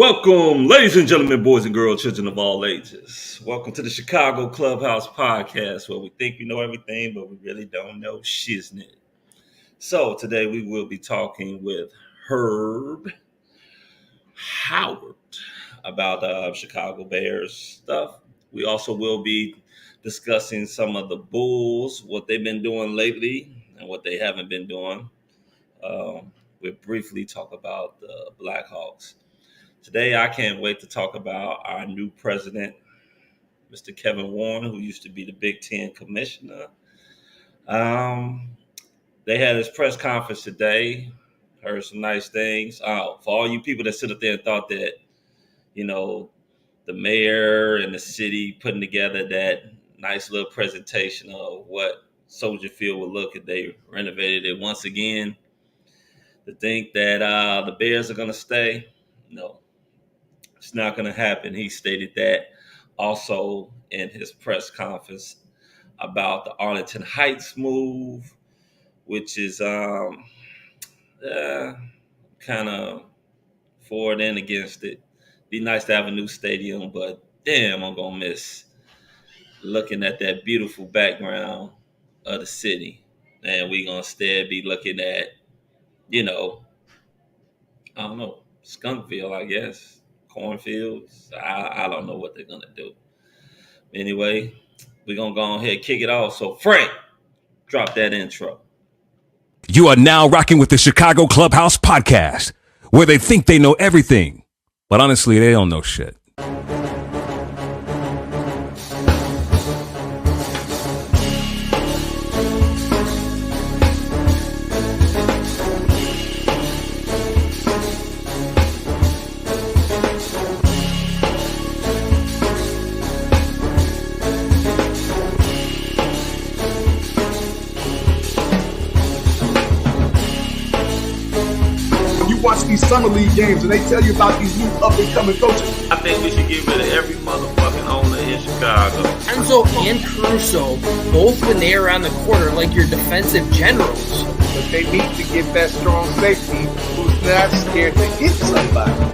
Welcome, ladies and gentlemen, boys and girls, children of all ages. Welcome to the Chicago Clubhouse podcast, where we think we know everything, but we really don't know shiznit. So today we will be talking with Herb Howard about Chicago Bears stuff. We also will be discussing some of the Bulls, what they've been doing lately and what they haven't been doing. We'll briefly talk about the Blackhawks. Today, I can't wait to talk about our new president, Mr. Kevin Warren, who used to be the Big Ten commissioner. They had his press conference today. Heard some nice things. For all you people that sit up there and thought that, the mayor and the city putting together that nice little presentation of what Soldier Field would look if they renovated it once again, to think that the Bears are going to stay, no. It's not going to happen. He stated that also in his press conference about the Arlington Heights move, which is kind of for and against it. Be nice to have a new stadium, but damn, I'm going to miss looking at that beautiful background of the city. And we're going to instead be looking at, I don't know, Skunkville, I guess. Cornfields. I don't know what they're going to do. Anyway, we're going to go ahead and kick it off. So, Frank, drop that intro. You are now rocking with the Chicago Clubhouse podcast, where they think they know everything, but honestly, they don't know shit. These summer league games and they tell you about these new up and coming coaches. I think we should get rid of every motherfucking owner in Chicago. Enzo and Caruso, both when they are on the court, are like your defensive generals. But they need to get that strong safety who's not scared to hit somebody.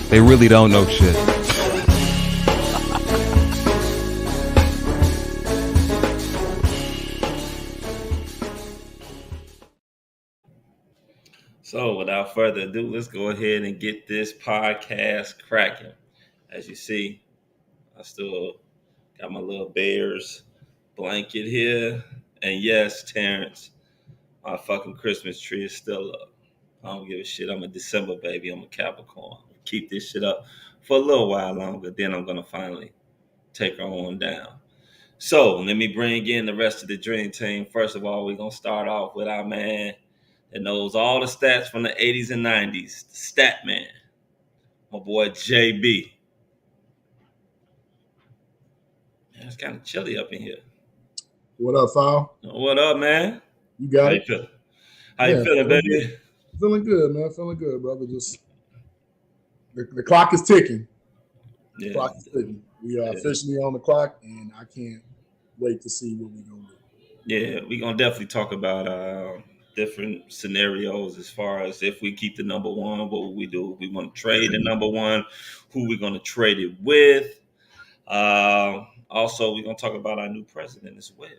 They really don't know shit. So, without further ado, let's go ahead and get this podcast cracking. As you see, I still got my little Bears blanket here. And yes, Terrence, my fucking Christmas tree is still up. I don't give a shit. I'm a December baby. I'm a Capricorn. Keep this shit up for a little while longer. Then I'm going to finally take her on down. So let me bring in the rest of the dream team. First of all, we're going to start off with our man that knows all the stats from the 80s and 90s, the stat man, my boy JB. Man, it's kind of chilly up in here. What up, Fal? What up, man? You got it? How you feeling, baby? Good. Feeling good, man. Feeling good, brother. Just the clock is ticking. Yeah. The clock is ticking. We are officially on the clock, and I can't wait to see what we're going to do. Yeah, we're going to definitely talk about different scenarios as far as if we keep the number one, what will we do? We want to trade the number one, who we're going to trade it with. Also, we're going to talk about our new president as well.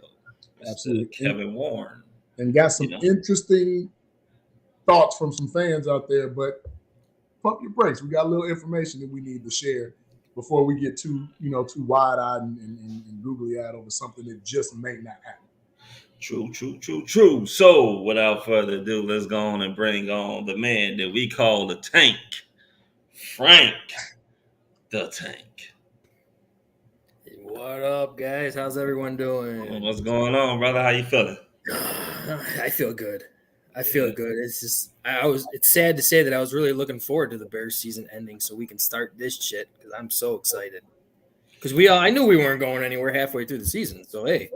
Absolutely. Kevin Warren. And got some interesting thoughts from some fans out there, but pump your brakes. We got a little information that we need to share before we get too wide-eyed and googly-eyed over something that just may not happen. True. So, without further ado, let's go on and bring on the man that we call the Tank, Frank the Tank. What up, guys? How's everyone doing? What's going on, brother? How you feeling? I feel good. It's just it's sad to say that I was really looking forward to the Bears season ending so we can start this shit because I'm so excited. Because I knew we weren't going anywhere halfway through the season. So hey,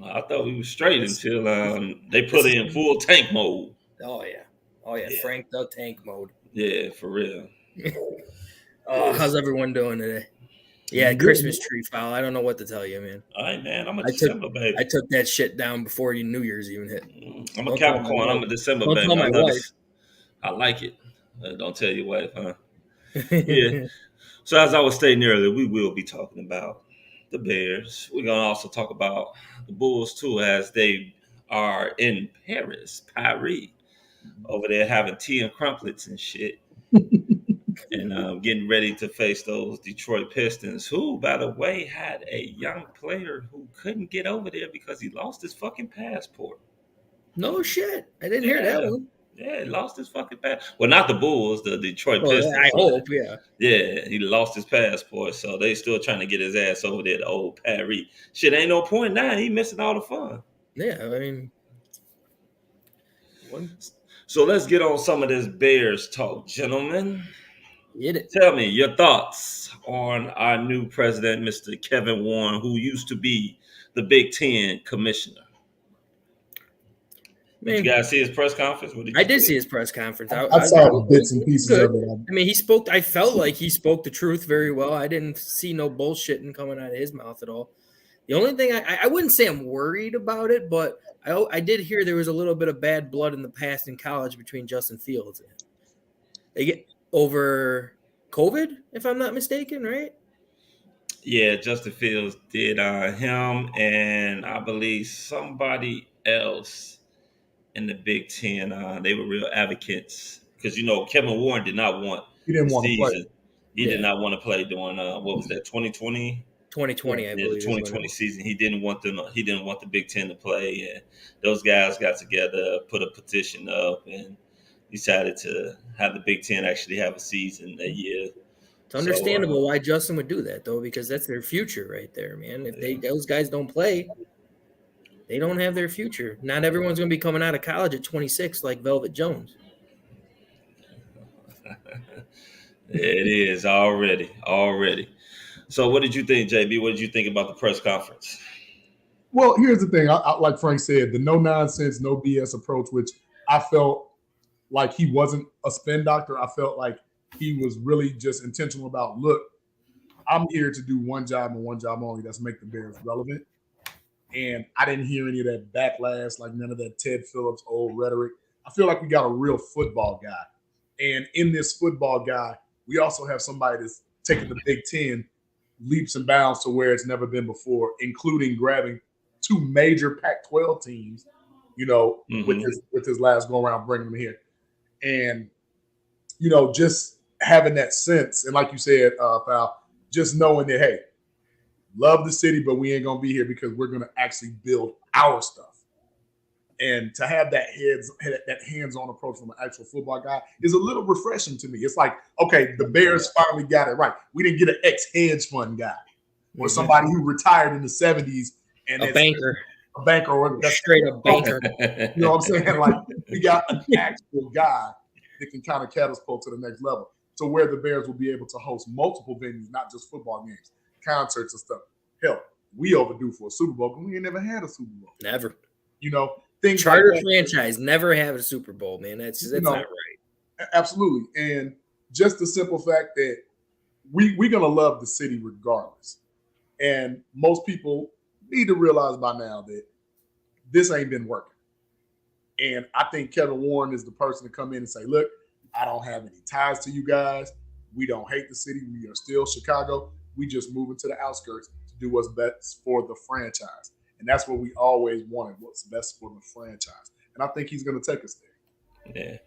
I thought we were straight until they this put is, in full tank mode. oh yeah, Yeah, Frank the Tank mode. yeah, for real. How's Yes. everyone doing today? Yeah, I'm good, Christmas man. tree foul. I don't know what to tell you, man. All right, man. I'm a I took December I baby. took that shit down before New Year's even hit. I'm a Don't tell my Capricorn. I'm wife. a December Don't baby. tell I my love wife. this. I like it. Don't tell your wife, huh? Yeah. So as I was stating earlier, we will be talking about the Bears. We're gonna also talk about the Bulls too, as they are in Paris, over there having tea and crumpets and shit, and getting ready to face those Detroit Pistons, who, by the way, had a young player who couldn't get over there because he lost his fucking passport. No shit. I didn't hear that Yeah. one. Yeah, he lost his fucking passport. Well, not the Bulls, the Detroit Well, I Pistons. But hope, yeah. yeah, he lost his passport, so they still trying to get his ass over there to old Paris. Shit, ain't no point now. He missing all the fun. Yeah, I mean, one So let's get on some of this Bears talk, gentlemen. hit it. Tell me your thoughts on our new president, Mr. Kevin Warren, who used to be the Big Ten commissioner. I Did you mean, guys see his press conference? What did I you did see think? his press conference. I saw bits and It was pieces good. of it. I mean, I felt like he spoke the truth very well. I didn't see no bullshitting coming out of his mouth at all. The only thing I wouldn't say I'm worried about it, but I did hear there was a little bit of bad blood in the past in college between Justin Fields. They get over COVID, if I'm not mistaken, right? Yeah, Justin Fields did him, and I believe somebody else in the Big Ten. They were real advocates because Kevin Warren did not want He didn't the want to play. season. He did Yeah. not want to play during what was that 2020? 2020, I Yeah, the believe. 2020 season. He didn't want them. He didn't want the Big Ten to play, and those guys got together, put a petition up, and decided to have the Big Ten actually have a season that year. It's understandable why Justin would do that, though, because that's their future right there, man. If those guys don't play, they don't have their future. Not everyone's going to be coming out of college at 26 like Velvet Jones. It is already. So, what did you think, JB? What did you think about the press conference? Well, here's the thing. Like Frank said, the no nonsense, no BS approach, which I felt like he wasn't a spin doctor. I felt like he was really just intentional about, look, I'm here to do one job and one job only. That's make the Bears relevant. And I didn't hear any of that backlash, like none of that Ted Phillips old rhetoric. I feel like we got a real football guy. And in this football guy, we also have somebody that's taking the Big Ten leaps and bounds to where it's never been before, including grabbing two major Pac-12 teams, with his last go around, bringing them here. And, just having that sense. And like you said, Pal, just knowing that, hey, love the city, but we ain't going to be here because we're going to actually build our stuff. And to have that hands-on approach from an actual football guy is a little refreshing to me. It's like, okay, the Bears finally got it right. We didn't get an ex-hedge fund guy or somebody who retired in the 70s and a banker, or straight up banker. You know what I'm saying? Like, we got an actual guy that can kind of catapult to the next level, to where the Bears will be able to host multiple venues, not just football games, concerts and stuff. Hell, we overdue for a Super Bowl, but we ain't never had a Super Bowl. Never. Things Charter like franchise never have a Super Bowl, man. That's not right. Absolutely. And just the simple fact that we're going to love the city regardless. And most people need to realize by now that this ain't been working. And I think Kevin Warren is the person to come in and say, look, I don't have any ties to you guys. We don't hate the city. We are still Chicago. We just moving to the outskirts to do what's best for the franchise. And that's what we always wanted, what's best for the franchise. And I think he's going to take us there. Yeah.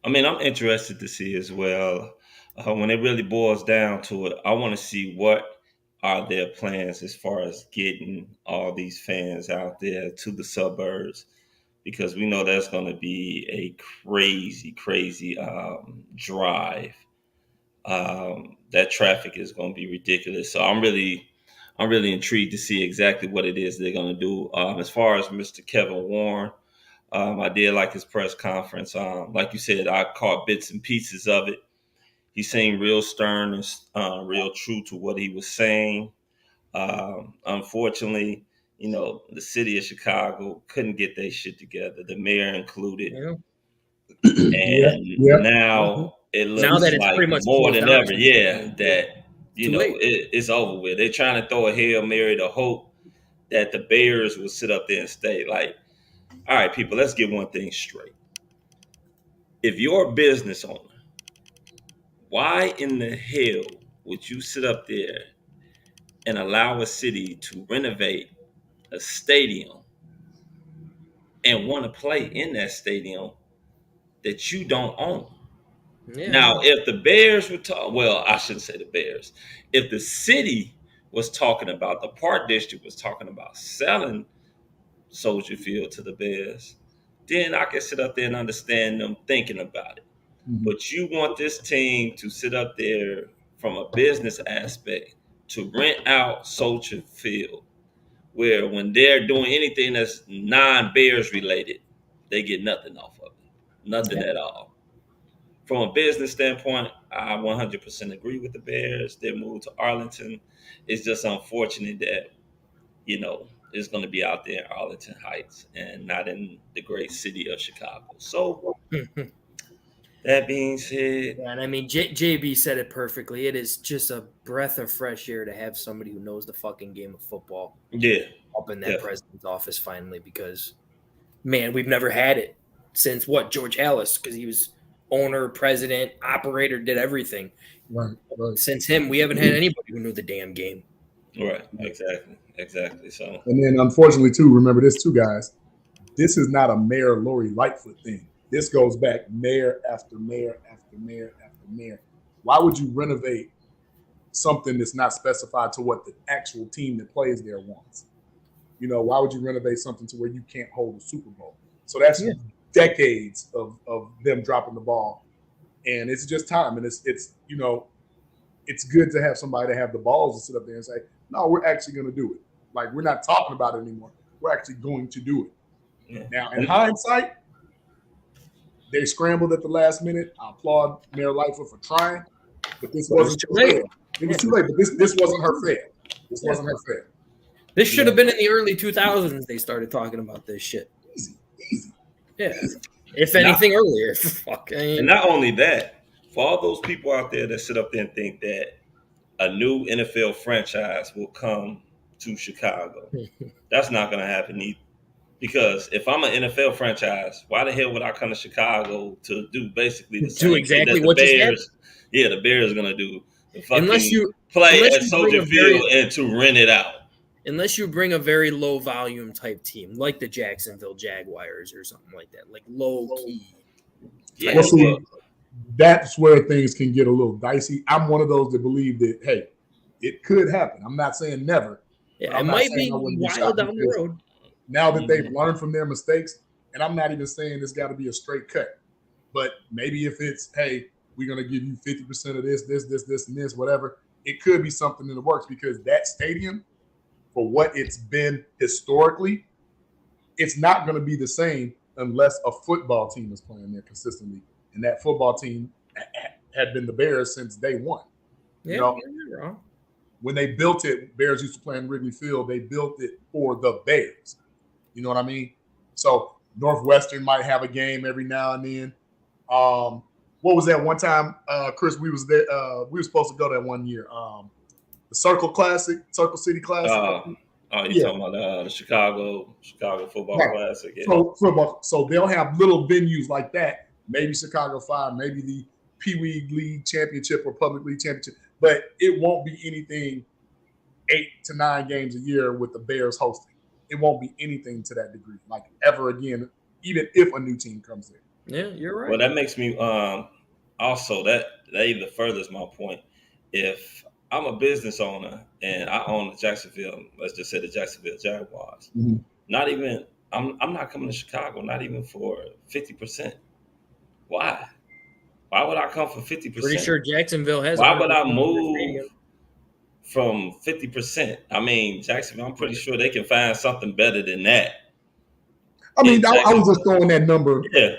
I mean, I'm interested to see as well. When it really boils down to it, I want to see what are their plans as far as getting all these fans out there to the suburbs, because we know that's going to be a crazy drive. That traffic is going to be ridiculous. So I'm really intrigued to see exactly what it is they're going to do. As far as Mr. Kevin Warren, I did like his press conference. Like you said, I caught bits and pieces of it. he seemed real stern and real true to what he was saying. Unfortunately, the city of Chicago couldn't get their shit together, the mayor included. Yeah. And Yeah. now it Now looks that it's like pretty much more closed than down, ever, that, too late. it's over with. They're trying to throw a Hail Mary to hope that the Bears will sit up there and stay. Like, all right, people, let's get one thing straight. If you're a business owner, why in the hell would you sit up there and allow a city to renovate a stadium and want to play in that stadium that you don't own? Yeah. Now, if the Bears were talking, well, I shouldn't say the Bears. If the city was talking about, the Park District was talking about selling Soldier Field to the Bears, then I can sit up there and understand them thinking about it. Mm-hmm. But you want this team to sit up there from a business aspect to rent out Soldier Field, where when they're doing anything that's non-Bears related, they get nothing off of it, nothing at all. From a business standpoint, I 100% agree with the Bears. Their move to Arlington. It's just unfortunate that, it's going to be out there in Arlington Heights and not in the great city of Chicago. So, that being said, And I mean, JB said it perfectly. It is just a breath of fresh air to have somebody who knows the fucking game of football up in that president's office finally, because, man, we've never had it since George Hallis, because he was owner, president, operator, did everything. Right. Since him, we haven't had anybody who knew the damn game. Right, exactly. So, and then unfortunately too, remember this too, guys. This is not a Mayor Lori Lightfoot thing. This goes back mayor after mayor after mayor after mayor. Why would you renovate something that's not specified to what the actual team that plays there wants? Why would you renovate something to where you can't hold a Super Bowl? So that's decades of them dropping the ball, and it's just time. And it's good to have somebody to have the balls to sit up there and say, no, we're actually going to do it. Like, we're not talking about it anymore. We're actually going to do it. Yeah. Now, in hindsight, they scrambled at the last minute. I applaud Mayor Lightfoot for trying, but this wasn't too late. It was too late, but this wasn't her fair. This wasn't her fair. This should have been in the early 2000s. They started talking about this shit. Easy. Yeah. If anything, earlier. And not only that, for all those people out there that sit up there and think that a new NFL franchise will come to Chicago, that's not going to happen either. Because if I'm an NFL franchise, why the hell would I come to Chicago to do basically the same exactly thing that what the Bears? Yeah, the Bears are going to do. The fucking play at Soldier Field and to rent it out. Unless you bring a very low volume type team, like the Jacksonville Jaguars or something like that, like low key. Yeah, well, see, that's where things can get a little dicey. I'm one of those that believe that, hey, it could happen. I'm not saying never. Yeah, it might be wild down the road. Now that they've learned from their mistakes, and I'm not even saying it's got to be a straight cut, but maybe if it's, hey, we're going to give you 50% of this, and this, whatever, it could be something in the works, because that stadium, for what it's been historically, it's not going to be the same unless a football team is playing there consistently. And that football team had been the Bears since day one. Yeah, you're wrong. When they built it, Bears used to play in Wrigley Field. They built it for the Bears. You know what I mean? So Northwestern might have a game every now and then. What was that one time, Chris? We was there. We were supposed to go that one year. The Circle City Classic. You're talking about the Chicago Football Classic. Yeah. So football. So they'll have little venues like that. Maybe Chicago Fire, maybe the Pee Wee League Championship or Public League Championship, but it won't be anything 8 to 9 games a year with the Bears hosting. It won't be anything to that degree, like ever again, even if a new team comes in. Yeah, you're right. Well, that makes me also that even furthers my point. If I'm a business owner and I own the Jacksonville, let's just say the Jacksonville Jaguars, not even I'm not coming to Chicago, not even for 50%. Why? Why would I come for 50%? Pretty sure Jacksonville has. Why would I move from 50%? I mean, Jacksonville, I'm pretty sure they can find something better than that. I mean, I was just throwing that number. Yeah.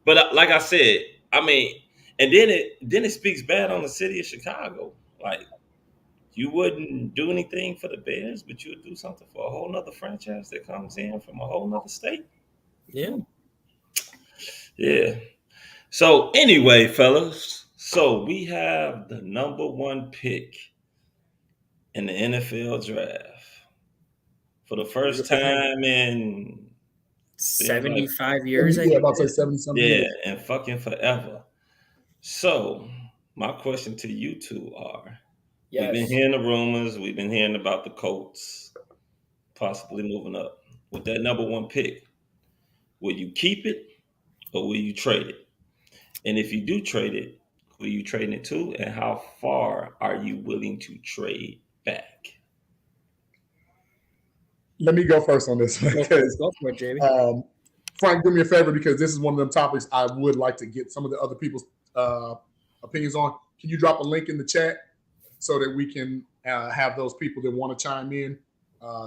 But like I said, I mean, And then it speaks bad on the city of Chicago. Like, you wouldn't do anything for the Bears, but you would do something for a whole nother franchise that comes in from a whole nother state. Yeah. Yeah. So anyway, fellas, so we have the number one pick in the NFL draft for the first Beautiful thing. time in seems like 75 years, I Yeah, think. about to say 70-something yeah, years. and fucking forever. So my question to you two are: we've been Yes. hearing the rumors, we've been hearing about the Colts possibly moving up with that number one pick. Will you keep it or will you trade it? And if you do trade it, who are you trading it to, and how far are you willing to trade back? Let me go first on this one because Go for it, Jamie. Frank, do me a favor because this is one of them topics I would like to get some of the other people's opinions on. Can you drop a link in the chat so that we can have those people that want to chime in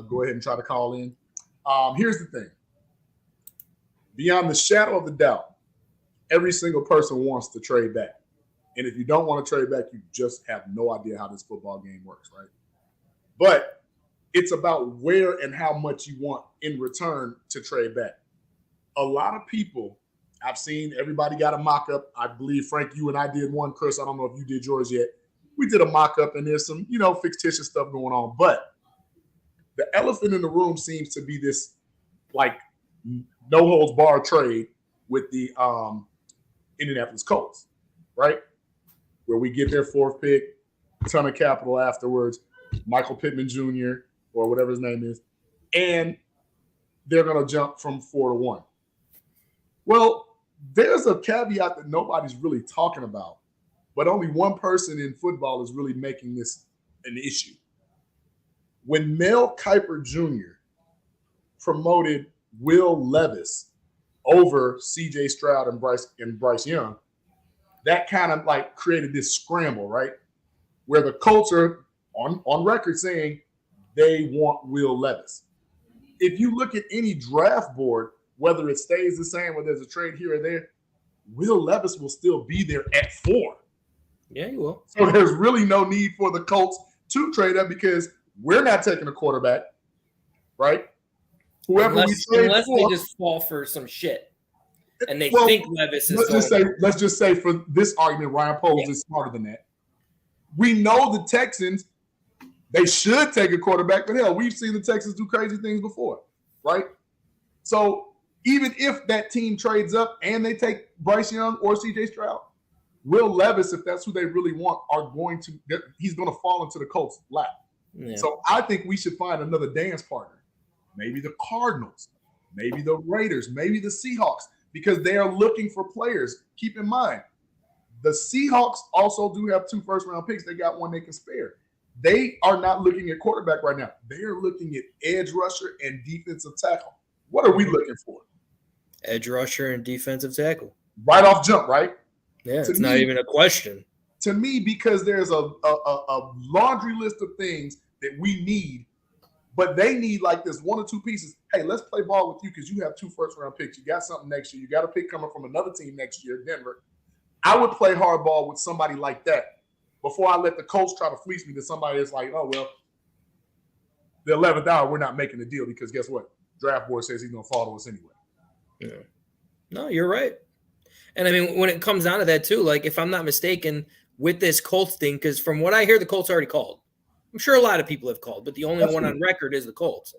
go ahead and try to call in? Here's the thing. Beyond the shadow of the doubt, every single person wants to trade back. And if you don't want to trade back, you just have no idea how this football game works, right? But it's about where and how much you want in return to trade back. A lot of people, I've seen everybody got a mock-up. I believe, Frank, you and I did one. Chris, I don't know if you did yours yet. We did a mock-up, and there's some, fictitious stuff going on. But the elephant in the room seems to be this, like, no-holds-barred trade with the Indianapolis Colts, right? Where we get their fourth pick, a ton of capital afterwards, Michael Pittman Jr., or whatever his name is, and they're going to jump from 4 to 1. Well, there's a caveat that nobody's really talking about, but only one person in football is really making this an issue. When Mel Kiper Jr. promoted Will Levis over C.J. Stroud and Bryce Young, that kind of like created this scramble, right? Where the Colts are on record saying they want Will Levis. If you look at any draft board, whether it stays the same or there's a trade here or there, Will Levis will still be there at 4. Yeah, you will. So there's really no need for the Colts to trade up because we're not taking a quarterback, right? Whoever unless we trade they just fall for some shit and they well, think Levis is let's just say for this argument, Ryan Poles is smarter than that. We know the Texans, they should take a quarterback, but hell, we've seen the Texans do crazy things before, right? So even if that team trades up and they take Bryce Young or C.J. Stroud, Will Levis, if that's who they really want, he's going to fall into the Colts' lap. Yeah. So I think we should find another dance partner. Maybe the Cardinals, maybe the Raiders, maybe the Seahawks, because they are looking for players. Keep in mind, the Seahawks also do have 2 first-round picks. They got one they can spare. They are not looking at quarterback right now. They are looking at edge rusher and defensive tackle. What are we looking for? Edge rusher and defensive tackle. Right off jump, right? Yeah, it's not even a question. To me, because there's a laundry list of things that we need, but they need like this 1 or 2 pieces. Hey, let's play ball with you because you have 2 first-round picks. You got something next year. You got a pick coming from another team next year, Denver. I would play hardball with somebody like that before I let the Colts try to fleece me to somebody that's like, oh, well, the 11th hour, we're not making the deal because guess what? Draft board says he's going to fall to us anyway. Yeah. No, you're right. And I mean, when it comes down to that too, like if I'm not mistaken with this Colts thing, because from what I hear, the Colts already called. I'm sure a lot of people have called, but the only one on record is the Colts.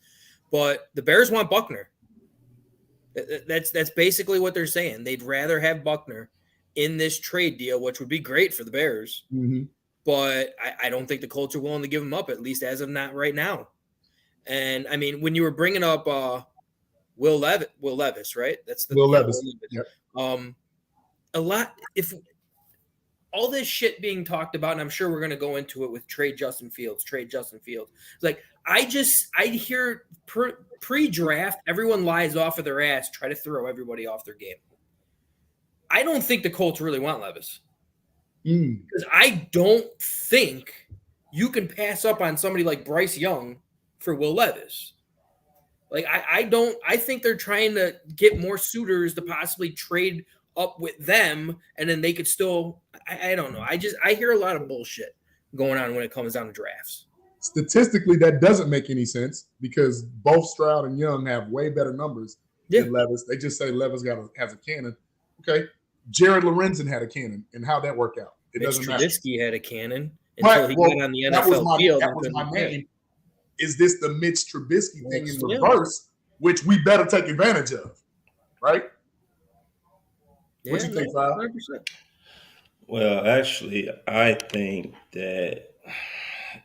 But the Bears want Buckner. That's basically what they're saying. They'd rather have Buckner in this trade deal, which would be great for the Bears. Mm-hmm. But I don't think the Colts are willing to give him up, at least as of not right now. And I mean, when you were bringing up Will Levis, right? That's the Will Levis. Yep. A lot. If all this shit being talked about, and I'm sure we're going to go into it with trade Justin Fields. Like I hear pre-draft, everyone lies off of their ass, try to throw everybody off their game. I don't think the Colts really want Levis. Because I don't think you can pass up on somebody like Bryce Young for Will Levis. Like I think they're trying to get more suitors to possibly trade up with them, and then they could still. I don't know. I hear a lot of bullshit going on when it comes down to drafts. Statistically, that doesn't make any sense because both Stroud and Young have way better numbers than Levis. They just say Levis has a cannon. Okay, Jared Lorenzen had a cannon, and how'd that work out? It doesn't matter. Trubisky had a cannon until he got on the NFL field. That was my name. Is this the Mitch Trubisky thing in reverse, which we better take advantage of, right? What you think, Kyle? Well, actually, I think that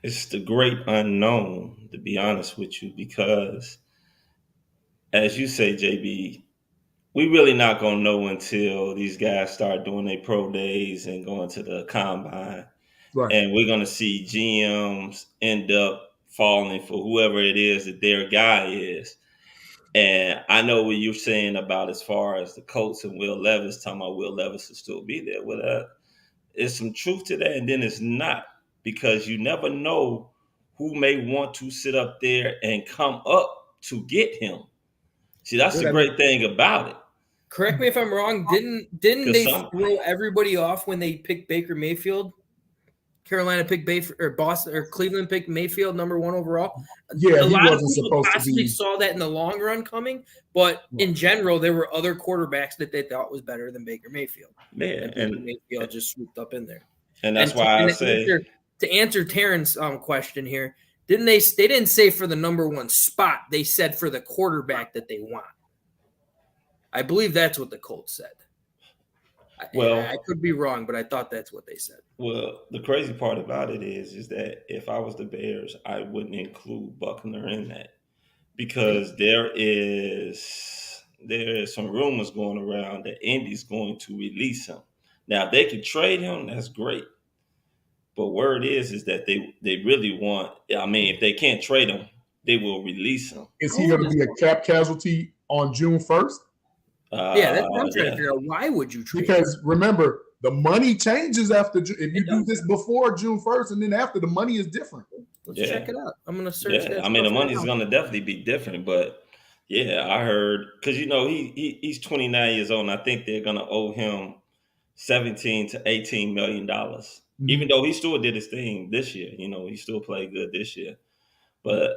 it's the great unknown, to be honest with you, because as you say, JB, we really not going to know until these guys start doing their pro days and going to the combine. Right. And we're going to see GMs end up falling for whoever it is that their guy is. And I know what you're saying about as far as the Colts and Will Levis, talking about Will Levis will still be there. Well, there's some truth to that, and then it's not, because you never know who may want to sit up there and come up to get him. See, that's the great thing about it. Correct me if I'm wrong. Didn't they throw everybody off when they picked Baker Mayfield? Carolina picked Boston or Cleveland picked Mayfield #1 overall. Yeah, a lot of people possibly saw that in the long run coming, but in general, there were other quarterbacks that they thought was better than Baker Mayfield. Man, and Mayfield just swooped up in there. And that's why I say to answer Taryn's question here, they didn't say for the #1 spot. They said for the quarterback that they want. I believe that's what the Colts said. Well, I could be wrong, but I thought that's what they said. Well, the crazy part about it is that if I was the Bears, I wouldn't include Buckner in that, because there is some rumors going around that Indy's going to release him. Now, if they could trade him, that's great. But word is that they really want. I mean, if they can't trade him, they will release him. Is he going to be a cap casualty on June 1st? Yeah, that's what I'm trying to figure out. Why would you trade? Because remember, the money changes after. If you do this before June 1st and then after, the money is different. Let's check it out. I'm gonna search. Yeah, I mean, the money's gonna definitely be different, but yeah, I heard, because he's 29 years old, and I think they're gonna owe him $17 to $18 million. Mm-hmm. Even though he still did his thing this year, he still played good this year, but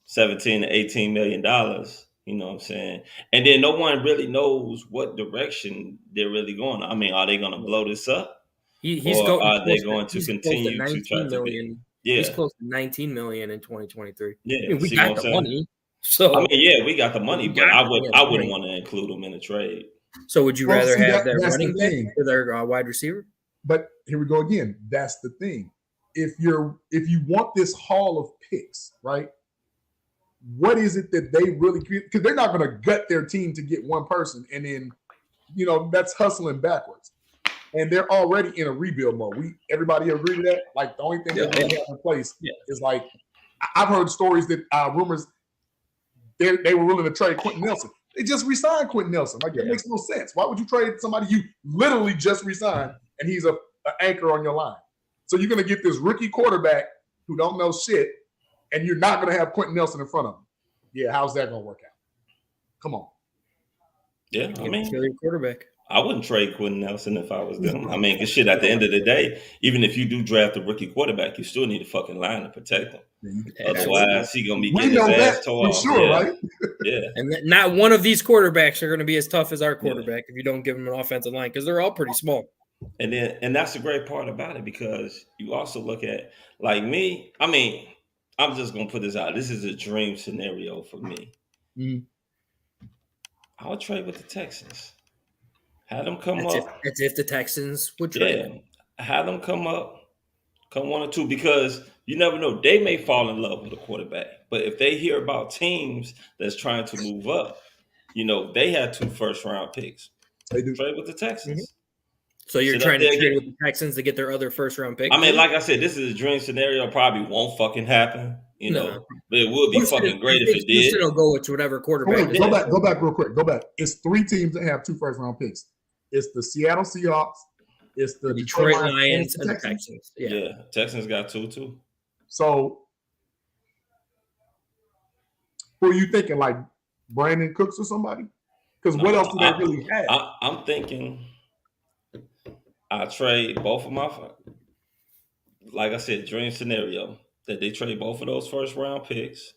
$17 to $18 million. You know what I'm saying? And then no one really knows what direction they're really going. I mean, are they going to blow this up? Are they going to continue to try to be? Yeah. He's close to $19 million in 2023. Yeah, I mean, we got the money. So I mean, yeah, we got the money, but I wouldn't want to include him in a trade. So would you rather have their running back or their wide receiver? But here we go again. That's the thing. If you want this haul of picks, right? What is it that they really create? Because they're not going to gut their team to get one person, and then, that's hustling backwards. And they're already in a rebuild mode. Everybody agree to that? Like, the only thing that they have in place is, like, I've heard stories that rumors they were willing to trade Quentin Nelson. They just re-signed Quentin Nelson. Like, that makes no sense. Why would you trade somebody you literally just re-signed and he's an anchor on your line? So you're going to get this rookie quarterback who don't know shit, and you're not going to have Quentin Nelson in front of him. Yeah, how's that going to work out? Come on. Yeah, I mean, quarterback. I wouldn't trade Quentin Nelson if I was them. I mean, because shit, at the end of the day, even if you do draft a rookie quarterback, you still need a fucking line to protect him. Otherwise, he's going to be getting his ass tore off. Sure, right? Yeah. And not one of these quarterbacks are going to be as tough as our quarterback if you don't give them an offensive line, because they're all pretty small. And that's the great part about it, because you also look at, like me, I mean, I'm just going to put this out. This is a dream scenario for me. Mm-hmm. I would trade with the Texans. Have them come up. That's if the Texans would trade. Yeah. Have them come up, come 1 or 2, because you never know. They may fall in love with a quarterback. But if they hear about teams that's trying to move up, they had 2 first-round picks. They do. Trade with the Texans. Mm-hmm. So you're trying to trade with the Texans to get their other first-round pick? I mean, like I said, this is a dream scenario. Probably won't fucking happen, but it would be fucking great if it did. Houston will go with whatever quarterback. Go back real quick. Go back. It's 3 teams that have 2 first-round picks. It's the Seattle Seahawks. It's the Detroit Lions and the Texans. Yeah, Texans got 2 too. So, who are you thinking? Like Brandon Cooks or somebody? Because what else do they really have? I'm thinking I trade both of my, like I said, dream scenario that they trade both of those first round picks,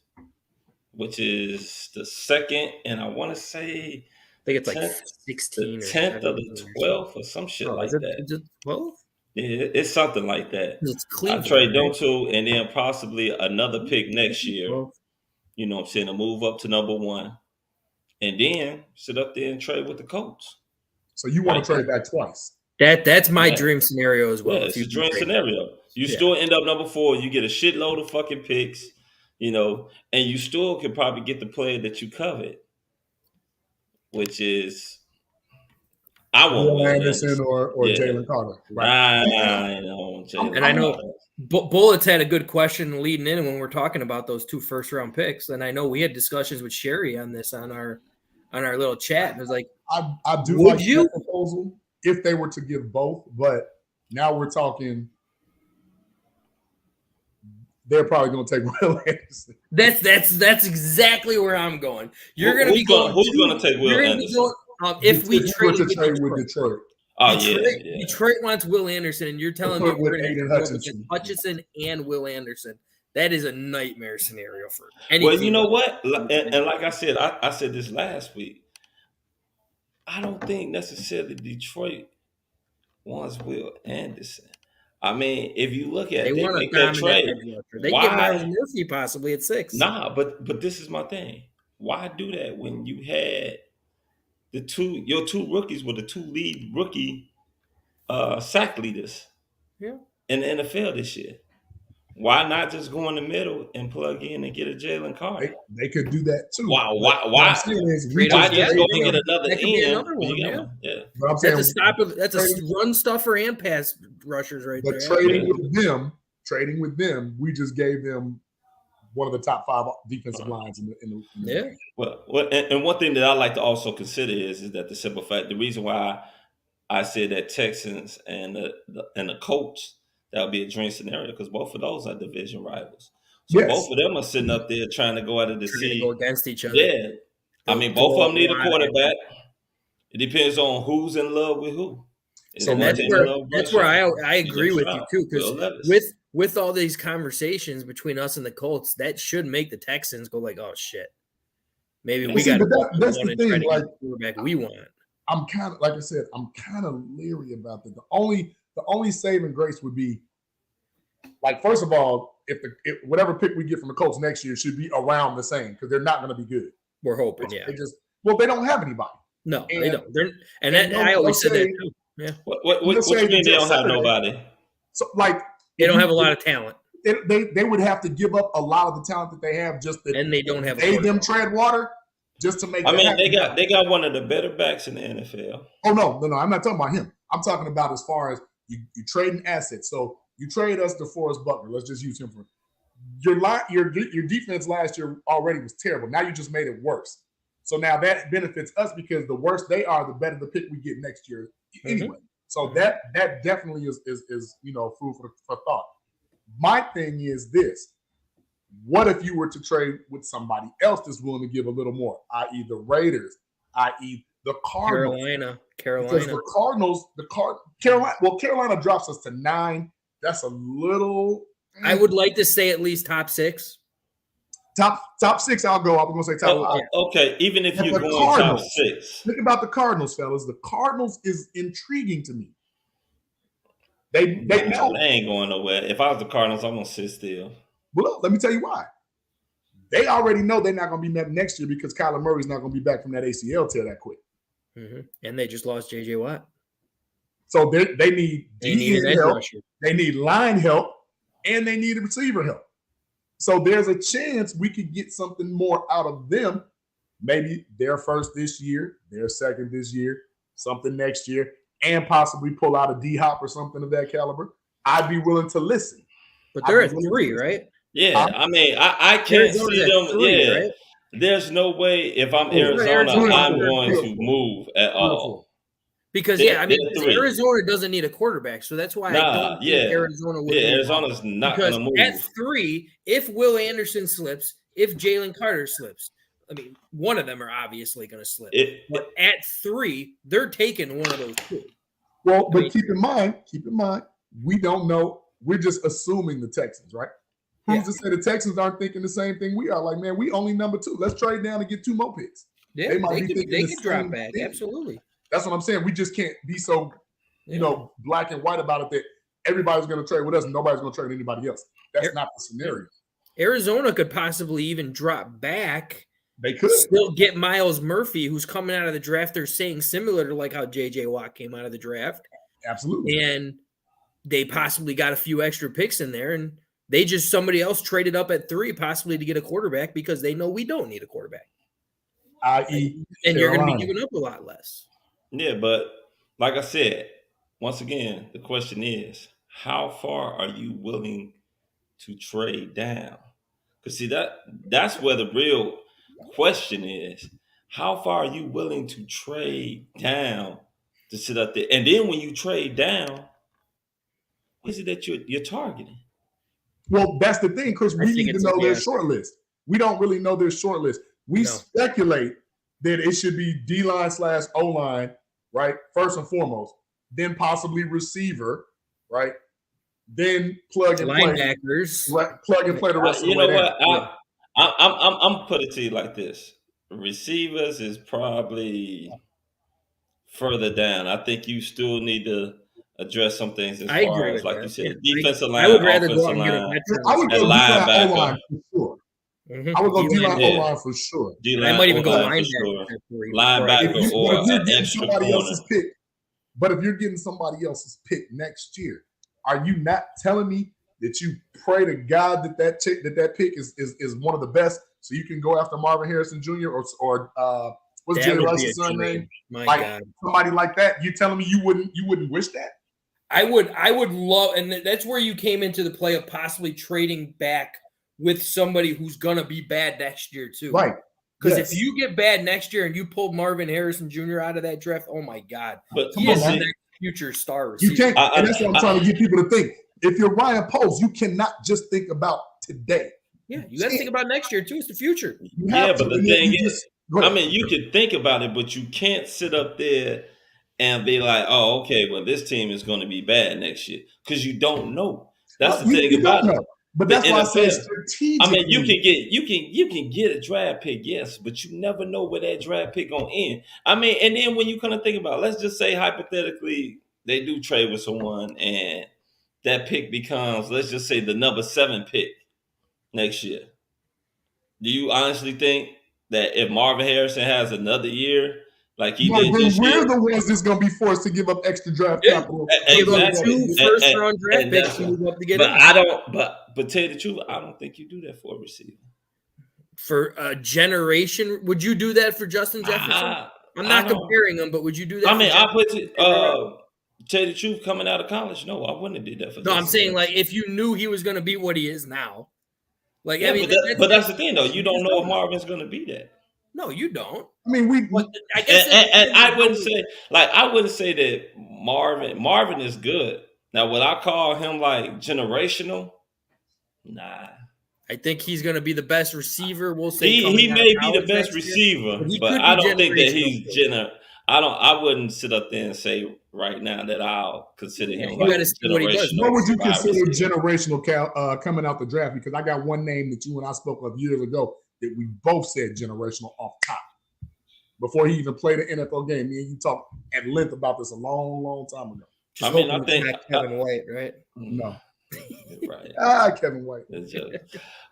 which is the second, and I want to say I think it's like 10th, 16 the or 10th or 17 the or something. 12th or some shit Oh, like that. is it 12? Yeah, it's something like that. It's I Cleveland, trade them right? two, and then possibly another pick next year. 12. You know what I'm saying? To move up to number one, and then sit up there and trade with the Colts. So you want to trade that twice? That's my Yeah. dream scenario as well. Yeah, If it's you a can dream trade scenario. You Yeah. still end up number 4. You get a shitload of fucking picks, you know, and you still could probably get the player that you covet, which is I want Will Will Anderson Anderson. or Yeah, Jalen Carter, right? I know Jalen. And I know Bullets had a good question leading in when we're talking about those 2 first-round picks, and I know we had discussions with Sherry on this on our little chat. And it was like, I do would like you? that proposal if they were to give both, but now we're talking. They're probably going to take Will Anderson. That's exactly where I'm going. You're going to be going. Who's going to take Will Anderson? If we were trade to trade with Detroit. Oh, Detroit wants Will Anderson, and you're telling me With we're going to Aiden have Hutchinson. Hutchinson and Will Anderson. That is a nightmare scenario for any Well, team. you know what? And like I said, I said this last week. I don't think necessarily Detroit wants Will Anderson. I mean, if you look at they they want make a that dominant trade, edge rusher. They get Miles Murphy possibly at 6. Nah, but this is my thing. Why do that when you had your 2 rookies were the 2 lead rookie sack leaders in the NFL this year? Why not just go in the middle and plug in and get a Jalen Carter? They could do that too. Why What I'm saying is why just go and get another that could be end? another one, yeah. But I'm saying that's a run stuffer and pass rushers right there. But trading with them, we just gave them one of the top 5 defensive lines in the league. Well, and one thing that I like to also consider is that the simple fact, the reason why I said that Texans and the Colts, that would be a dream scenario because both of those are division rivals. So both of them are sitting up there trying to go out of the sea. Go against each other. Yeah. I mean, both of them need a quarterback. It depends on who's in love with who. So that's where I agree with you too, because with all these conversations between us and the Colts, that should make the Texans go like, "Oh shit, maybe we got that's the thing." Like quarterback we want. I'm kind of like I said, I'm kind of leery about that. The only saving grace would be, like, first of all, if whatever pick we get from the Colts next year should be around the same because they're not going to be good. We're hoping, yeah. They don't have anybody. No, they don't. I always said that too. Yeah. What you mean they don't have nobody? So, like, they don't have a lot of talent. They would have to give up a lot of the talent that they have just to, and they don't have them tread water just to make. I mean, they got one of the better backs in the NFL. Oh no! I'm not talking about him. I'm talking about as far as you trading assets. So you trade us to DeForest Buckner. Let's just use him for your defense last year already was terrible. Now you just made it worse. So now that benefits us because the worse they are, the better the pick we get next year. Anyway, so that definitely is food for thought. My thing is this: what if you were to trade with somebody else that's willing to give a little more, i.e., the Raiders, i.e., the Cardinals, Carolina, because the Cardinals, Carolina drops us to 9. That's a little. I would like to say at least top 6. Top 6, I'll go. I'm going to say top 5. Okay, even if you're going top 6. Think about the Cardinals, fellas. The Cardinals is intriguing to me. They ain't going nowhere. If I was the Cardinals, I'm going to sit still. Well, let me tell you why. They already know they're not going to be met next year because Kyler Murray's not going to be back from that ACL tear that quick. Mm-hmm. And they just lost J.J. Watt. So they need help. Rusher. They need line help, and they need receiver help. So there's a chance we could get something more out of them. Maybe their first this year, their second this year, something next year, and possibly pull out a D-Hop or something of that caliber. I'd be willing to listen. But they're at 3, right? Yeah, I mean, I can't see them. 3, right? There's no way if I'm Arizona, I'm going to move at all. Because Arizona doesn't need a quarterback, so that's why I don't think Arizona would. Yeah, Arizona's not going to move. At 3, if Will Anderson slips, if Jalen Carter slips, I mean, one of them are obviously going to slip. But at 3, they're taking one of those 2. Well, but keep in mind, we don't know. We're just assuming the Texans, right? Who's to say the Texans aren't thinking the same thing we are? Like, man, we only number 2. Let's trade down and get 2 more picks. Yeah, they might be thinking they the could drop same back. thing. Absolutely. That's what I'm saying. We just can't be so, black and white about it that everybody's going to trade with us and nobody's going to trade anybody else. That's not the scenario. Arizona could possibly even drop back. They could still get Miles Murphy, who's coming out of the draft. They're saying similar to like how J.J. Watt came out of the draft. Absolutely. And they possibly got a few extra picks in there, and somebody else traded up at 3 possibly to get a quarterback because they know we don't need a quarterback. I.e. And you're going to be giving up a lot less. Yeah, but like I said, once again, the question is, how far are you willing to trade down? Because see, that's where the real question is. How far are you willing to trade down to sit up there? And then when you trade down, what is it that you're targeting? Well, that's the thing, Chris. We need to know their short list. We don't really know their short list. We speculate that it should be D-line / O-line, right? First and foremost. Then possibly receiver, right? Then plug and linebackers. Play. Plug and play the rest of the way. You know what? I'm put it to you like this. Receivers is probably further down. I think you still need to address some things as far as, like you said, defensive line, offensive line, I would go linebacker. O-line for sure. Mm-hmm. I would go D-line, O-line for sure. I might even go linebacker. Sure. Linebacker or an extra corner. But if you're getting somebody else's pick next year, are you not telling me that you pray to God that pick is one of the best, so you can go after Marvin Harrison Jr. or what's Jerry Rice's son name? God. Somebody like that. You telling me you wouldn't wish that? I would love, and that's where you came into the play of possibly trading back with somebody who's gonna be bad next year too. Right. Because if you get bad next year and you pull Marvin Harrison Jr. out of that draft, oh my God. But he is the next future star receiver. You can't, and that's what I'm trying to get people to think. If you're Ryan Poles, you cannot just think about today. Yeah, you got to think about next year too. It's the future. Yeah, but the thing is, I mean, you can think about it, but you can't sit up there and be like, "Oh, okay, well, this team is going to be bad next year," because you don't know. That's the thing about it. But that's why I say strategically. I mean, you can get a draft pick, yes, but you never know where that draft pick gonna end. I mean, and then when you kind of think about it, let's just say hypothetically they do trade with someone and that pick becomes, let's just say, the number 7 pick next year. Do you honestly think that if Marvin Harrison has another year like he did this year, we're the ones that's going to be forced to give up extra draft capital? Exactly. 2 first-round draft picks to move up to get but I don't. But tell you the truth, I don't think you do that for a receiver. For a generation, would you do that for Justin Jefferson? I'm not comparing them, but would you do that? I mean, I put it. Tell you the truth, coming out of college, no, I wouldn't have did that for. No, I'm saying like if you knew he was going to be what he is now, like yeah, I mean, but that's the thing though. You don't know if Marvin's going to be that. No, you don't. I mean, I guess, and I wouldn't say that Marvin is good. Now, would I call him like generational? Nah. I think he's going to be the best receiver. We'll say he may be the best receiver, but I don't think that he's I wouldn't sit up there and say right now that I'll consider him. You got to see what he does. What would you consider generational coming out the draft? Because I got one name that you and I spoke of years ago that we both said generational off top. Before he even played an NFL game, me and you talked at length about this a long, long time ago. I mean, I think Kevin White, right? No. Right. Kevin White.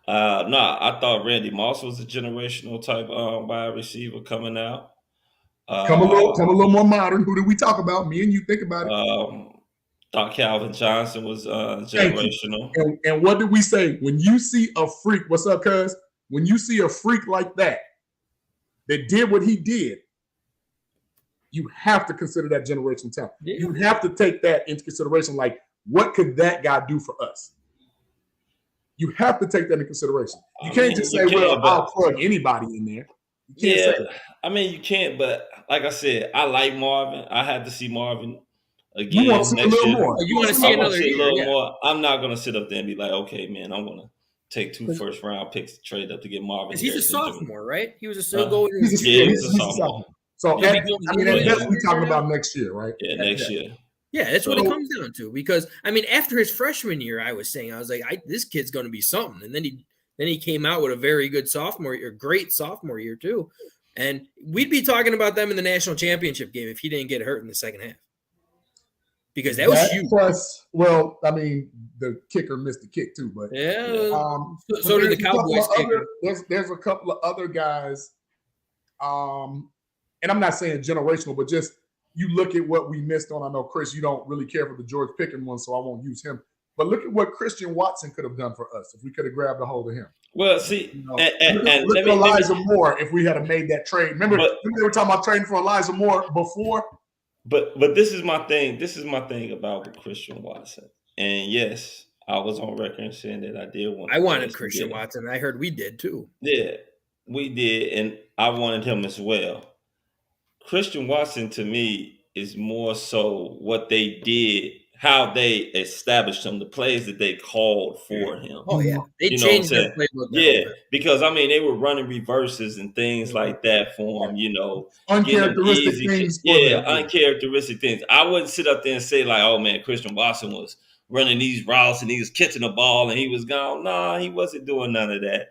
I thought Randy Moss was a generational type wide receiver coming out. Come a little more modern. Who did we talk about? Me and you think about it. Thought Calvin Johnson was generational. And what did we say? When you see a freak, what's up, cuz? When you see a freak like that did what he did, you have to consider that generational talent. Yeah. You have to take that into consideration. Like, what could that guy do for us? You have to take that into consideration. You can't just say, well, I'll plug anybody in there. You can't say that. I mean, you can't, but like I said, I like Marvin. I had to see Marvin again. You want to see a little more. You want to see another year. More. I'm not going to sit up there and be like, okay, man, I'm going to take 2 first-round picks to trade up to get Marvin. He's a sophomore, right? He was a sophomore. He's a sophomore. So, I mean, that's what we're talking about next year, right? Yeah, next year. Yeah, that's what it comes down to. Because I mean, after his freshman year, I was like, this kid's going to be something. And then he came out with a very good sophomore year, great sophomore year too. And we'd be talking about them in the national championship game if he didn't get hurt in the second half. Because that was huge. Plus, well, I mean, the kicker missed the kick too, but so did the Cowboys kicker. There's a couple of other guys, and I'm not saying generational, but just you look at what we missed on. I know, Chris, you don't really care for the George Pickens one, so I won't use him. But look at what Christian Watson could have done for us if we could have grabbed a hold of him. Well, see, look at Elijah Moore if we had made that trade. Remember they were talking about trading for Elijah Moore before? But this is my thing. This is my thing about Christian Watson. And yes, I was on record saying that I did want. I wanted Christian Watson. I heard we did too. Yeah, we did, and I wanted him as well. Christian Watson to me is more so what they did, how they established him, the plays that they called for him. Oh yeah, they changed their playbook. Yeah, because I mean they were running reverses and things like that for him. Uncharacteristic things. Uncharacteristic things. I wouldn't sit up there and say like, "Oh man, Christian Watson was running these routes and he was catching the ball and he was gone." Nah, he wasn't doing none of that.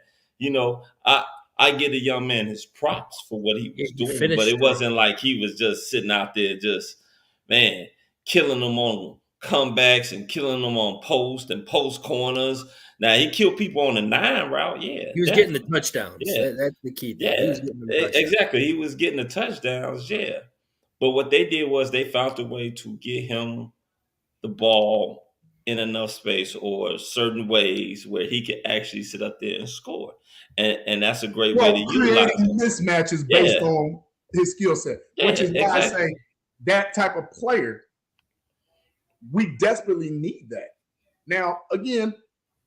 I give the young man his props for what he was doing, but it wasn't like he was just sitting out there killing them on comebacks and killing them on post and post corners. Now he killed people on the 9 route. Yeah, he was getting the touchdowns. Yeah, that's the key. Yeah, exactly. He was getting the touchdowns. Yeah, but what they did was they found a way to get him the ball in enough space or certain ways where he could actually sit up there and score. And that's a great way to utilize creating mismatches based on his skill set, which is why I say that type of player, we desperately need that. Now, again,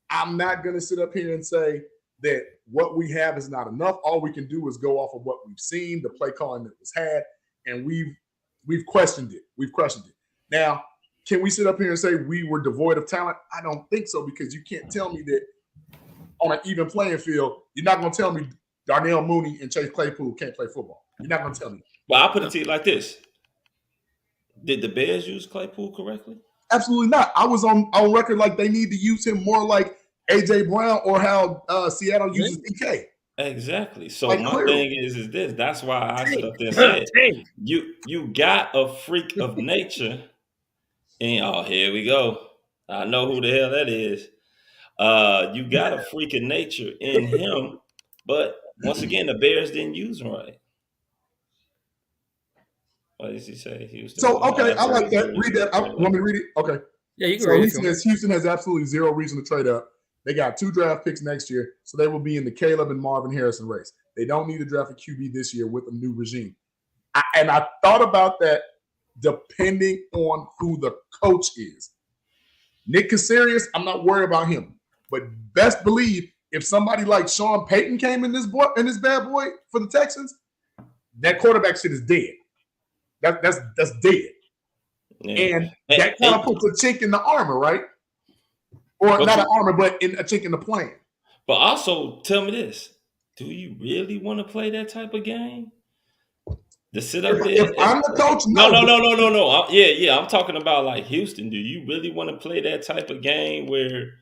I'm not going to sit up here and say that what we have is not enough. All we can do is go off of what we've seen, the play calling that was had, and we've questioned it. We've questioned it. Now, can we sit up here and say we were devoid of talent? I don't think so, because you can't tell me that on an even playing field, you're not going to tell me Darnell Mooney and Chase Claypool can't play football. You're not going to tell me that. Well, I'll put it to you like this. Did the Bears use Claypool correctly? Absolutely not. I was on record like they need to use him more like A.J. Brown or how Seattle uses DK. Exactly. So my thing is this. That's why I sit up there and said, you got a freak of nature. And here we go. I know who the hell that is. You got a freak of nature in him, but once again, the Bears didn't use him right. What does he say? Okay, I like that. Read that. Want me to read it? Okay. Yeah, you can read it. So he says Houston has absolutely zero reason to trade up. They got 2 draft picks next year, so they will be in the Caleb and Marvin Harrison race. They don't need to draft a QB this year with a new regime. I thought about that depending on who the coach is. Nick Caceres, I'm not worried about him. But best believe if somebody like Sean Payton came in this bad boy for the Texans, that quarterback shit is dead. That's dead. Yeah. And that kind of puts a chink in the armor, right? Or not an armor, but in a chink in the plan. But also, tell me this. Do you really want to play that type of game? To sit up there? If I'm the coach, no. No. Yeah. I'm talking about like Houston. Do you really want to play that type of game where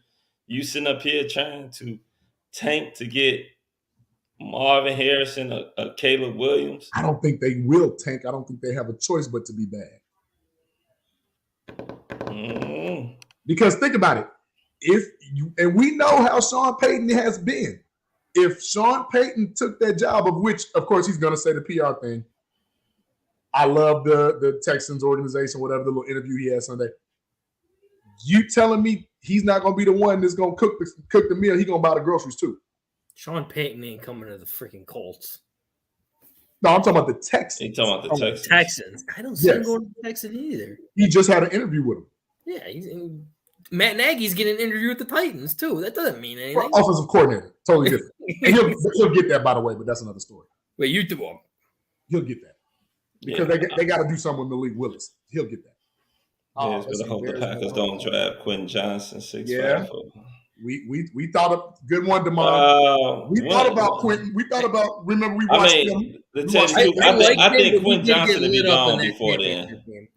you sitting up here trying to tank to get Marvin Harrison or Caleb Williams? I don't think they will tank. I don't think they have a choice but to be bad. Mm-hmm. Because think about it. And we know how Sean Payton has been. If Sean Payton took that job, of which, of course, he's going to say the PR thing. I love the Texans organization, whatever the little interview he had Sunday. You telling me he's not going to be the one that's going to cook the meal? He's going to buy the groceries too. Sean Payton ain't coming to the freaking Colts. No, I'm talking about the Texans. He's talking about the Texans. I don't see him going to the Texans either. He just had an interview with him. Yeah, Matt Nagy's getting an interview with the Titans too. That doesn't mean anything. Offensive coordinator, totally different. And he'll get that, by the way, but that's another story. Wait, you do him? He'll get that because they got to do something with Malik Willis. He'll get that. Yes, but I hope the Packers don't draft Quentin Johnson 6'5". Yeah. We thought of good one, DeMond. We thought about Quentin. We thought about. Remember, we watched him. I think Quentin Johnson will be gone before then.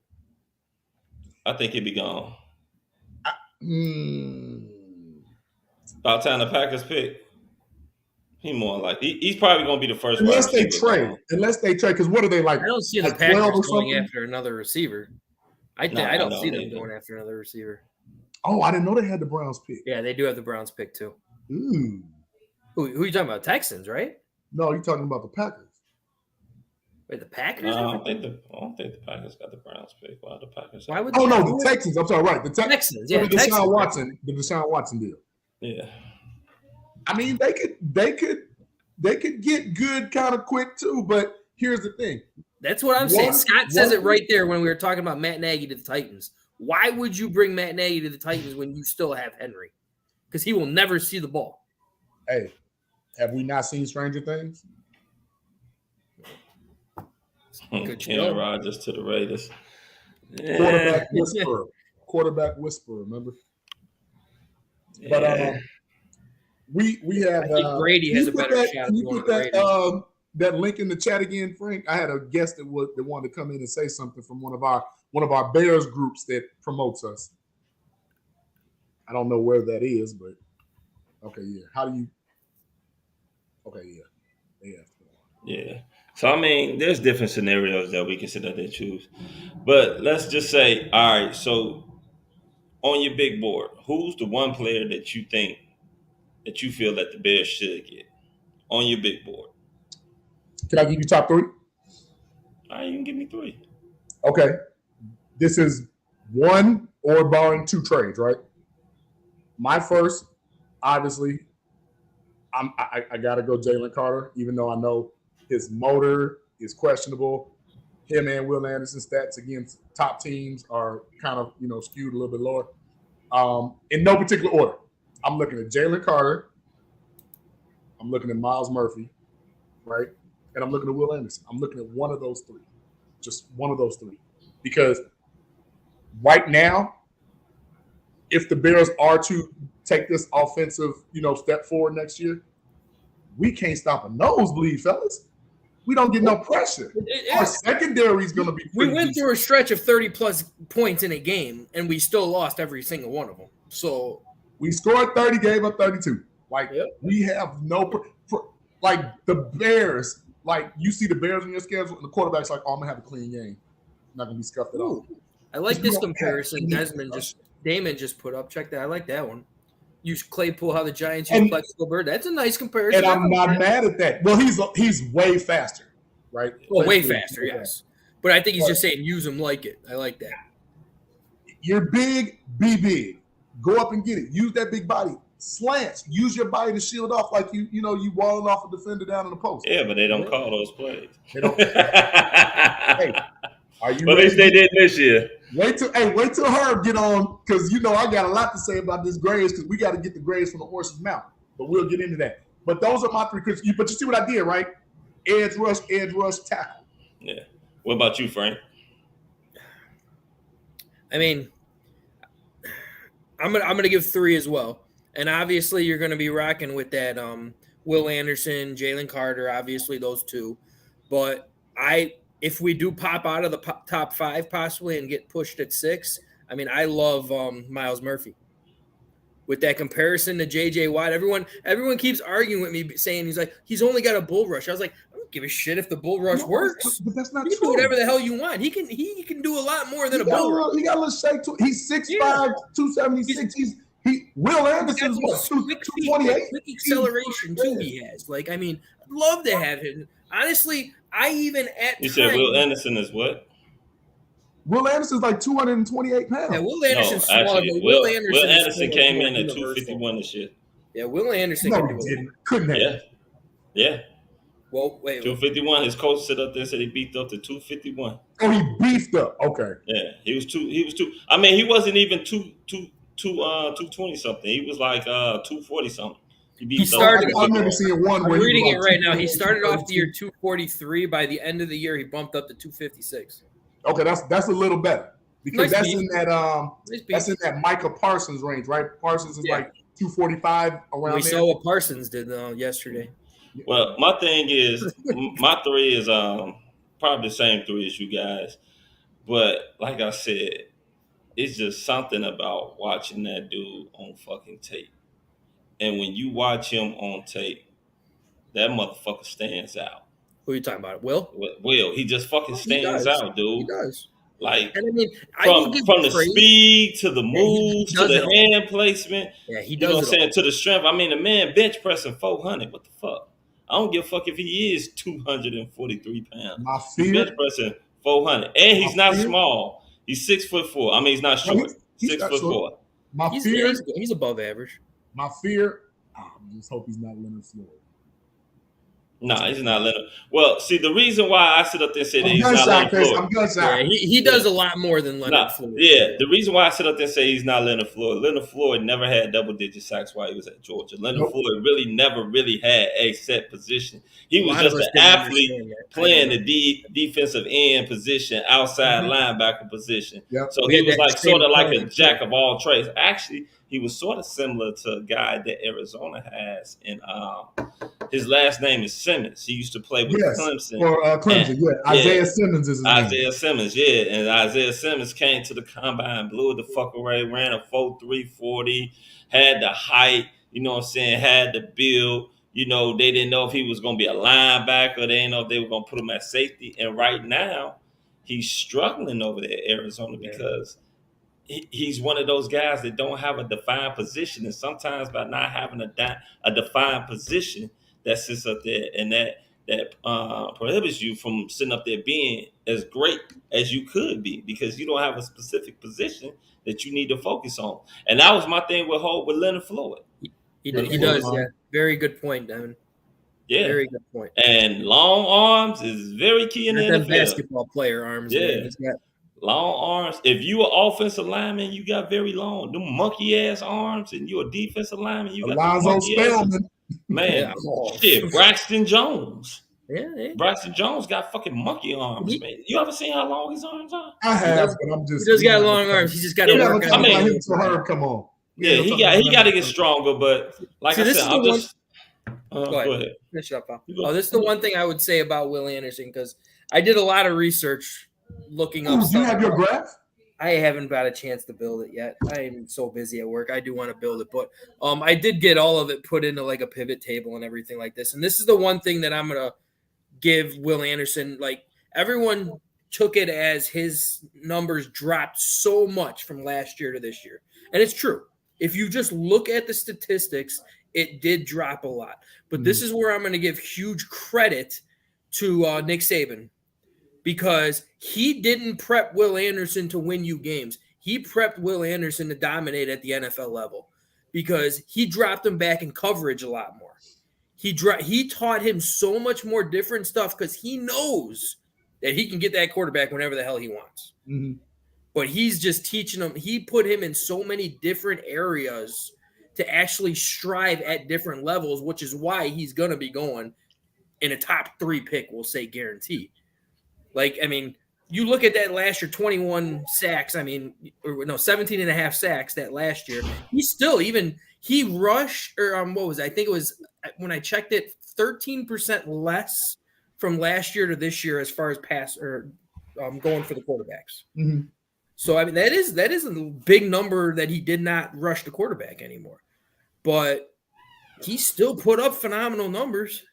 I think he'd be gone. Hmm. By the time the Packers pick, he's probably going to be the first wide Unless they receiver trade, gone. because what are they like? I don't see the Like 12 Packers or going something? after another receiver. I Nah, don't I see don't them either. going after another receiver. Oh, I didn't know they had the Browns pick. Yeah, they do have the Browns pick too. Ooh. Who are you talking about? Texans, right? No, you're talking about the Packers. Wait, the Packers? No, I don't think the Packers got the Browns pick. Why the Packers? Why would Oh they no, have the Texans. I'm sorry, right? The Texans? Yeah, the Texans. the Deshaun Watson deal. Yeah. I mean, they could get good kind of quick too. But here's the thing. That's what I'm saying. Scott says it right there when we were talking about Matt Nagy to the Titans. Why would you bring Matt Nagy to the Titans when you still have Henry? Because he will never see the ball. Hey, have we not seen Stranger Things? Good Aaron Rodgers to the Raiders. Quarterback whisperer. Remember? Yeah. But we have. I think Brady has a better shot. Can you put that link in the chat again, Frank? I had a guest that wanted to come in and say something from one of our Bears groups that promotes us. I don't know where that is, but okay, yeah. How do you? Okay, yeah. Yeah. So I mean, there's different scenarios that we can sit there and choose, but let's just say, all right. So on your big board, who's the one player that you think that you feel that the Bears should get on your big board? Can I give you top 3? All right, you can give me 3. Okay. This is 1 or barring 2 trades, right? My first, obviously, I got to go Jalen Carter, even though I know his motor is questionable. Him and Will Anderson's stats against top teams are kind of, skewed a little bit lower. In no particular order. I'm looking at Jalen Carter. I'm looking at Miles Murphy, right? And I'm looking at Will Anderson. I'm looking at one of those 3. Just one of those 3. Because right now, if the Bears are to take this offensive, step forward next year, we can't stop a nosebleed, fellas. We don't get no pressure. Our secondary is going to be. We went through a stretch of 30-plus points in a game, and we still lost every single one of them. So we scored 30, gave up 32. We have no like the Bears. Like you see the Bears on your schedule, and the quarterback's like, "Oh, I'm gonna have a clean game. I'm not gonna be scuffed at all." I like this comparison. Damon just put up. Check that. I like that one. Use Claypool, how the Giants use flexible bird. That's a nice comparison. And I'm not mad at that. Well, he's way faster, right? Well, way faster, yes. But I think he's just saying use him like it. I like that. You're big, be big. Go up and get it. Use that big body. Slants. Use your body to shield off like you walling off a defender down in the post. Yeah, but they don't call those plays. They don't. Hey, are you? But at least they did this year. Wait till Herb get on, because I got a lot to say about this grades, because we got to get the grades from the horse's mouth. But we'll get into that. But those are my 3 critics. But you see what I did, right? Edge rush, tackle. Yeah. What about you, Frank? I mean, I'm gonna give 3 as well. And obviously you're gonna be rocking with that Will Anderson, Jalen Carter, obviously those 2. But if we do pop out of the top 5 possibly and get pushed at 6, I mean, I love Miles Murphy. With that comparison to J.J. Watt, everyone keeps arguing with me, saying he's only got a bull rush. I was like, I don't give a shit if the bull rush works. But that's not true. You can do whatever the hell you want. He can do a lot more than a bull rush. He got a little shake to. He's 6'5", 276. Will Anderson's what? 228. Quick acceleration too. He has. I'd love to have him. Honestly, You said Will Anderson is what? Will Anderson's like 228 pounds. Yeah, Will Anderson's smaller. Will Anderson came in at 251 this year. Yeah, Will Anderson couldn't have. Yeah. Well, wait. 251. His coach sit up there and said he beefed up to 251. Oh, he beefed up. Okay. Yeah, he was two. I mean, he wasn't even 220 something. He was like 240 something. He started. I've never seen one. I'm reading it right now. He started off the year 243. By the end of the year, he bumped up to 256. Okay, that's a little better, because that's in that Micah Parsons range, right? Parsons is like 245 around. We saw what Parsons did yesterday. Well, my thing is, my 3 is probably the same 3 as you guys, but like I said, it's just something about watching that dude on fucking tape. And when you watch him on tape, that motherfucker stands out. Who are you talking about? Will? Will, he just fucking He stands does. out, He dude. does. Like And I mean, I will from give the praise. speed to the Yeah, he moves to does the it all. hand placement. Yeah, he You know does what I'm it saying? To the strength. I mean, the man bench pressing 400. What the fuck? I don't give a fuck if he is 243 pounds. My He bench fear, pressing 400, and he's my not fear. small. He's 6'4". I mean, he's not No, short. he's Six not foot short. four. My He's fear, he's above average. my fear. I just hope he's not Leonard Floyd. No, he's not Leonard. Well, see, the reason why I sit up there and say that I'm he's not gunshot, Leonard Chris. Floyd. I'm gunshot. Yeah, he does a lot more than Leonard Floyd. Yeah, the reason why I sit up there and say he's not Leonard Floyd never had double-digit sacks while he was at Georgia. Leonard Floyd never really had a set position. He was just an athlete playing the defensive end position, outside linebacker position. Yep. So he was like sort of like a jack of all trades. Actually, he was sort of similar to a guy that Arizona has, and his last name is Simmons. He used to play with Clemson. For Clemson, Isaiah Simmons is his name. Isaiah Simmons, yeah. And Isaiah Simmons came to the combine, blew it the fuck away, ran a 4.3 40, had the height, you know what I'm saying, had the build. You know, they didn't know if he was going to be a linebacker. They didn't know if they were going to put him at safety. And right now, he's struggling over there at Arizona because he's one of those guys that don't have a defined position. And sometimes by not having a defined position that sits up there and that prohibits you from sitting up there being as great as you could be because you don't have a specific position that you need to focus on. And that was my thing with Leonard Floyd. He does, yeah. Very good point, Devin. Yeah. Very good point. And long arms is very key in the NFL. Basketball player arms, yeah. Man. He's got long arms. If you an offensive lineman, you got very long, them monkey ass arms, and you're a defensive lineman, you got Alonzo Spellman. Man, shit, Braxton Jones. Yeah. Braxton Jones got fucking monkey arms, man. You ever seen how long his arms are? I have, but I'm just. He just got long arms. He just got to work on it. Herb, come on. Yeah, he got to get stronger. But like I said, I'm just. Go ahead. Finish it up, pal. This is the one thing I would say about Will Anderson because I did a lot of research looking up. Do you have your graph? I haven't got a chance to build it yet. I am so busy at work. I do want to build it, but I did get all of it put into like a pivot table and everything like this. And this is the one thing that I'm gonna give Will Anderson. Like everyone took it as his numbers dropped so much from last year to this year, and it's true. If you just look at the statistics, it did drop a lot. But this is where I'm going to give huge credit to Nick Saban because he didn't prep Will Anderson to win you games. He prepped Will Anderson to dominate at the NFL level because he dropped him back in coverage a lot more. He taught him so much more different stuff because he knows that he can get that quarterback whenever the hell he wants. Mm-hmm. But he's just teaching him. He put him in so many different areas to actually strive at different levels, which is why he's going to be going in a top 3 pick, we'll say guaranteed. Like, I mean, you look at that last year, 21 sacks. 17 and a half sacks that last year. He rushed, or what was it? I think it was, when I checked it, 13% less from last year to this year as far as pass or going for the quarterbacks. Mm-hmm. So, I mean, that is a big number that he did not rush the quarterback anymore. But he still put up phenomenal numbers.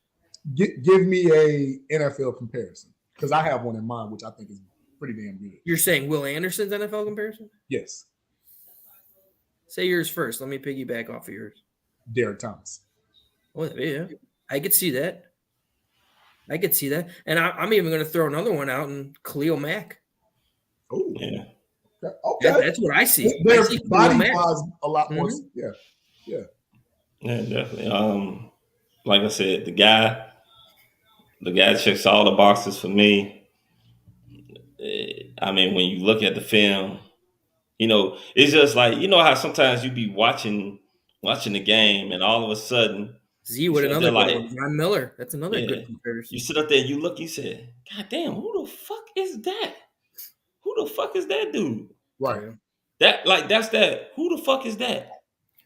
Give me a NFL comparison because I have one in mind, which I think is pretty damn good. You're saying Will Anderson's NFL comparison? Yes. Say yours first. Let me piggyback off of yours. Derek Thomas. Oh, yeah. I could see that. And I'm even going to throw another one out in Khalil Mack. Oh, yeah. Okay. That's what I see. Their body was a lot more. Yeah, definitely. Like I said, the guy checks all the boxes for me. I mean, when you look at the film, you know, it's just like, you know how sometimes you be watching the game and all of a sudden Z with another like Von Miller. That's another good comparison. You sit up there and you look, you say, God damn, who the fuck is that? Who the fuck is that dude? Right. That's that. Who the fuck is that?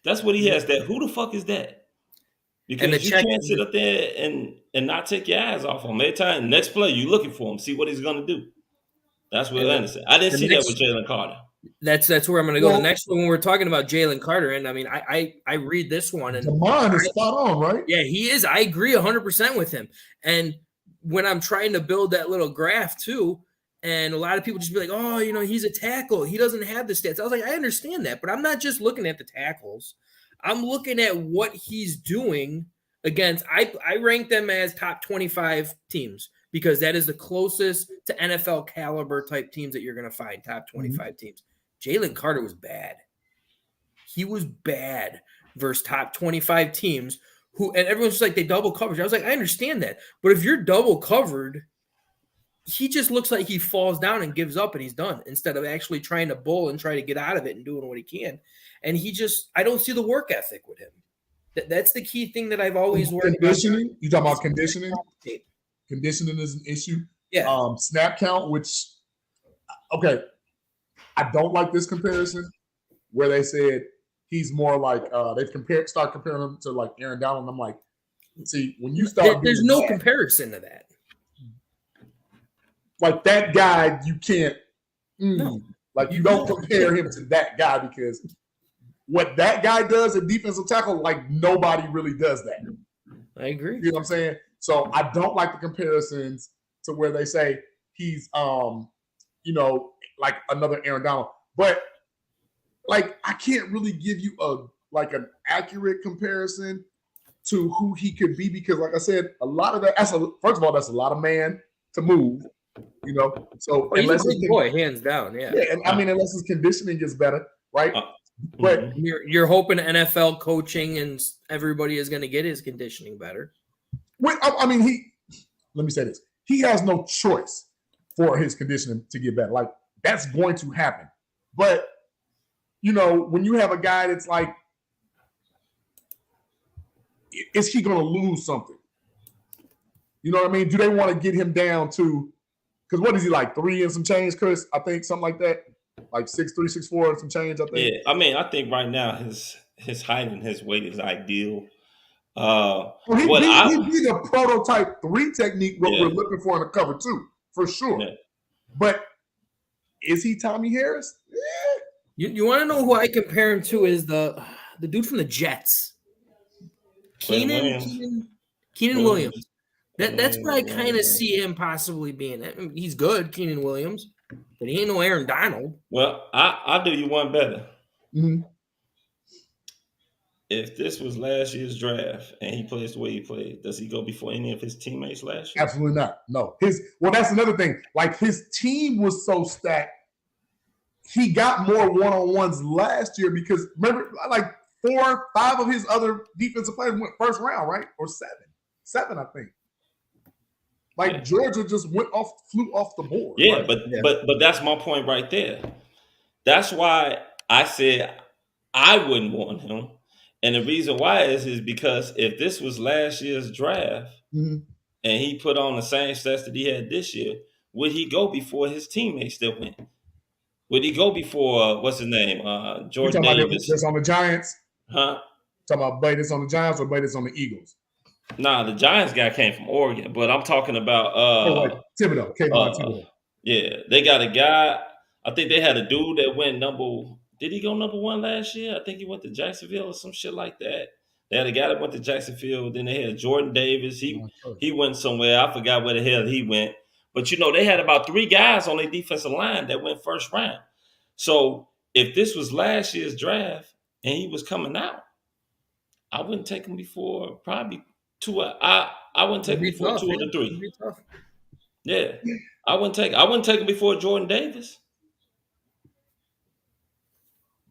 That's what he has. That who the fuck is that? Because you can't sit up there and not take your eyes off him. Every time, next play, you looking for him, see what he's gonna do. That's what Anderson. I didn't see that with Jalen Carter. That's where I'm going to go. The next one, when we're talking about Jalen Carter, and I mean, I read this one, and Damon is spot on, right? Yeah, he is. I agree 100% with him. And when I'm trying to build that little graph too, and a lot of people just be like, oh, he's a tackle. He doesn't have the stats. I was like, I understand that, but I'm not just looking at the tackles. I'm looking at what he's doing against. I rank them as top 25 teams because that is the closest to NFL caliber type teams that you're going to find, top 25 teams. Jalen Carter was bad. He was bad versus top 25 teams and everyone's just like, they double coverage. I was like, I understand that. But if you're double covered, he just looks like he falls down and gives up and he's done instead of actually trying to bull and try to get out of it and doing what he can. And I don't see the work ethic with him. That's the key thing that I've always worried about. Conditioning? You talking about conditioning? Conditioning is an issue. Yeah. Snap count, which, okay, I don't like this comparison where they said he's more like they've start comparing him to like Aaron Donald. And I'm like, see, when you start, there's no comparison to that. Like that guy, you can't. Like you don't compare him to that guy because what that guy does at defensive tackle, like nobody really does that. I agree. You know what I'm saying? So I don't like the comparisons to where they say he's, like another Aaron Donald. But like I can't really give you an accurate comparison to who he could be because, like I said, a lot of that. First of all, that's a lot of man to move. So he's a big boy, hands down. Yeah. And I mean, unless his conditioning gets better, right? But you're hoping NFL coaching and everybody is going to get his conditioning better. I mean, let me say this: he has no choice for his conditioning to get better. Like that's going to happen. But when you have a guy that's like, is he going to lose something? You know what I mean? Do they want to get him down to? Because what is he like 3 and some change, Chris? I think something like that, like 6'3", 6'4", and some change. I think. Yeah, I mean, I think right now his height and his weight is ideal. He'd be the prototype 3 technique. What we're looking for in the cover 2, for sure. Yeah. But is he Tommy Harris? Yeah. You want to know who I compare him to? Is the dude from the Jets, Keenan Williams. That's where I kind of see him possibly being. I mean, he's good, Keenan Williams, but he ain't no Aaron Donald. Well, I'll do you one better. Mm-hmm. If this was last year's draft and he plays the way he played, does he go before any of his teammates last year? Absolutely not. No. That's another thing. Like his team was so stacked. He got more one-on-ones last year because remember, like 4, 5 of his other defensive players went first round, right? Or 7, I think. Like Georgia just flew off the board. Yeah, right? but that's my point right there. That's why I said I wouldn't want him. And the reason why is because if this was last year's draft and he put on the same stats that he had this year, would he go before his teammates that went? Would he go before what's his name? Jordan Davis. That's on the Giants? Huh? Talking about Bates on the Giants or Bates on the Eagles? Nah, the Giants guy came from Oregon, but I'm talking about Thibodeau. Thibodeau. Yeah, they got a guy. I think they had a dude that went Did he go number 1 last year? I think he went to Jacksonville or some shit like that. They had a guy that went to Jacksonville. Then they had Jordan Davis. He went somewhere. I forgot where the hell he went. But they had about 3 guys on their defensive line that went first round. So if this was last year's draft and he was coming out, I wouldn't take him before probably 2. I wouldn't take him before 2 or 3. Yeah, I wouldn't take him before Jordan Davis.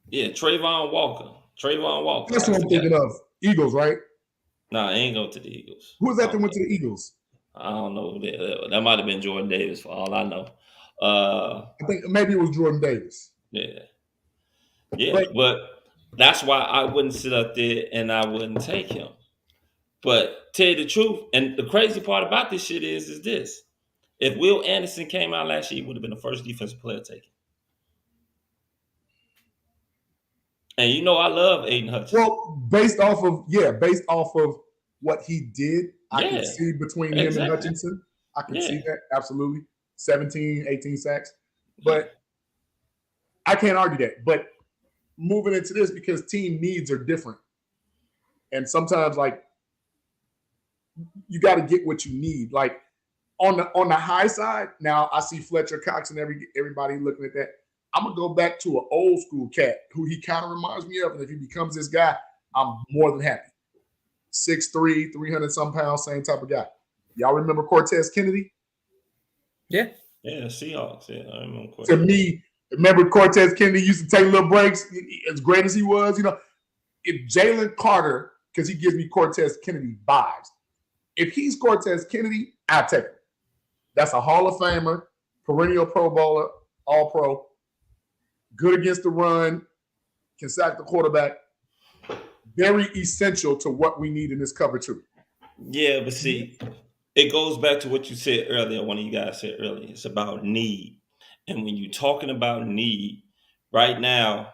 Yeah, Trayvon Walker. That's what I'm thinking of. Eagles, right? Nah, I ain't go to the Eagles. Who was that went to the Eagles? I don't know. That might have been Jordan Davis for all I know. I think maybe it was Jordan Davis. Yeah, but that's why I wouldn't sit up there and I wouldn't take him. But tell you the truth, and the crazy part about this shit is this. If Will Anderson came out last year, he would have been the first defensive player taken. And I love Aiden Hutchinson. Well, based off of what he did, I can see between him and Hutchinson. I can see that, absolutely. 17, 18 sacks. But I can't argue that. But moving into this, because team needs are different. And sometimes, like, you got to get what you need. Like, on the high side, now I see Fletcher Cox and everybody looking at that. I'm going to go back to an old school cat who he kind of reminds me of. And if he becomes this guy, I'm more than happy. 6'3", 300-some pounds, same type of guy. Y'all remember Cortez Kennedy? Yeah, Seahawks. Yeah, I remember Cortez. To me, remember Cortez Kennedy used to take little breaks, as great as he was. If Jalen Carter, because he gives me Cortez Kennedy vibes. If he's Cortez Kennedy, I'll take him. That's a Hall of Famer, perennial Pro Bowler, All-Pro, good against the run, can sack the quarterback. Very essential to what we need in this cover two. Yeah, but see, it goes back to what you said earlier. One of you guys said earlier. It's about need. And when you're talking about need, right now,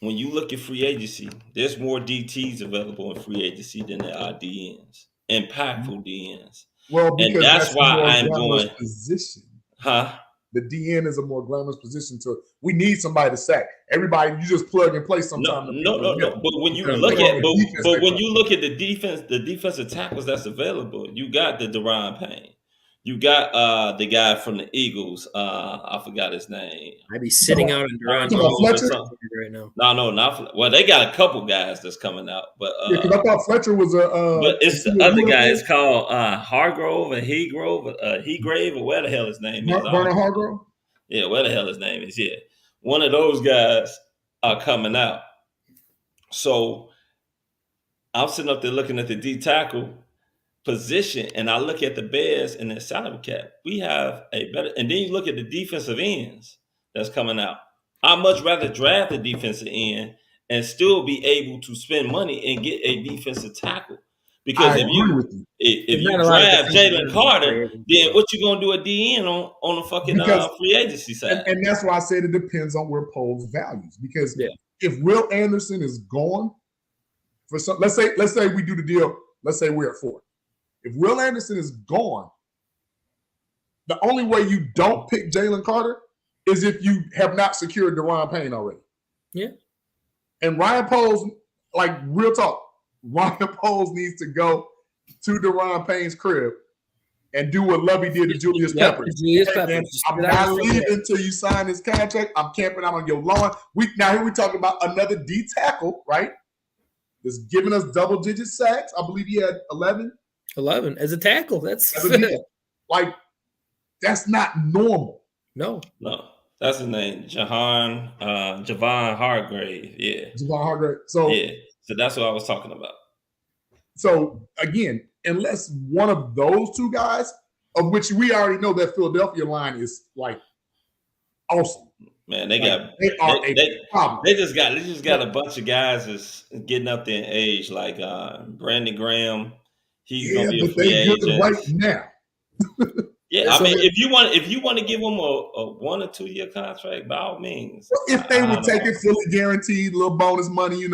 when you look at free agency, there's more DTs available in free agency than there are DNs, impactful DNs. Well, because and that's why I'm going position. Huh? The DN is a more glamorous position we need somebody to sack. Everybody, you just plug and play sometimes. No. But when you look at when you look at the defensive tackles that's available, you got the Deron Payne. You got the guy from the Eagles. I forgot his name. I'd be sitting out in Deron right now. No, not well. They got a couple guys that's coming out, but because I thought Fletcher was a. But it's the other guy. It's called Hargrove and Hegrave, or where the hell his name is. Vernon Hargrove. Yeah, where the hell his name is. Yeah, one of those guys are coming out. So I'm sitting up there looking at the D tackle position, and I look at the Bears and their salary cap. We have a better, and then you look at the defensive ends that's coming out. I'd much rather draft a defensive end and still be able to spend money and get a defensive tackle. Because if you draft Jalen Carter, then what you gonna do at DN on the fucking free agency side? And that's why I said it depends on where Poles values. Because if Will Anderson is gone for some, let's say we do the deal. Let's say we're at 4. If Will Anderson is gone, the only way you don't pick Jalen Carter is if you have not secured Deron Payne already. Yeah. And Ryan Poles, like, real talk, Ryan Poles needs to go to Deron Payne's crib and do what Lovey did to Julius Peppers. I'm not leaving until you sign this contract. I'm camping out on your lawn. Now here we talking about another D tackle, right? That's giving us double-digit sacks. I believe he had 11. 11 as a tackle. That's like, that's not normal. No, that's his name, Javon Hargrave. Yeah, Javon Hargrave. So that's what I was talking about. So again, unless one of those two guys, of which we already know that Philadelphia line is like awesome. Man, they just got a bunch of guys that's getting up there in age, like Brandon Graham. He's gonna be a free agent right now. Yeah, I mean, if you want to give them a 1 or 2 year contract, by all means. Well, if they would take it fully guaranteed, little bonus money,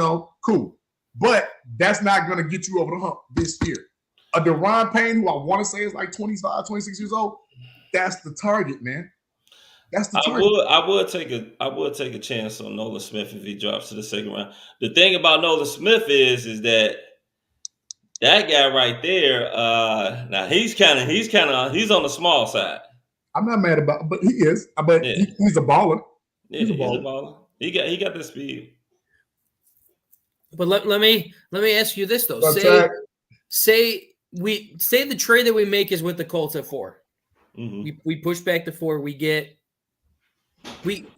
cool. But that's not going to get you over the hump this year. A Deron Payne, who I want to say is like 25, 26 years old, that's the target, man. That's the target. I would take a chance on Nolan Smith if he drops to the second round. The thing about Nolan Smith is that guy right there. Now he's on the small side. I'm not mad about, but he is. But he's a baller. Yeah, he's a baller. He got the speed. But let me ask you this though. Say the trade that we make is with the Colts at 4. Mm-hmm. We push back to 4. We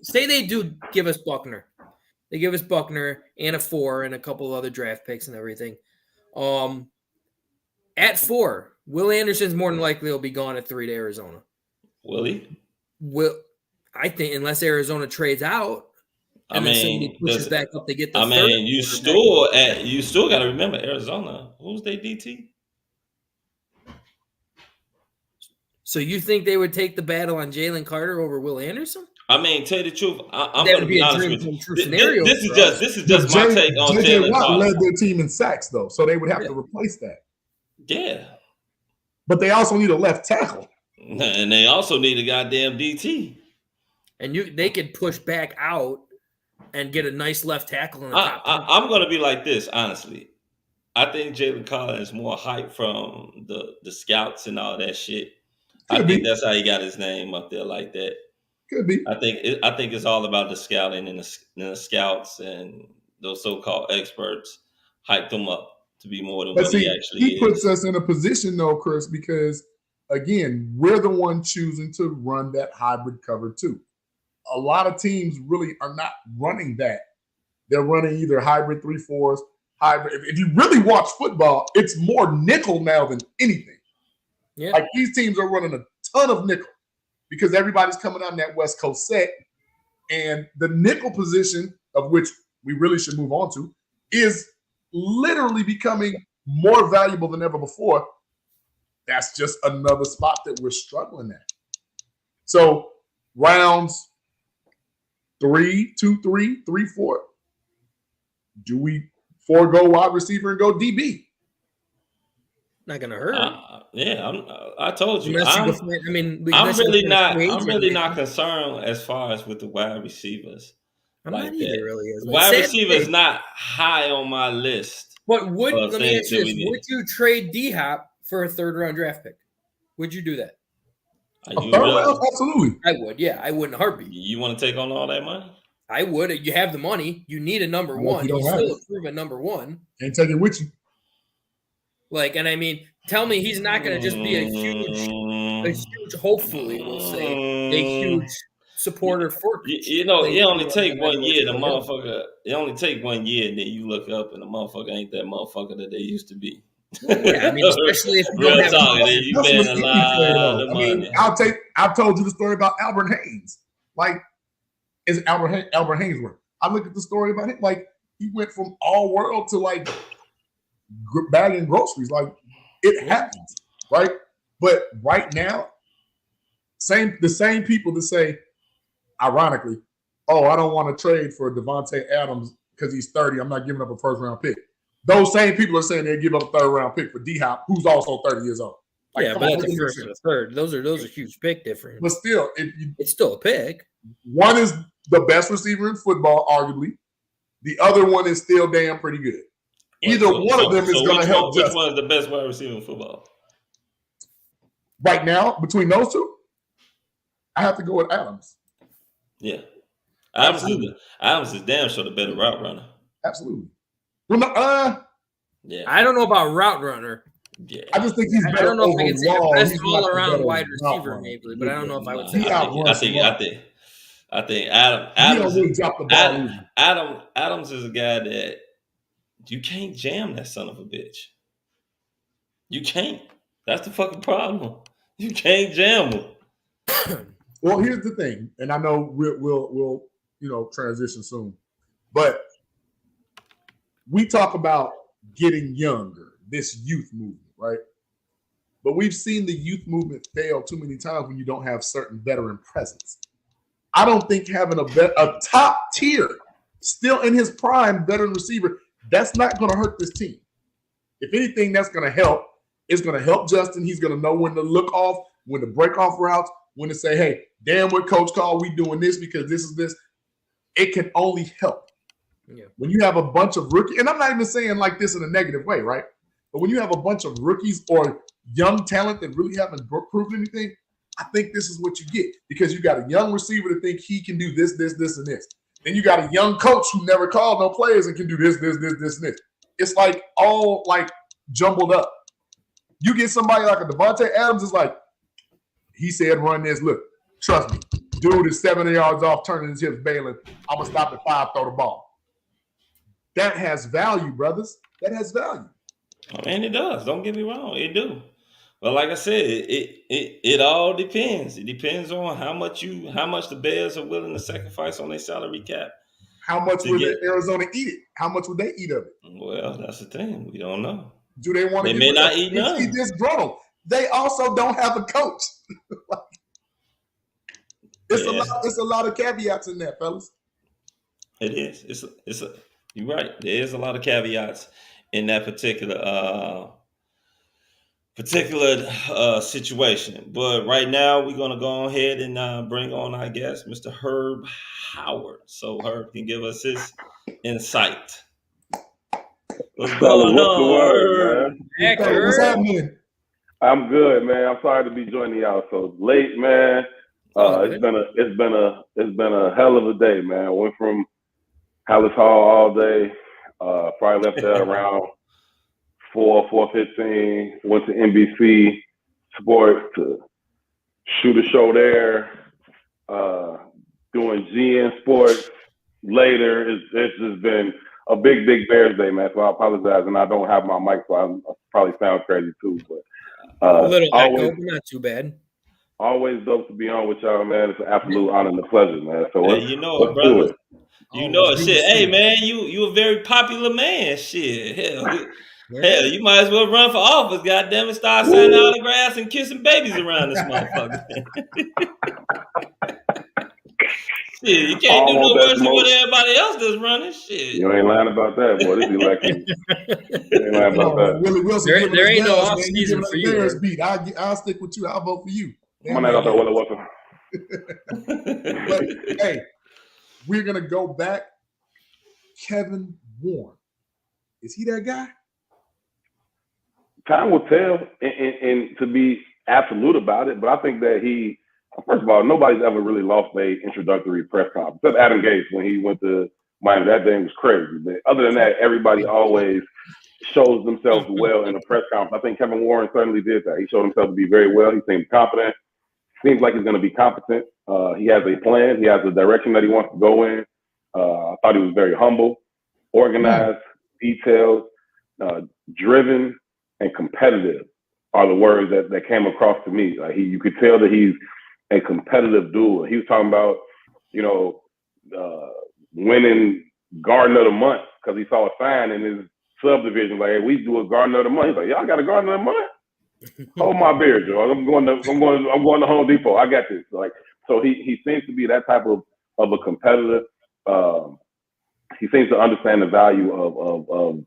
say they do give us Buckner. They give us Buckner and a 4 and a couple of other draft picks and everything. At 4, Will Anderson's more than likely will be gone at 3 to Arizona. Will he? I think unless Arizona trades out. And then somebody pushes back up to get the third. You still got to remember Arizona. Who's their DT? So you think they would take the battle on Jalen Carter over Will Anderson? I mean, tell you the truth, I'm going to be honest with you. Scenario this is just my take on Jalen Carter. Led their team in sacks though, so they would have to replace that. Yeah, but they also need a left tackle, and they also need a goddamn DT. and they could push back out and get a nice left tackle in the top. I'm going to be like this, honestly. I think Jalen Collins is more hype from the scouts and all that shit. I think that's how he got his name up there like that. Could be. I think it's all about the scouting and the scouts and those so-called experts hyped him up to be more than what he actually is. He puts us in a position though, Chris, because again, we're the one choosing to run that hybrid cover too. A lot of teams really are not running that. They're running either hybrid 3-4s, hybrid. If you really watch football, it's more nickel now than anything. Yeah. Like these teams are running a ton of nickel because everybody's coming on that West Coast set. And the nickel position, of which we really should move on to, is literally becoming more valuable than ever before. That's just another spot that we're struggling at. So rounds 3, 2, 3, 3, 4. Do we forego wide receiver and go DB? Not gonna hurt. I told you. I'm really not concerned as far as with the wide receivers. I'm not either, really. Wide receiver is not high on my list. But let me ask you this: would you trade D-Hop for a 3rd-round draft pick? Would you do that? A 3rd round? Absolutely. I would. Yeah, I would in a heartbeat. You want to take on all that money? I would. You have the money. You need a number one. You still approve a number one. Can't take it with you. Like, and I mean, tell me he's not going to just be a huge, hopefully, we'll say, a huge supporter for. You know, it only take 1 year. The motherfucker. It only take 1 year, and then you look up, and the motherfucker ain't that motherfucker that they used to be. Yeah, I mean, especially if you don't have money. You paying a lot of money. I've told you the story about Albert Haynes. Like, is Albert Haynesworth? I look at the story about him. Like, he went from all world to like bagging groceries. Like, it happens, right? But right now, the same people that say, ironically, oh, I don't want to trade for Devontae Adams because he's 30. I'm not giving up a 1st-round pick. Those same people are saying they'll give up a 3rd-round pick for D-Hop, who's also 30 years old. Like, yeah, but that's a 1st and a 3rd. Those are huge pick difference. But still, it's still a pick. One is the best receiver in football, arguably. The other one is still damn pretty good. Either one of them is going to help. Which one is the best wide receiver in football? Right now, between those two, I have to go with Adams. Yeah. Adams is damn sure the better route runner. Absolutely. Well, yeah. I don't know about route runner. Yeah. I just think he's better. I don't know if I can say the best all-around wide receiver, receiver, maybe, but I don't know if I would say. I think Adams is a guy that you can't jam that son of a bitch. You can't. That's the fucking problem. You can't jam him. Well, here's the thing, and I know we'll transition soon, but we talk about getting younger, this youth movement, right? But we've seen the youth movement fail too many times when you don't have certain veteran presence. I don't think having a top tier, still in his prime veteran receiver, that's not going to hurt this team. If anything, that's going to help. It's going to help Justin. He's going to know when to look off, when to break off routes, when to say, hey, damn what coach called, we doing this because this is this. It can only help. Yeah. When you have a bunch of rookies, and I'm not even saying like this in a negative way, right? But when you have a bunch of rookies or young talent that really haven't proven anything, I think this is what you get because you got a young receiver to think he can do this, this, this, and this. Then you got a young coach who never called no players and can do this, this, this, this, and this. It's like all like jumbled up. You get somebody like a Devontae Adams, it's like, he said run this. Look, trust me, dude is 70 yards off, turning his hips, bailing. I'm going to stop at 5, throw the ball. That has value, brothers. That has value. I mean, it does. Don't get me wrong. It do. But like I said, it all depends. It depends on how much the Bears are willing to sacrifice on their salary cap. How much would Arizona eat it? How much would they eat of it? Well, that's the thing. We don't know. Do they want to? They may not eat none. He's disgruntled. They also don't have a coach. It's a lot of caveats in that, fellas. It is. You're right. There is a lot of caveats in that particular particular situation. But right now, we're gonna go ahead and bring on our guest, Mr. Herb Howard. So Herb can give us his insight. What's Fellas, going what's the on, word, Herb? man? Heck, What's happening? I'm good, man. I'm sorry to be joining y'all so late, man. It's been a hell of a day, man. I went from Hallis Hall all day. Probably left there around 4:15. Went to NBC Sports to shoot a show there. Doing GN Sports later. It's just been a big Bears day, man. So I apologize, and I don't have my mic, so I probably sound crazy too. But a little always, echo, but not too bad. always dope to be on with y'all, man. It's an absolute honor and a pleasure, man. So Hey, let's you know it, do brother. it. You know it. Shit. Hey, man, you a very popular man. Shit. Hell, you might as well run for office, goddamn it. Start signing autographs and kissing babies around this motherfucker. Shit, you can't do no worse than what everybody else does running. Shit. You ain't lying about that, boy. This election. You ain't lying about that. Willie Wilson, there ain't no Bears, off man. season You for giving you. Bears beat. I'll stick with you. I'll vote for you. My name is Willie Wilson. But hey, we're gonna go back. Kevin Warren, is he that guy? Time will tell, and to be absolute about it, but I think that first of all, nobody's ever really lost an introductory press conference, except Adam Gates when he went to Miami. That thing was crazy. But other than that, everybody always shows themselves well in a press conference. I think Kevin Warren certainly did that. He showed himself to be very well. He seemed confident. Seems like he's going to be competent. He has a plan. He has a direction that he wants to go in. I thought he was very humble, organized, detailed, driven, and competitive are the words that came across to me. Like you could tell that he's a competitive dude. He was talking about, winning Garden of the Month because he saw a sign in his subdivision like, hey, we do a Garden of the Month. He's like, y'all got a Garden of the Month? Hold my beer, Joe. I'm going to Home Depot. I got this. Like, so he seems to be that type of a competitor. He seems to understand the value of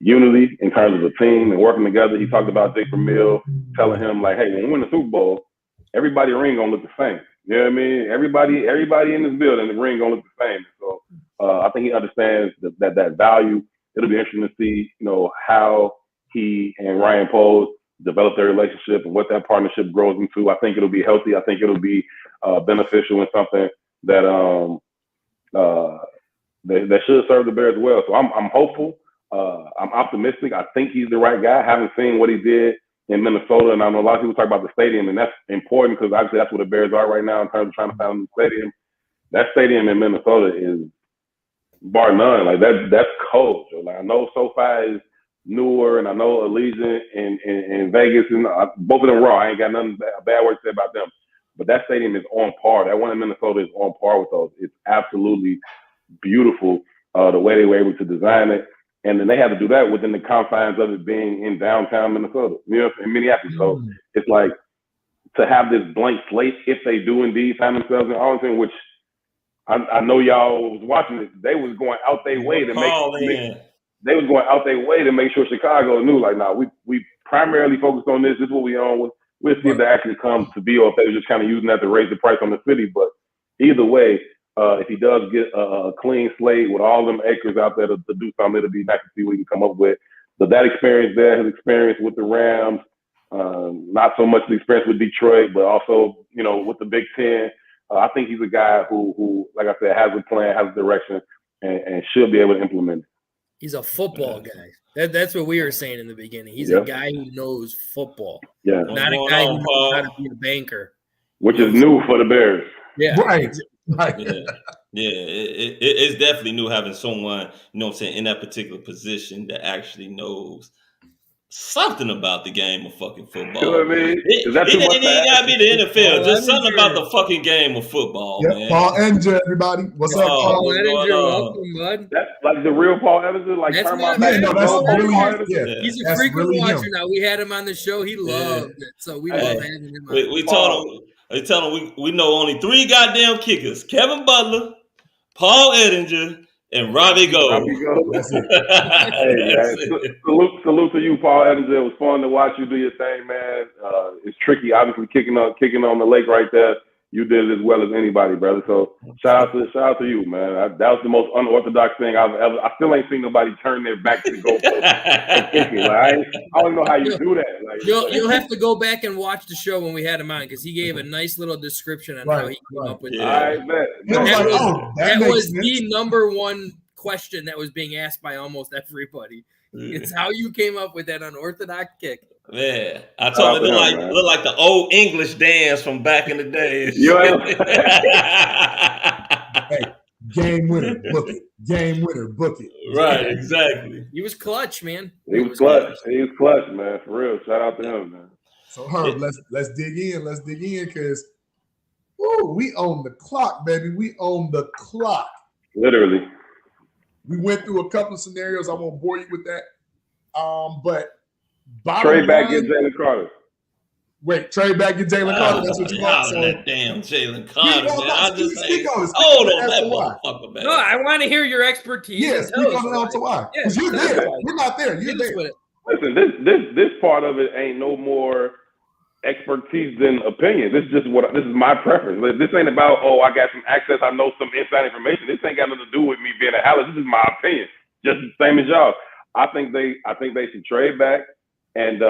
unity in terms of the team and working together. He talked about Dick Vermeil telling him like, hey, when we win the Super Bowl, everybody ring gonna look the same. You know what I mean? Everybody in this building, the ring gonna look the same. So I think he understands that value. It'll be interesting to see, how he and Ryan Poles develop their relationship and what that partnership grows into. I think it'll be healthy. I think it'll be beneficial and something that that should serve the Bears well. So I'm hopeful. I'm optimistic. I think he's the right guy. I haven't seen what he did in Minnesota, and I know a lot of people talk about the stadium, and that's important because obviously that's where the Bears are right now in terms of trying to find a new stadium. That stadium in Minnesota is bar none. Like that's cold. So, like I know SoFi is newer, and I know Allegiant and Vegas, and both of them raw. I ain't got nothing bad word to say about them. But that stadium is on par. That one in Minnesota is on par with those. It's absolutely beautiful the way they were able to design it. And then they had to do that within the confines of it being in downtown Minnesota, in Minneapolis. So it's like to have this blank slate, if they do indeed find themselves in Arlington, which I know y'all was watching it, they was going out their way to make sure Chicago knew, like, nah, we primarily focused on this. This is what we own. We'll see if that actually comes to be, or if they were just kind of using that to raise the price on the city. But either way, if he does get a clean slate with all them acres out there to do something, it'll be nice to see what he can come up with. But that experience there, his experience with the Rams, not so much the experience with Detroit, but also, with the Big Ten. I think he's a guy who, like I said, has a plan, has a direction, and should be able to implement it. He's a football guy. That's what we were saying in the beginning. He's a guy who knows football. Yeah. Not a guy who knows how to be a banker. Which is new for the Bears. Yeah. Right. It's definitely new having someone, in that particular position that actually knows something about the game of fucking football. You know what I mean? It ain't even gotta be the NFL. Just something about the fucking game of football, man. Paul Edinger, everybody. What's up, Paul Edinger? Welcome, bud. That's like the real Paul Edinger. Like, that's turn my back. No, that's really him. He's a frequent watcher now. We had him on the show. He loved it. So we love having him on. We told him we know only 3 goddamn kickers: Kevin Butler, Paul Edinger, And Robbie Gold. Robbie Gold. That's it. Hey, man. Salute to you, Paul Evans. It was fun to watch you do your thing, man. It's tricky, obviously, kicking on the lake right there. You did it as well as anybody, brother. So shout out to you, man. That was the most unorthodox thing I've ever. I still ain't seen nobody turn their back to the goalpost and kick it. Like, I don't know how you do that. Like, you'll have to go back and watch the show when we had him on because he gave a nice little description on how he came up with I bet. That was the number one question that was being asked by almost everybody. It's how you came up with that unorthodox kick. Man, I told him it look like the old English dance from back in the days. Hey, game winner, book it. Game winner, book it. Right, exactly. He was clutch, man. He was clutch. He was clutch, man. For real. Shout out to him, man. So Herb, let's dig in. Let's dig in because we own the clock, baby. We own the clock. Literally. We went through a couple of scenarios. I won't bore you with that. But trade back get Jalen Carter. Wait, trade back get Jalen Carter. That's what you want. So, that damn Jalen Carter, man. I just hold on that motherfucker, man. No, I want to hear your expertise. Yes, we're going on to why. Because you're there. We're not there. You're there. Listen, this part of it ain't no more expertise than opinion. This is my preference. This ain't about, I got some access, I know some inside information. This ain't got nothing to do with me being a Hallis. This is my opinion. Just the same as y'all. I think they should trade back, and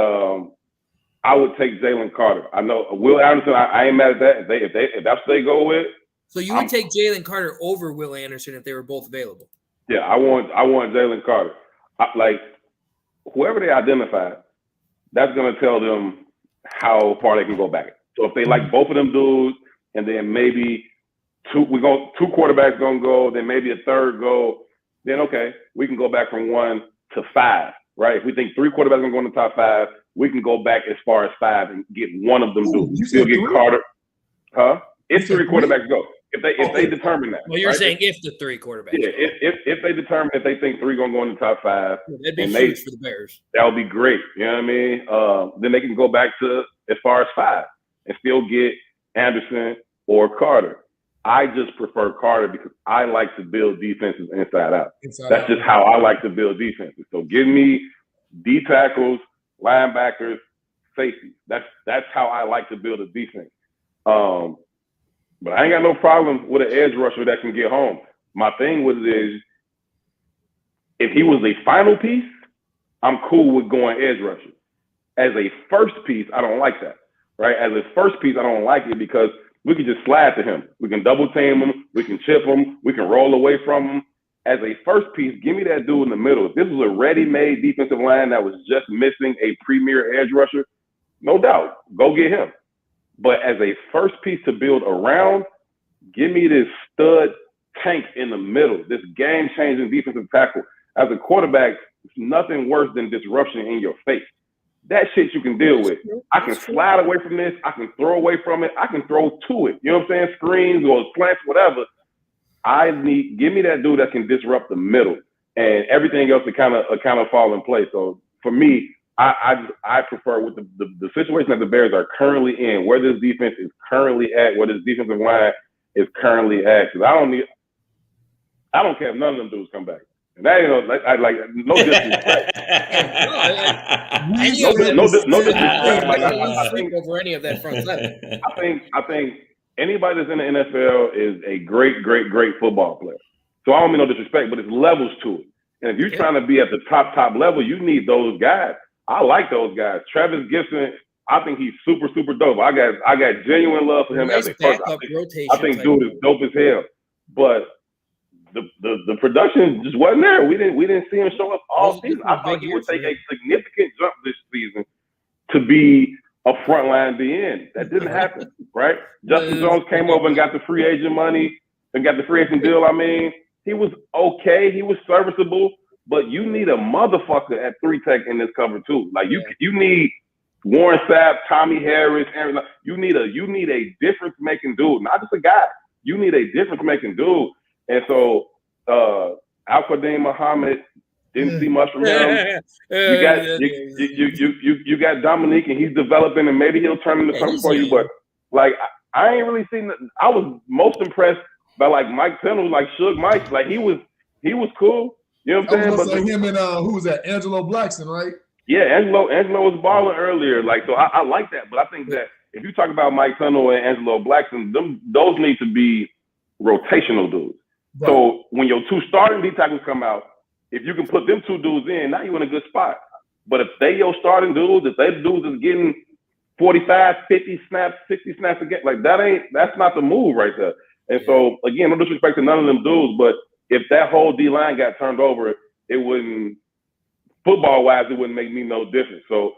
I would take Jalen Carter. I know Will Anderson. I ain't mad at that. If that's what they go with. So you would take Jalen Carter over Will Anderson if they were both available. Yeah, I want Jalen Carter. Whoever they identify, that's gonna tell them how far they can go back. So if they like both of them dudes, and then maybe two quarterbacks gonna go, then maybe a third go, then okay, we can go back from 1 to 5, right? If we think 3 quarterbacks gonna go in the top 5, we can go back as far as 5 and get one of them dudes. You still get 3? Carter, huh? If 3 quarterbacks go, if they determine that. Well, you're saying if the 3 quarterbacks. Yeah, if they determine that they think 3 gonna go in the top 5, that'd be huge for the Bears. That would be great. You know what I mean? Then they can go back to as far as 5 and still get Anderson or Carter. I just prefer Carter because I like to build defenses inside out. That's just how I like to build defenses. So give me D tackles, linebackers, safety. That's how I like to build a defense. But I ain't got no problem with an edge rusher that can get home. My thing with it is, if he was a final piece, I'm cool with going edge rusher. As a first piece, I don't like that, right? As a first piece, I don't like it because we can just slide to him. We can double team him. We can chip him. We can roll away from him. As a first piece, give me that dude in the middle. If this was a ready-made defensive line that was just missing a premier edge rusher, no doubt, go get him. But as a first piece to build around, give me this stud tank in the middle, this game-changing defensive tackle. As a quarterback, it's nothing worse than disruption in your face. That shit you can deal with. I can slide away from this. I can throw away from it. I can throw to it. You know what I'm saying? Screens or slants, whatever. Give me that dude that can disrupt the middle, and everything else to kind of fall in place. So for me, I prefer with the situation that the Bears are currently in, where this defense is currently at, where this defensive line is currently at. Because I don't care if none of them dudes come back. And that ain't no disrespect. No disrespect. I think over any of that front seven. I think anybody that's in the NFL is a great, great, great football player. So I don't mean no disrespect, but it's levels to it. And if you're trying to be at the top level, you need those guys. I like those guys. Travis Gibson, I think he's super, super dope. I got genuine love for him as a person. I think dude is dope as hell. But the production just wasn't there. We didn't see him show up all season. I thought he would take a significant jump this season to be a frontline DN. That didn't happen, right? Justin Jones came over and got the free agent money and got the free agent deal. I mean, he was okay. He was serviceable, but you need a motherfucker at 3 tech in this cover too. Like you need Warren Sapp, Tommy Harris, Aaron. You need a difference making dude, not just a guy. You need a difference making dude. And so Al-Qadim Muhammad didn't see much from him. You got Dominique, and he's developing, and maybe he'll turn into something for you. But like I ain't really seen. I was most impressed by like Mike Pennell, like Suge Mike. Like he was he was cool. You know what I'm saying? I was gonna But say him and who was that? Angelo Blackson, right? yeah, Angelo was balling earlier. Like, so I like that. But I think that if you talk about Mike Tunnell and Angelo Blackson, those need to be rotational dudes. Right. So when your two starting D tackles come out, if you can put them two dudes in, now you're in a good spot. But if they your starting dudes, if they dudes is getting 45, 50 snaps, 60 snaps again, like that's not the move right there. And so again, no disrespect to none of them dudes, but if that whole D line got turned over, it wouldn't, football wise, it wouldn't make me no difference. So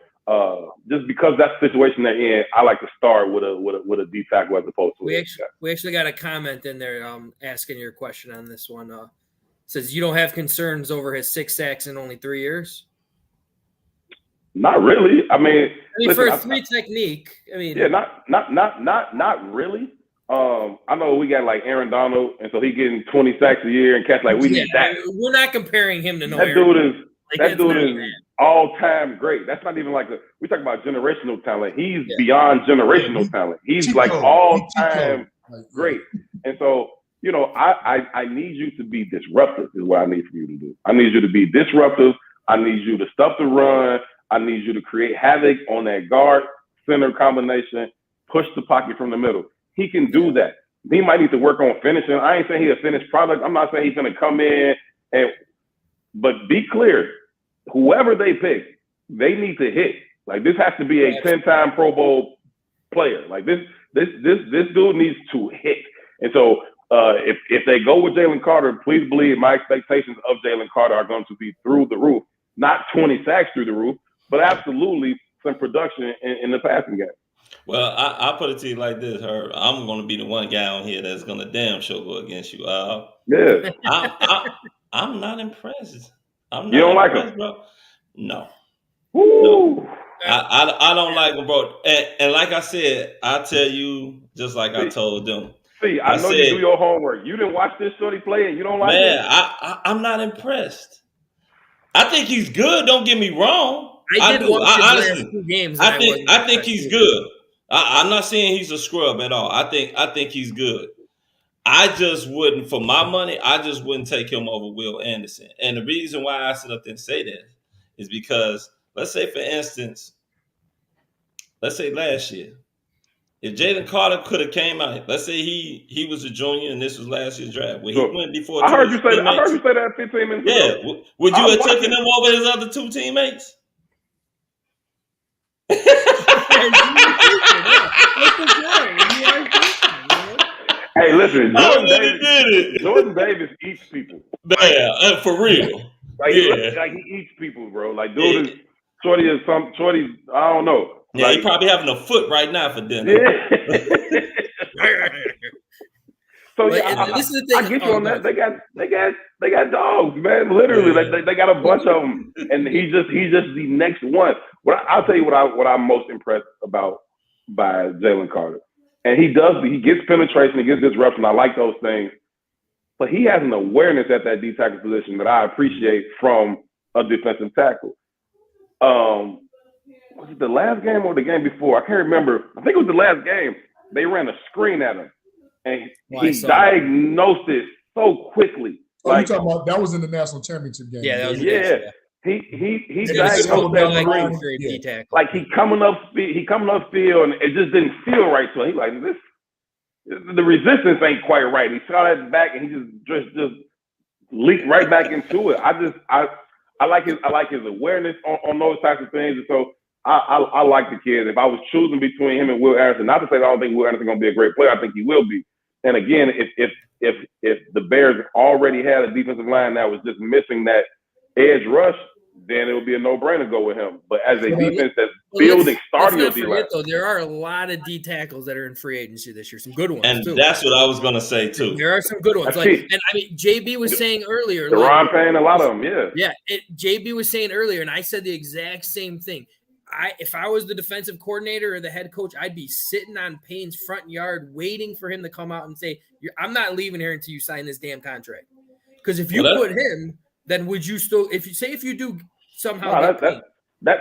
just because that's the situation they're in, I like to start with a D tackle as opposed to we actually got a comment in there asking your question on this one. Says you don't have concerns over his 6 sacks in only 3 years. Not really. I mean listen, for a three technique, I mean, yeah, not really. I know we got like Aaron Donald, and so he getting 20 sacks a year and catch like we need that. We're not comparing him to no. That dude is all time great. That's not even like we talk about generational talent. He's beyond generational talent. He's Chico. Like all time great. And so, you know, I need you to be disruptive is what I need from you to do. I need you to be disruptive. I need you to stuff the run. I need you to create havoc on that guard center combination, push the pocket from the middle. He can do that. He might need to work on finishing. I ain't saying he's a finished product. I'm not saying he's going to come in but be clear, whoever they pick, they need to hit. Like this has to be a 10-time Pro Bowl player. Like this dude needs to hit. And so if they go with Jalen Carter, please believe my expectations of Jalen Carter are going to be through the roof. Not 20 sacks through the roof, but absolutely some production in the passing game. Well, I'll put it to you like this, Herb. I'm going to be the one guy on here that's going to damn sure go against you. Yeah. I'm not impressed. You don't like him, bro? No. Woo. No. I don't like him, bro. And like I said, I tell you, just like I told them. I know you do your homework. You didn't watch this shorty play and you don't like him. I'm not impressed. I think he's good. Don't get me wrong. I do. Honestly, 2 games. I think he's good. I'm not saying he's a scrub at all. I think he's good. I just wouldn't, for my money, I just wouldn't take him over Will Anderson. And the reason why I sit up there and say that is because, let's say, for instance, let's say last year, if Jalen Carter could have came out, let's say he was a junior and this was last year's draft. When he went before I heard you say that 15 minutes ago. Yeah. Would you have taken him over his other 2 teammates? Hey, listen, Jordan Davis eats people. Yeah, for real. Like, he looks like he eats people, bro. Like, dude is Shorty, I don't know. Yeah, like, he probably having a foot right now for dinner. Yeah. So this is the thing. I get you on that. They got dogs, man. Literally, they got a bunch of them, and he's just the next one. I'll tell you what I'm most impressed about by Jalen Carter, and he gets penetration, he gets disruption. I like those things, but he has an awareness at that D tackle position that I appreciate from a defensive tackle. Was it the last game or the game before? I can't remember. I think it was the last game. They ran a screen at him. And he diagnosed it so quickly. Oh, you talking about that was in the national championship game? Yeah, that was He diagnosed that screen. Like he coming up field, and it just didn't feel right. So he like the resistance ain't quite right. He saw that back, and he just leaped right back into it. I like his awareness on those types of things, and so I like the kid. If I was choosing between him and Will Anderson, not to say that I don't think Will Anderson is going to be a great player, I think he will be. And again, if the Bears already had a defensive line that was just missing that edge rush, then it would be a no-brainer to go with him. But as a defense that's building, starting your D-line. There are a lot of D tackles that are in free agency this year, some good ones. And that's what I was going to say too. There are some good ones. JB was saying earlier. Deron Payne, a lot of them, yeah. JB was saying earlier, and I said the exact same thing. If I was the defensive coordinator or the head coach, I'd be sitting on Payne's front yard waiting for him to come out and say, I'm not leaving here until you sign this damn contract. Because if you put him, then would you still – if you do somehow that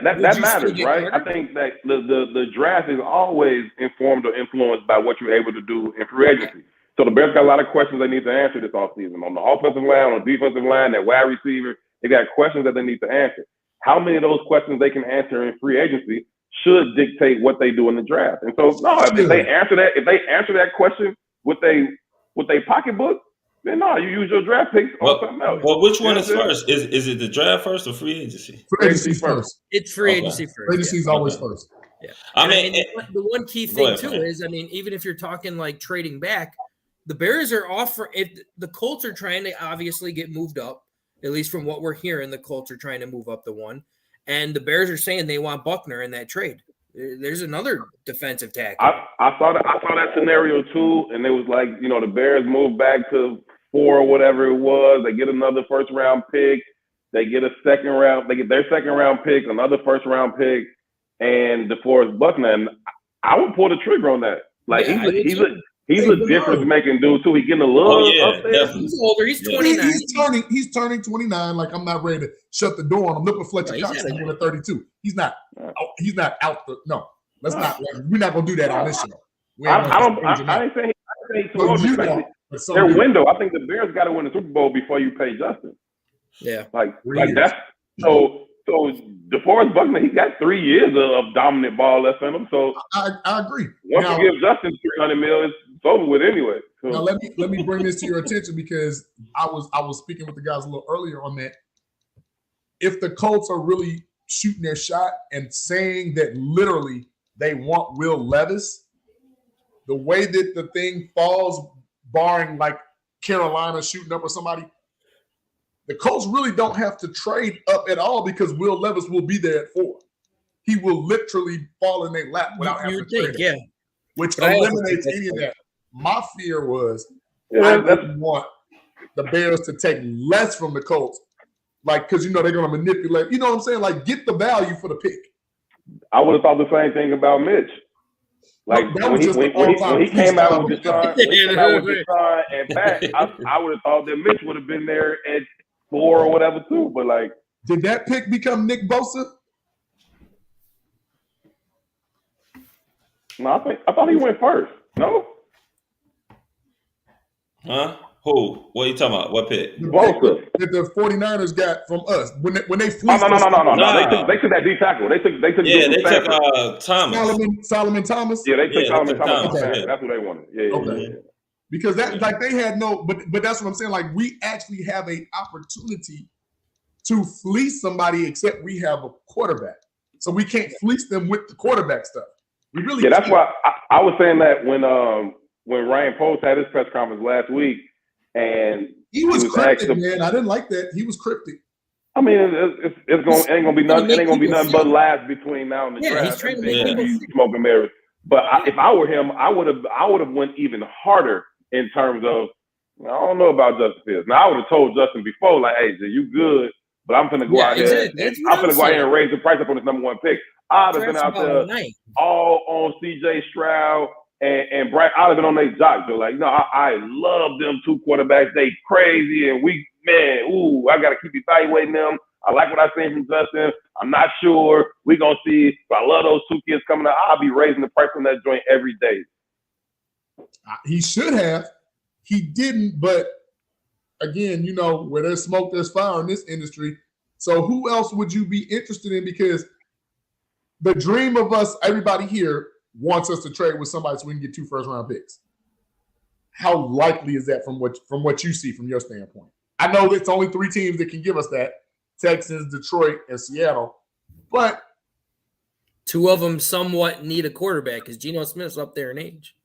matters, right? I think that the draft is always informed or influenced by what you're able to do in free agency. So the Bears got a lot of questions they need to answer this offseason. On the offensive line, on the defensive line, that wide receiver, they got questions that they need to answer. How many of those questions they can answer in free agency should dictate what they do in the draft. And so, no, if they answer that question with they pocketbook, then no, you use your draft picks on something else. Well, which one is first? Is it the draft first or free agency? Free agency first. It's free agency first. Free agency is always first. Yeah. I mean, the one key thing too is, I mean, even if you're talking like trading back, the Bears are offering. If the Colts are trying to obviously get moved up, at least from what we're hearing, the Colts are trying to move up the one, and the Bears are saying they want Buckner in that trade. There's another defensive tackle. I saw that scenario too, and it was like, you know, the Bears moved back to 4 or whatever it was. They get another first round pick. They get a second round. They get their second round pick, another first round pick, and DeForest Buckner. And I would pull the trigger on that. Like he's a difference making dude too. He's getting a little up there. Definitely. He's older. He's 29. He's turning 29. Like, I'm not ready to shut the door on him. Look at Fletcher Cox at 32. He's not out the no. Let's not. We're not gonna do that on this show. I ain't saying he's too old. Their window. I think the Bears got to win the Super Bowl before you pay Justin. Yeah, like that's so. DeForest Buckner, he got 3 years of dominant ball left in him. So I agree. Once you give Justin $300 million, it's over with anyway. So. Now let me bring this to your attention, because I was speaking with the guys a little earlier on that. If the Colts are really shooting their shot and saying that literally they want Will Levis, the way that the thing falls, barring like Carolina shooting up or somebody, the Colts really don't have to trade up at all, because Will Levis will be there at 4. He will literally fall in their lap without having to trade him, which eliminates any of that. My fear was I didn't want the Bears to take less from the Colts, like, because, you know, they're going to manipulate. You know what I'm saying? Like, get the value for the pick. I would have thought the same thing about Mitch. Like, when he came out with Deshaun and Pat, I would have thought that Mitch would have been there at 4 or whatever too, but like, did that pick become Nick Bosa? No, I thought he went first. No. Huh? Who? What are you talking about? What pick? Bosa. That the 49ers got from us when they fleeced. No. They took that D tackle. They took Thomas. Solomon Thomas. Yeah, they took Solomon Thomas. Okay. That's what they wanted. Yeah. Because that, like, they had no, but that's what I'm saying. Like, we actually have an opportunity to fleece somebody, except we have a quarterback, so we can't fleece them with the quarterback stuff. We really can't. That's why I was saying that when Ryan Post had his press conference last week, and he was cryptic, man. I didn't like that. He was cryptic. I mean, it ain't gonna be nothing but laughs between now and the draft. He's trying to make people smoking mirrors. But if I were him, I would have went even harder in terms of, I don't know about Justin Fields. Now, I would have told Justin before, like, hey, you good, but I'm going to go out here. I'm going to go out here and raise the price up on this number 1 pick. I'd have been out there all on C.J. Stroud and Brad. I'd have been on their jock. They're like, no, I love them 2 quarterbacks. They crazy, and I got to keep evaluating them. I like what I seen from Justin. I'm not sure. We're going to see. But I love those 2 kids coming out. I'll be raising the price on that joint every day. He should have. He didn't. But again, you know, where there's smoke, there's fire in this industry. So who else would you be interested in? Because the dream of us, everybody here, wants us to trade with somebody so we can get 2 first-round picks. How likely is that from what you see from your standpoint? I know it's only 3 teams that can give us that: Texans, Detroit, and Seattle. But 2 of them somewhat need a quarterback, because Geno Smith's up there in age.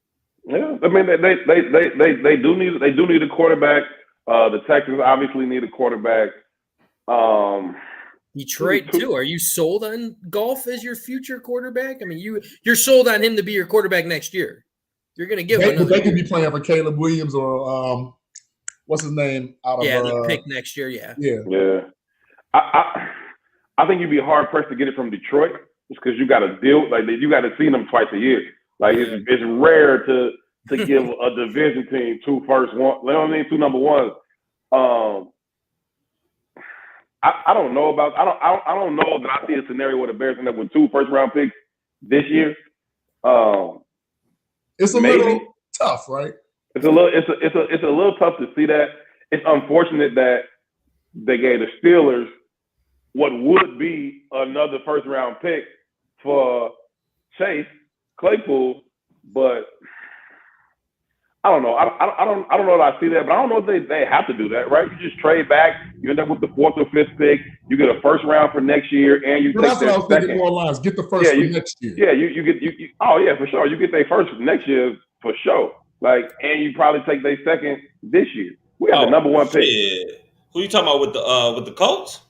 Yeah, I mean they do need a quarterback. The Texans obviously need a quarterback. Detroit too. Are you sold on Goff as your future quarterback? I mean, you're sold on him to be your quarterback next year. You're going to give him. They could be playing for Caleb Williams or what's his name out of the pick next year. Yeah. I think you'd be hard pressed to get it from Detroit, just because you got to deal, like, you got to see them twice a year. Like, it's rare to give a division team 2 first one. You know what I mean? 2 number 1s. I don't know about. I don't know that I see a scenario where the Bears end up with 2 first-round picks this year. It's a little tough, right? It's a little tough to see that. It's unfortunate that they gave the Steelers what would be another first round pick for Chase Claypool, but I don't know. I don't know if I see that, but I don't know if they have to do that, right? You just trade back. You end up with the 4th or 5th pick. You get a first round for next year, and you take that's what I was second. thinking more lines. Get the first for next year. Yeah, you get oh yeah, for sure. You get their first next year for sure. Like, and you probably take their second this year. We have the number 1 pick. Who you talking about with the Colts?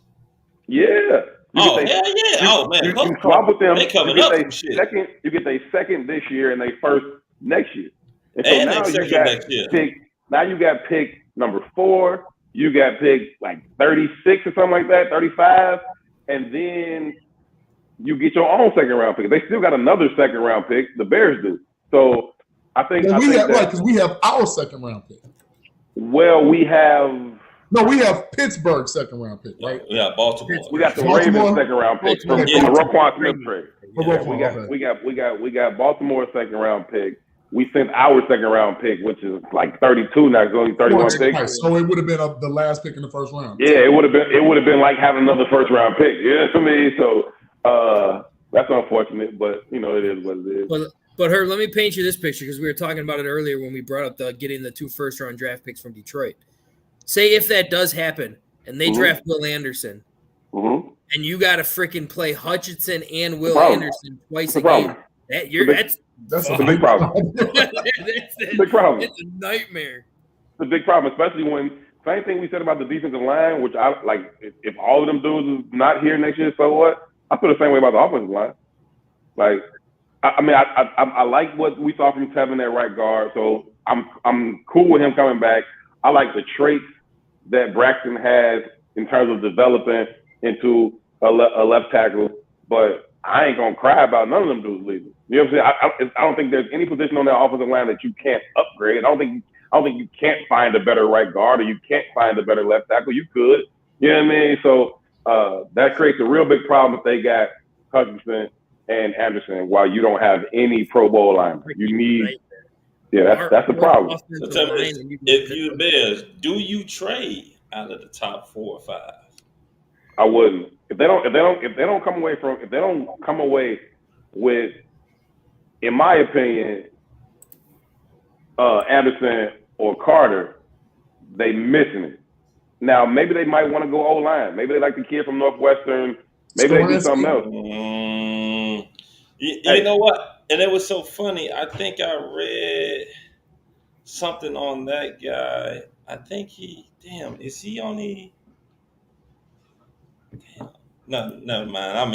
Yeah. Hell yeah. Oh man, you swap with them. They coming you up get some shit. Second, you get their second this year and their first next year. And so And now they you got next year. now you got pick number 4. You got pick like 36 or something like that, 35, and then you get your own second round pick. They still got another second round pick. The Bears do. So I think because we have our second round pick. Well, we have Pittsburgh second round pick, right? We got Baltimore. We got the Ravens second round pick from the Roquan Smith trade. We got Baltimore second round pick. We sent our second round pick, which is like 32 now, it's only 31 picks. So it would have been the last pick in the first round. Yeah, it would have been like having another first round pick. You know what I mean? So that's unfortunate, but you know it is what it is. But Herb, let me paint you this picture because we were talking about it earlier when we brought up getting the 2 first-round draft picks from Detroit. Say if that does happen and they draft Will Anderson, and you got to freaking play Hutchinson and Will Anderson twice a game. That's a big problem. That's a big problem. It's a nightmare. It's a big problem, especially when same thing we said about the defensive line, which I like. If all of them dudes is not here next year, so what? I feel the same way about the offensive line. Like, I like what we saw from Tevin at right guard, so I'm cool with him coming back. I like the traits that Braxton has in terms of developing into a left tackle, but I ain't gonna cry about none of them dudes leaving. You know what I'm saying? I don't think there's any position on that offensive line that you can't upgrade. I don't think you can't find a better right guard or you can't find a better left tackle. You could. You know what I mean? So that creates a real big problem if they got Hutchinson and Anderson while you don't have any Pro Bowl linemen. You need that's the problem. So tell me, if you the Bears, do you trade out of the top 4 or 5? I wouldn't. If they don't come away with, in my opinion, Anderson or Carter, they missing it. Now maybe they might want to go O-line. Maybe they like the kid from Northwestern. Maybe they do something else. You know what? And it was so funny. I think I read something on that guy. I think is he only? No, never mind.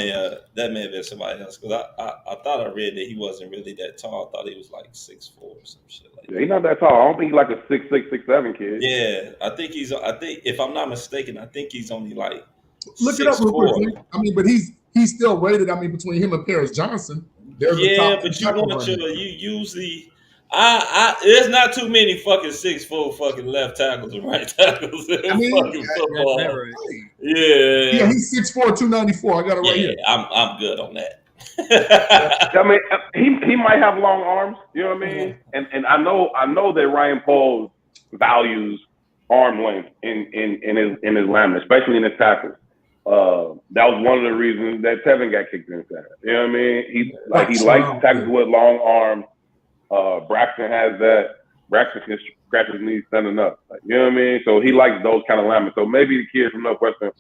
That may have been somebody else because I thought I read that he wasn't really that tall. I thought he was like 6'4" or some shit like that. Yeah, he's not that tall. I don't think he's like a 6'6", 6'7" kid. Yeah, I think if I'm not mistaken, I think he's only like look it up real quick. I mean, but he's still rated. I mean, between him and Paris Johnson, they're the top but you usually. There's not too many fucking 6'4" fucking left tackles and right tackles in fucking football. Right. Yeah, he's 6'4", 294. I got it right here. I'm good on that. I mean, he might have long arms. You know what I mean? And I know that Ryan Poles values arm length in his linemen, especially in his tackles. That was one of the reasons that Tevin got kicked inside. You know what I mean? He likes tackles with long arms. Braxton has that. Braxton can scratch his knees standing up. You know what I mean? So he likes those kind of linemen. So maybe the kid from Northwestern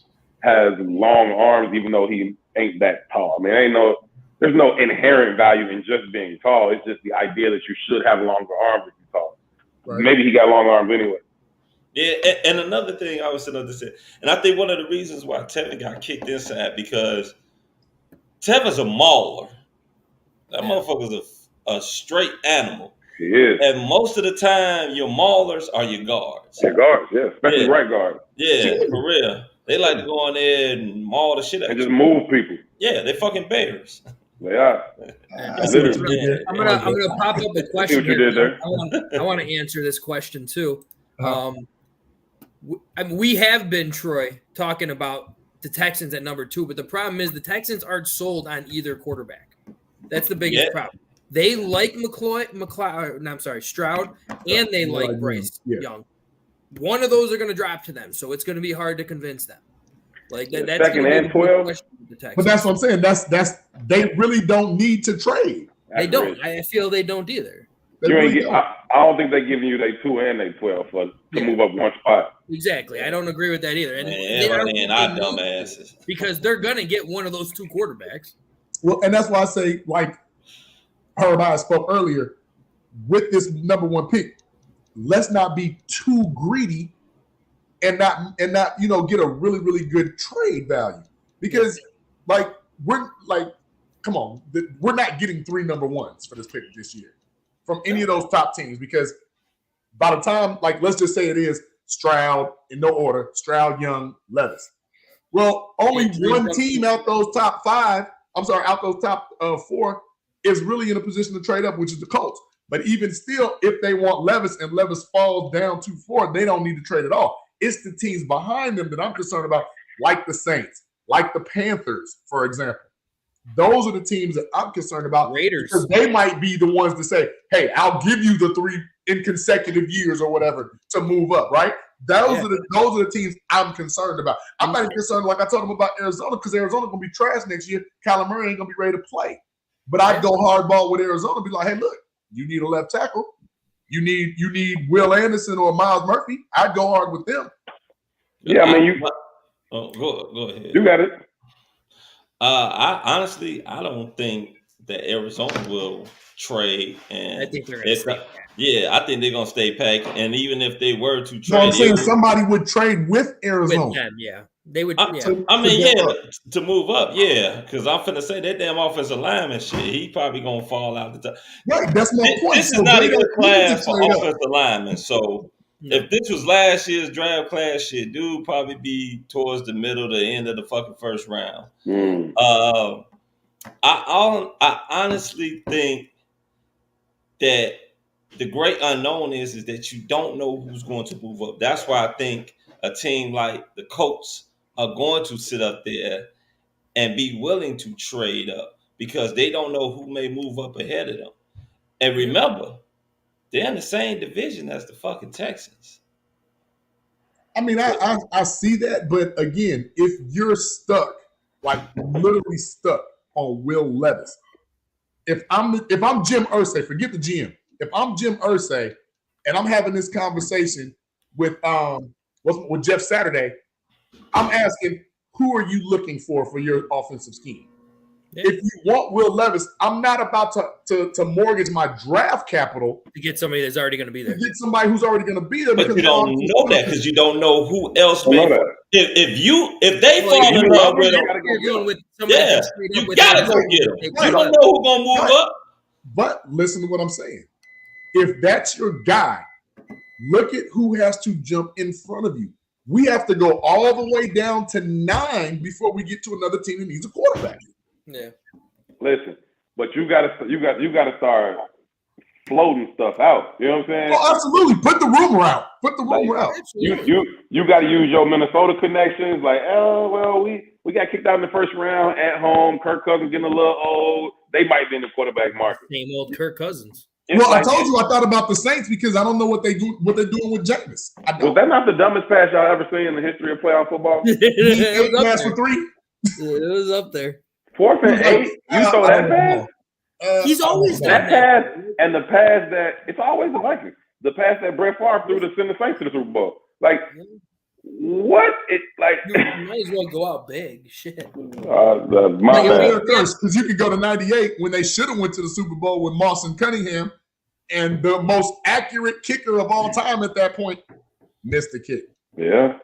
has long arms, even though he ain't that tall. I mean, there's no inherent value in just being tall. It's just the idea that you should have longer arms if you're tall. Right. Maybe he got long arms anyway. Yeah, and another thing I was saying, and I think one of the reasons why Tevin got kicked inside because Tevin's a mauler. That motherfucker's a straight animal. He is. And most of the time, your maulers are your guards. Your guards, yeah. Especially right guards. Yeah, for real. They like to go in there and maul the shit out of you. And just move people. Yeah, they fucking bears. They are. I'm gonna pop up a question. See what you did there. I want to answer this question too. We have been, Troy, talking about the Texans at number 2, but the problem is the Texans aren't sold on either quarterback. That's the biggest problem. They like Stroud, and they like Bryce Young. One of those are going to drop to them, so it's going to be hard to convince them. Like that's second and 12. But that's what I'm saying. That's they really don't need to trade. They don't. I feel they don't either. I don't think they're giving you their 2 and their 12 to move up one spot. Exactly. I don't agree with that either. And our dumbasses. Because they're going to get one of those 2 quarterbacks. Well, and that's why I say, like Herb I spoke earlier, with this number 1 pick, let's not be too greedy and not get a really, really good trade value. Because come on, we're not getting 3 number 1s for this pick this year from any of those top teams, because by the time, let's just say it is Stroud in no order, Stroud, Young, Levis. Well, only one team out those top 4 is really in a position to trade up, which is the Colts. But even still, if they want Levis and Levis falls down to 4, they don't need to trade at all. It's the teams behind them that I'm concerned about, like the Saints, like the Panthers, for example. Those are the teams that I'm concerned about. Raiders. Because they might be the ones to say, hey, I'll give you the 3 in consecutive years or whatever to move up, right? Those are the teams I'm concerned about. I'm not even concerned, like I told them about Arizona, because Arizona's going to be trash next year. Kyler Murray ain't going to be ready to play. But I'd go hardball with Arizona, be like, hey, look, you need a left tackle. You need Will Anderson or Miles Murphy. I'd go hard with them. Yeah, I mean, go ahead. You got it. I honestly don't think that Arizona will trade, and I think they're going to stay. I think they're going to stay packed. And even if they were to trade, I'm saying somebody would trade with Arizona. With them, they would. To move up, because I'm finna say that damn offensive lineman shit, he probably gonna fall out the top. Right, that's my point. This is not a good class for offensive linemen. So if this was last year's draft class shit, dude probably be towards the middle to end of the fucking first round. I honestly think that the great unknown is that you don't know who's going to move up. That's why I think a team like the Colts are going to sit up there and be willing to trade up, because they don't know who may move up ahead of them. And remember, they're in the same division as the fucking Texans. I mean, I see that, but again, if you're stuck, literally stuck on Will Levis, if I'm Jim Irsay, forget the GM. If I'm Jim Irsay and I'm having this conversation with Jeff Saturday, I'm asking, who are you looking for your offensive scheme? Yeah. If you want Will Levis, I'm not about to mortgage my draft capital to get somebody that's already going to be there. To get somebody who's already going to be there. But you don't know that, because you don't know who else may. If they fall in love with him, you gotta go get him. You don't know who's going to move up. But listen to what I'm saying. If that's your guy, look at who has to jump in front of you. We have to go all the way down to 9 before we get to another team that needs a quarterback. Yeah. Listen, but you gotta start floating stuff out. You know what I'm saying? Oh, absolutely. Put the rumor out. You got to use your Minnesota connections. We got kicked out in the first round at home. Kirk Cousins getting a little old. They might be in the quarterback market. Same old Kirk Cousins. I told you I thought about the Saints because I don't know what they're doing with Jameis. Was that not the dumbest pass y'all ever seen in the history of playoff football? 8 pass for 3. It was up there. 4th and 8. You throw that pass. He's always done that pass, and the pass that it's always the Vikings. The pass that Brett Favre threw to send the Saints to the Super Bowl. What? You might as well go out big. Shit. Because you could go to 98 when they should have went to the Super Bowl with Moss and Cunningham, and the most accurate kicker of all time at that point missed the kick. Yeah.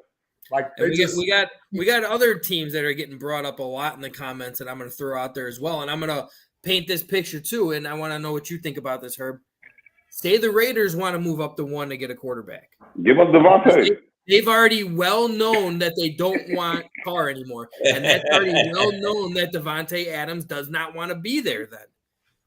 We got other teams that are getting brought up a lot in the comments that I'm going to throw out there as well, and I'm going to paint this picture too, and I want to know what you think about this, Herb. Say the Raiders want to move up to 1 to get a quarterback. Give us Devontae. They've already well known that they don't want Carr anymore, and that's already well known that Devontae Adams does not want to be there. Then,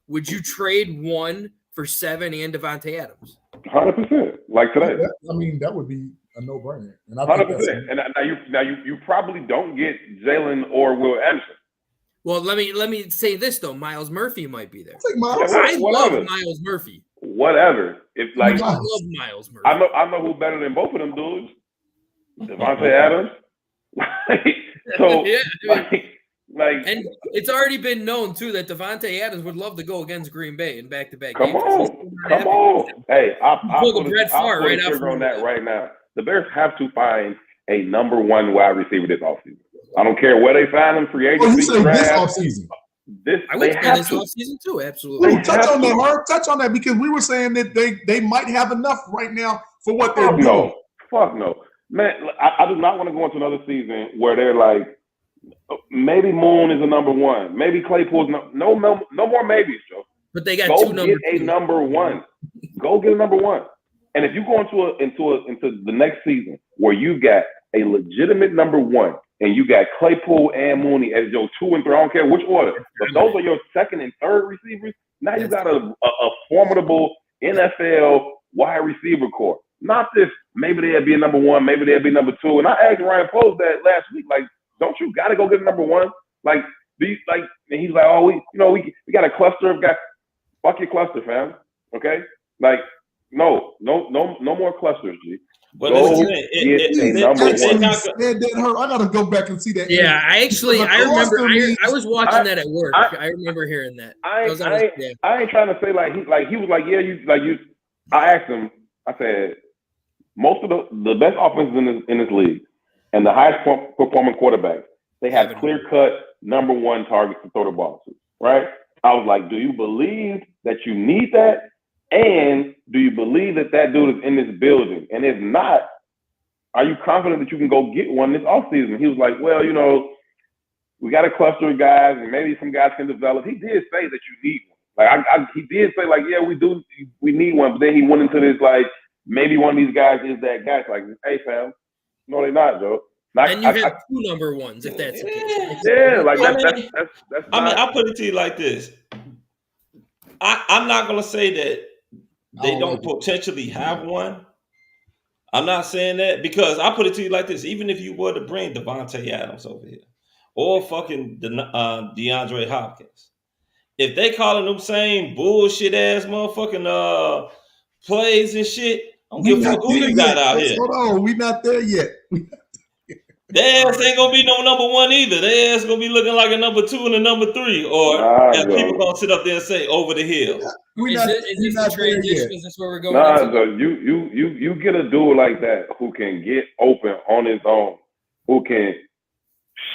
would you trade 1 for 7 and Devontae Adams? 100%, like today. That would be a no-brainer. And 100%. And now you probably don't get Jalen or Will Anderson. Well, let me say this though. Miles Murphy might be there. I think Miles. I love Miles Murphy. Whatever. If like I love Miles Murphy. I know who's better than both of them dudes. Devontae Adams. So yeah, and it's already been known too that Devontae Adams would love to go against Green Bay in back-to-back games. Come on. Hey, I'll put right a trigger on that right now. The Bears have to find a number one wide receiver this offseason. I don't care where they find him, free agency. You say this offseason? I would say this offseason too, absolutely. Ooh, touch on that, Herb. Touch on that because we were saying that they might have enough right now for what they're doing. Fuck no. Man, I do not want to go into another season where they're like, maybe Moon is a number one. Maybe Claypool's no more maybes, Joe. But they got go get a number one. Go get a number one. And if you go into the next season where you got a legitimate number one and you got Claypool and Mooney as your 2 and 3, I don't care which order, but those are your second and third receivers. Now you got a formidable NFL wide receiver core. Not this, maybe they'll be a number one, maybe they'll be number 2. And I asked Ryan Post that last week, like, don't you got to go get a number one? Like, and he's like, oh, we got a cluster of guys. Fuck your cluster, fam. Okay? Like, no more clusters, G. Well, I gotta go back and see that. Yeah, I remember. I was watching that at work. I remember hearing that. I ain't trying to say he was like, yeah, I asked him. I said, most of the best offenses in this league and the highest performing quarterbacks, they have clear-cut number one targets to throw the ball to, right? I was like, do you believe that you need that? And do you believe that dude is in this building? And if not, are you confident that you can go get one this offseason? He was like, well, we got a cluster of guys and maybe some guys can develop. He did say that you need one. Like he did say like, yeah, we need one. But then he went into this like, maybe one of these guys is that guy. It's like, hey, fam, no, they're not, Joe. And you have 2 number ones if that's the case. Yeah, like that's I mean, I'll put it to you like this. I'm not gonna say that they don't potentially have one. I'm not saying that because I put it to you like this. Even if you were to bring Devontae Adams over here or fucking DeAndre Hopkins, if they calling them same bullshit ass motherfucking plays and shit, I don't give a fuck who you got out here. Hold on, we not there yet. Their ass ain't gonna be no number one either. Their ass gonna be looking like a number 2 and a number 3, or as people gonna sit up there and say over the hill. Is this the transition? Is this where we're going? So you get a dude like that who can get open on his own, who can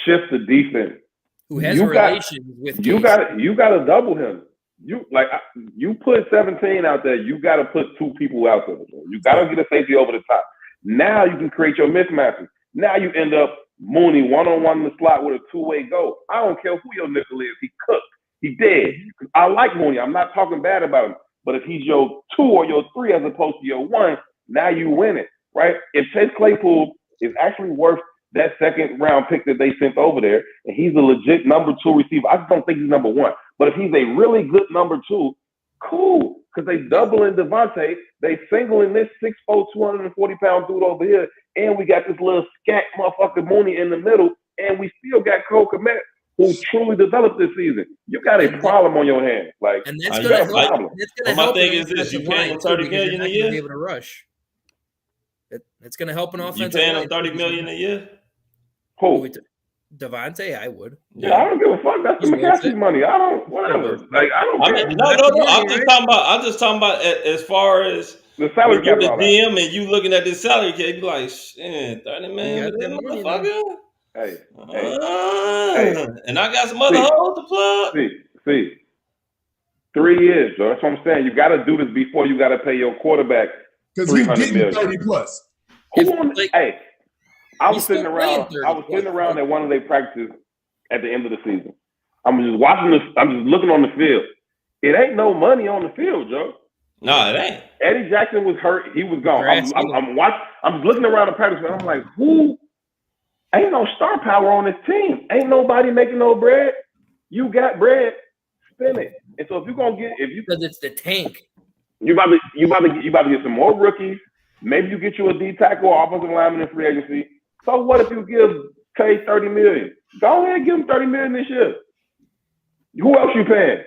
shift the defense, who has relations with you got to double him. You put 17 out there, you got to put 2 people out there. You got to get a safety over the top. Now you can create your mismatches. Now you end up Mooney one-on-one in the slot with a 2-way go. I don't care who your nickel is. He cooked. He dead. I like Mooney. I'm not talking bad about him. But if he's your 2 or your 3 as opposed to your 1, now you win it, right? If Chase Claypool is actually worth that second-round pick that they sent over there, and he's a legit number 2 receiver, I just don't think he's number 1. But if he's a really good number 2, cool. Because they double in Devontae, they single in this 6'4", 240-pound dude over here, and we got this little scat motherfucker Mooney in the middle, and we still got Cole Kmet, who truly developed this season. You got a problem on your hands. Like, and that's going to help. My thing is this: you paying him $30 million a year. Be able to rush. It's going to help an offense. You paying him $30 million a year? Who? Devontae, I would. Yeah, I don't give a fuck. That's the McCaffrey money. I don't. Whatever. Like I don't. No. I'm just talking about as far as the salary cap. The DM and you looking at this salary cap, you like, shit, $30 million, motherfucker. Hey. And I got some other holes to plug. See. 3 years, though. That's what I'm saying. You got to do this before you got to pay your quarterback $300 million. 30 plus. Hey. I was sitting around at one of their practices at the end of the season. I'm just watching this. I'm just looking on the field. It ain't no money on the field, Joe. No, it ain't. Eddie Jackson was hurt. He was gone. I'm watching. I'm looking around the practice and I'm like, who? Ain't no star power on this team. Ain't nobody making no bread. You got bread, spin it. And so if you're gonna because it's the tank. You about to get some more rookies. Maybe you get you a D tackle or offensive lineman in free agency. So what if you give Tay $30 million? Go ahead and give him $30 million this year. Who else you paying?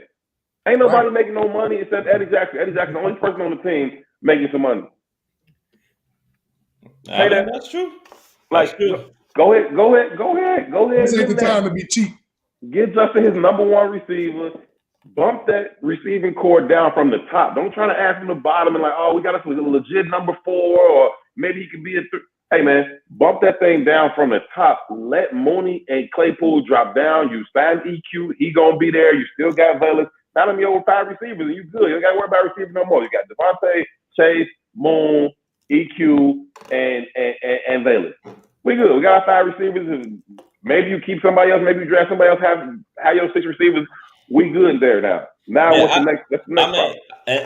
Ain't nobody making no money except Eddie Jackson. Eddie Jackson, the only person on the team making some money. I mean, that's true. Like, that's true. Go ahead. This ain't the time to be cheap. Get Justin his number one receiver. Bump that receiving core down from the top. Don't try to add from the bottom and like, oh, we got a legit number 4, or maybe he could be a 3. Hey, man, bump that thing down from the top. Let Mooney and Claypool drop down. You signed EQ. He going to be there. You still got Velez. Now them your 5 receivers, and you good. You don't got to worry about receivers no more. You got Devontae, Chase, Moon, EQ, and Velez. We good. We got our 5 receivers, and maybe you keep somebody else. Maybe you draft somebody else. Have your 6 receivers. We good there now. What's the next? That's the next problem.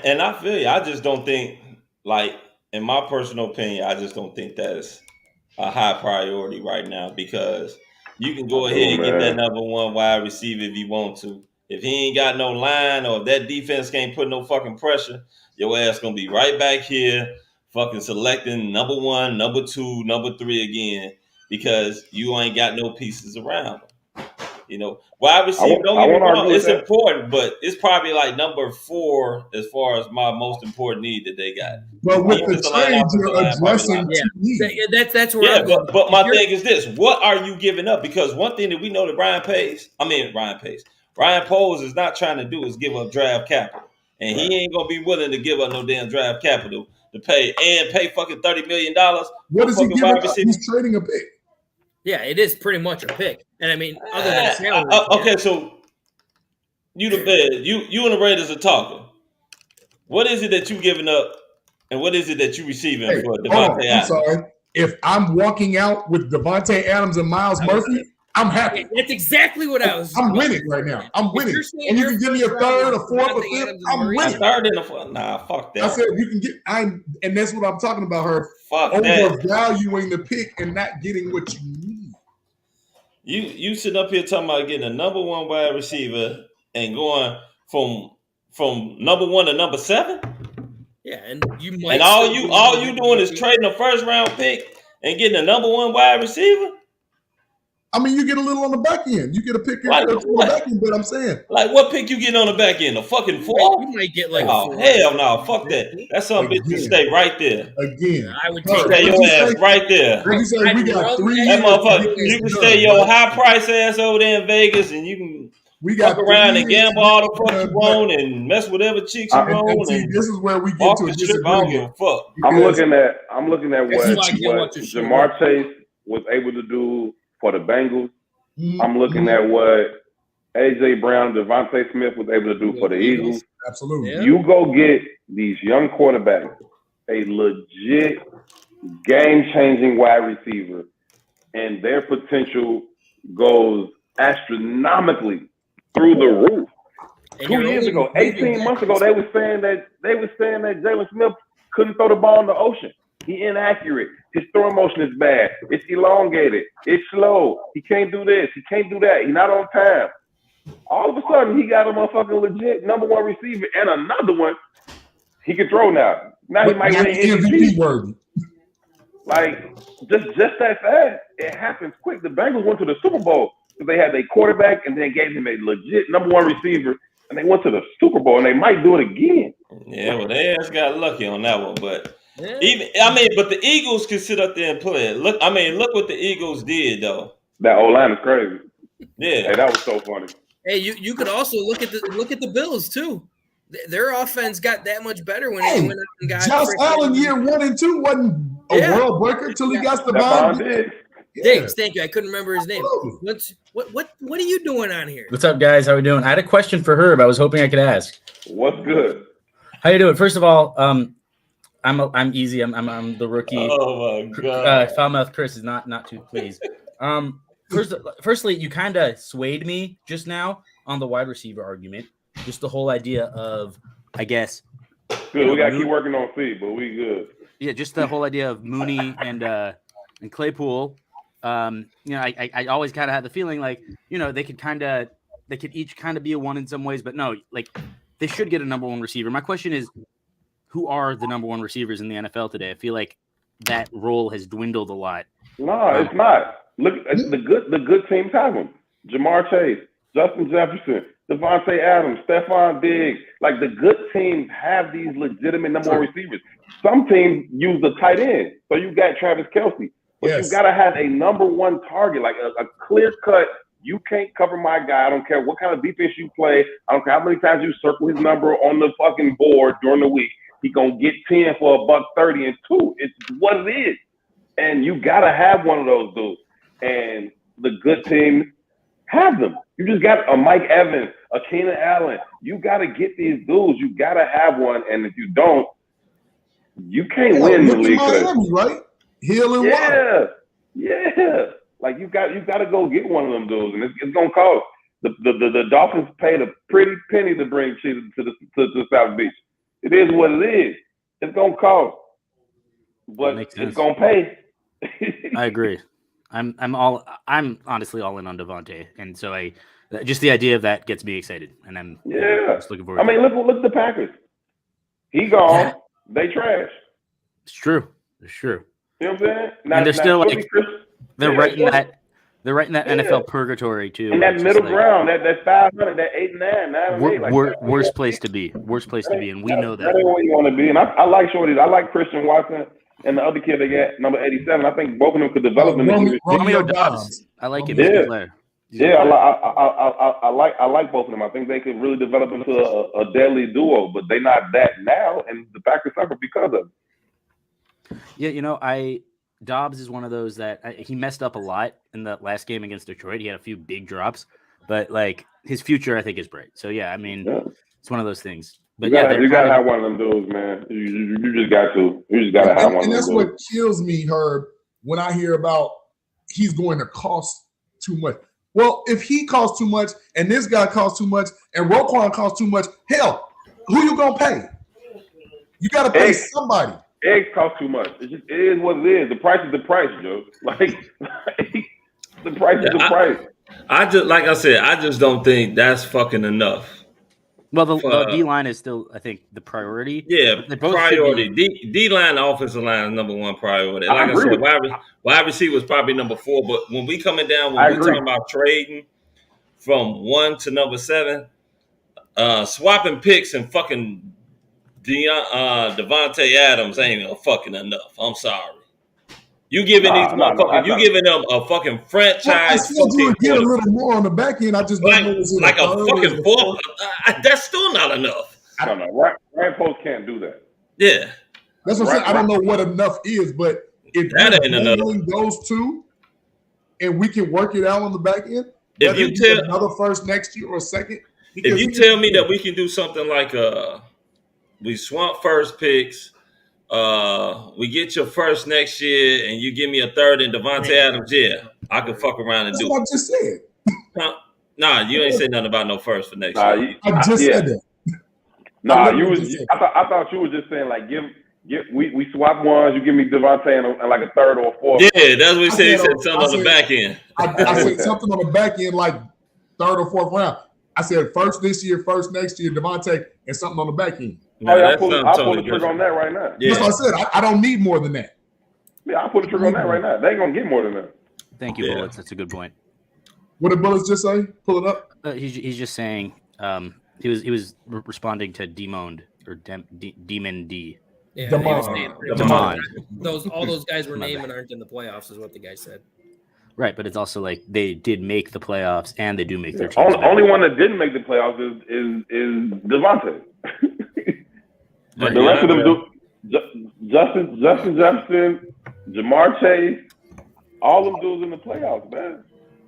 And I feel you. I just don't think, like, in my personal opinion, I just don't think that's a high priority right now, because you can go ahead and get that number 1 wide receiver if you want to. If he ain't got no line, or if that defense can't put no fucking pressure, your ass gonna be right back here fucking selecting number 1, number 2, number 3 again, because you ain't got no pieces around him. You know, wide receiver, don't get me wrong, it's important, but it's probably like number 4 as far as my most important need that they got. But with the trade, you're addressing needs. That's where I'm going. But my thing is this: what are you giving up? Because one thing that we know that Ryan Poles is not trying to do is give up draft capital, and he ain't gonna be willing to give up no damn draft capital to pay fucking $30 million. What is he giving up? He's trading a pick. Yeah, it is pretty much a pick. And I mean, other than salary. Okay, so you and the Raiders are talking. What is it that you giving up, and what is it that you receiving for Devontae Adams? I'm sorry. If I'm walking out with Devontae Adams and Miles Murphy, I'm happy. That's exactly what I was. I'm winning right now. I'm winning. And you can give me a 3rd, a 4th, a 5th. I'm winning. A 3rd and a 4th. Nah, fuck that. I said you can get. And that's what I'm talking about. Her overvaluing the pick and not getting what you need. You sitting up here talking about getting a number 1 wide receiver and going from number 1 to number 7. Yeah, and you might. And all you doing is trading a 1st round pick and getting a number 1 wide receiver. I mean, you get a little on the back end. You get a pick on the back end, but I'm saying, like, what pick you getting on the back end? A fucking 4? You might get like. Oh hell no! Fuck that. That's something bitch to stay right there. Again, I would stay your ass right there. We got 3. That motherfucker. You can stay your high price ass over there in Vegas, and you can. Fuck around and gamble all the fuck you want and mess with whatever chicks you want. And this is where we get to a disagreement. Fuck. I'm looking at what Jamar Chase was able to do for the Bengals. I'm looking at what A.J. Brown, Devontae Smith was able to do for the Eagles. Absolutely. Yeah. You go get these young quarterbacks, a legit game-changing wide receiver, and their potential goes astronomically through the roof. 2 years ago, 18 months ago, they were saying that Jalen Smith couldn't throw the ball in the ocean. He inaccurate. His throwing motion is bad. It's elongated. It's slow. He can't do this. He can't do that. He's not on time. All of a sudden, he got a motherfucking legit number 1 receiver and another one. He can throw now. Now he might win MVP worthy. Like, just that fast. It happens quick. The Bengals went to the Super Bowl because they had their quarterback and then gave him a legit number 1 receiver, and they went to the Super Bowl, and they might do it again. Yeah, well, they just got lucky on that one, but but the Eagles can sit up there and play it. Look what the Eagles did though. That O-line is crazy. Yeah, hey, that was so funny. Hey, you could also look at the Bills too. Their offense got that much better when they went out and got Josh Allen year 1 and 2 wasn't a world breaker until he got the ball. Thanks, thank you. I couldn't remember his name. What are you doing on here? What's up, guys? How are we doing? I had a question for Herb. I was hoping I could ask. What's good? How you doing? First of all, I'm easy. I'm the rookie. Oh my god. Foulmouth Chris is not too pleased. Firstly, you kind of swayed me just now on the wide receiver argument. Just the whole idea of, I guess. Good. We gotta keep working on feet, but we good. Yeah, just the whole idea of Mooney and Claypool. I always kind of had the feeling like, they could each kind of be a 1 in some ways, but no, like they should get a number 1 receiver. My question is, who are the number 1 receivers in the NFL today? I feel like that role has dwindled a lot. No, it's not. Look, the good teams have them. Jamar Chase, Justin Jefferson. Devontae Adams, Stephon Diggs. Like the good teams have these legitimate number one receivers. Some teams use the tight end. So you got Travis Kelce. But you got to have a number one target, like a clear cut. You can't cover my guy. I don't care what kind of defense you play. I don't care how many times you circle his number on the fucking board during the week. He going to get 10 for $130 and 2. It's what it is. And you got to have one of those dudes. And the good teams have them. You just got a Mike Evans, a Keenan Allen. You got to get these dudes. You got to have one. And if you don't, you can't win the league. Miami, right? Hill and Water. Yeah. Like you got to go get one of them dudes, and it's gonna cost. The Dolphins paid a pretty penny to bring Cheetah to South Beach. It is what it is. It's gonna cost, but it's gonna pay. I agree. I'm honestly all in on Devontae, and so just the idea of that gets me excited, and I'm just looking forward. I mean, look at the Packers. He gone. Yeah. They trash. It's true. It's true. You know what I'm saying? And they're still like they're right in that NFL purgatory too. In that middle ground, that 500, that 8 and 9, worst place to be. Worst place to be, and we know that. That's where you want to be. And I like shorties. I like Christian Watson and the other kid they got, number 87. I think both of them could develop in the Romeo Dobbs. I like him. Yeah, I like both of them. I think they could really develop into a deadly duo, but they're not that now, and the Packers suffer because of it. Yeah, Dobbs is one of those that he messed up a lot in the last game against Detroit. He had a few big drops, but like his future, I think, is bright. So yeah, I mean, it's one of those things. But you gotta have one of them dudes, man. You just got to. You just gotta have one. And that's what kills me, Herb, when I hear about he's going to cost too much. Well, if he costs too much and this guy costs too much and Roquan costs too much, hell, who you gonna pay? You gotta pay somebody. Eggs cost too much. It is what it is. The price is the price, Joe. Like the price is the price. I just don't think that's fucking enough. Well, the D line is still, I think, the priority. Yeah, priority. D line, offensive line is number one priority. Like I said, wide receiver was probably number 4. But when we coming down, when we talking about trading from 1 to number 7, swapping picks and fucking Devontae Adams ain't fucking enough. I'm sorry. You giving these motherfuckers, you giving them a fucking franchise. I still do get a little more on the back end. I just don't know like a fucking 4. That's still not enough. I don't know. Ryan Post can't do that. Yeah, that's what I'm saying. I don't know what enough is, but if that ain't enough, those two, and we can work it out on the back end. If you tell another first next year or second, if you tell me that we can do something like we swamp first picks. We get your first next year, and you give me a third in Devontae Adams. Yeah, I could fuck around and do it. That's what I just said. Nah, you ain't said nothing about no first for next year. I just said that. Nah, I thought you were just saying like we swap ones. You give me Devontae and like a third or a fourth. Yeah, that's what he said. He said something on the back end. I said something on the back end, like third or fourth round. I said first this year, first next year, Devontae, and something on the back end. I'll pull the trigger on that right now. Yeah. That's what I said. I don't need more than that. Yeah, I'll pull the trigger on that right now. They ain't gonna get more than that. Thank you, Bullets. That's a good point. What did Bullets just say? Pull it up. He's just saying he was responding to Demond or Demon D. Yeah, Demond. All those guys we're naming aren't in the playoffs, is what the guy said. Right, but it's also like they did make the playoffs and they do make their team. Only one that didn't make the playoffs is Devontae. The rest of them do. Justin Jefferson, Jamar Chase, all them dudes in the playoffs, man.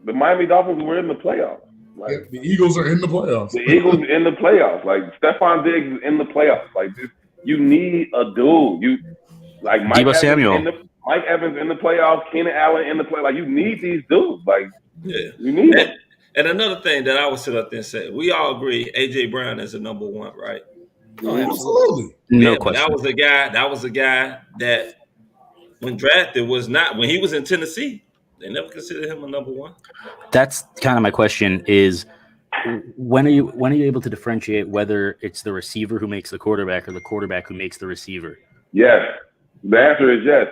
The Miami Dolphins were in the playoffs. Like, the Eagles are in the playoffs. The Eagles in the playoffs. Like Stephon Diggs is in the playoffs. Like you need a dude. You like Mike Evans in the playoffs, Keenan Allen in the playoffs. Like you need these dudes. Like you need it. And another thing that I would sit up there and say, we all agree AJ Brown is the number 1, right? Oh, absolutely. No question. That was a guy that when drafted was not, when he was in Tennessee, they never considered him a number 1. That's kind of my question is when are you able to differentiate whether it's the receiver who makes the quarterback or the quarterback who makes the receiver? Yes. The answer is yes.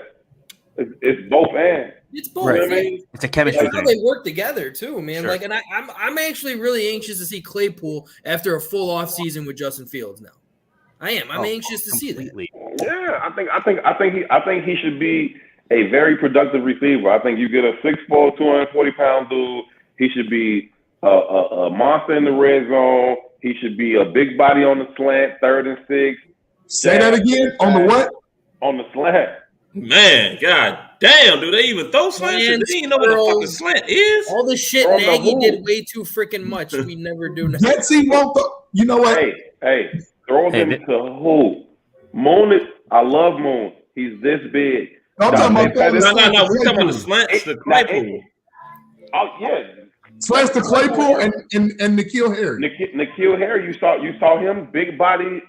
It's both and. It's both. Right. You know what I mean? It's a chemistry It's how thing. they work together too, man. Sure. Like, and I'm actually really anxious to see Claypool after a full off season with Justin Fields. Now, I am. I'm anxious to see that. Yeah, I think he should be a very productive receiver. I think you get a 6'4", 240-pound dude. He should be a monster in the red zone. He should be a big body on the slant, 3rd and 6. Say that again. On the what? On the slant. Man, god damn, do they even throw slants? They didn't even know what the fucking slant is. All the shit From the Nagy did hoop. way too freaking much. We never do now. Getsy won't throw. You know what? Hey, throw him to who? Moon is. I love Moon. He's this big. I'm talking about throwing the No, slants to we're talking about the Claypool. slants to Claypool. Oh yeah. Slants to Claypool and N'Keal Harry. N'Keal Harry, you saw him, big body,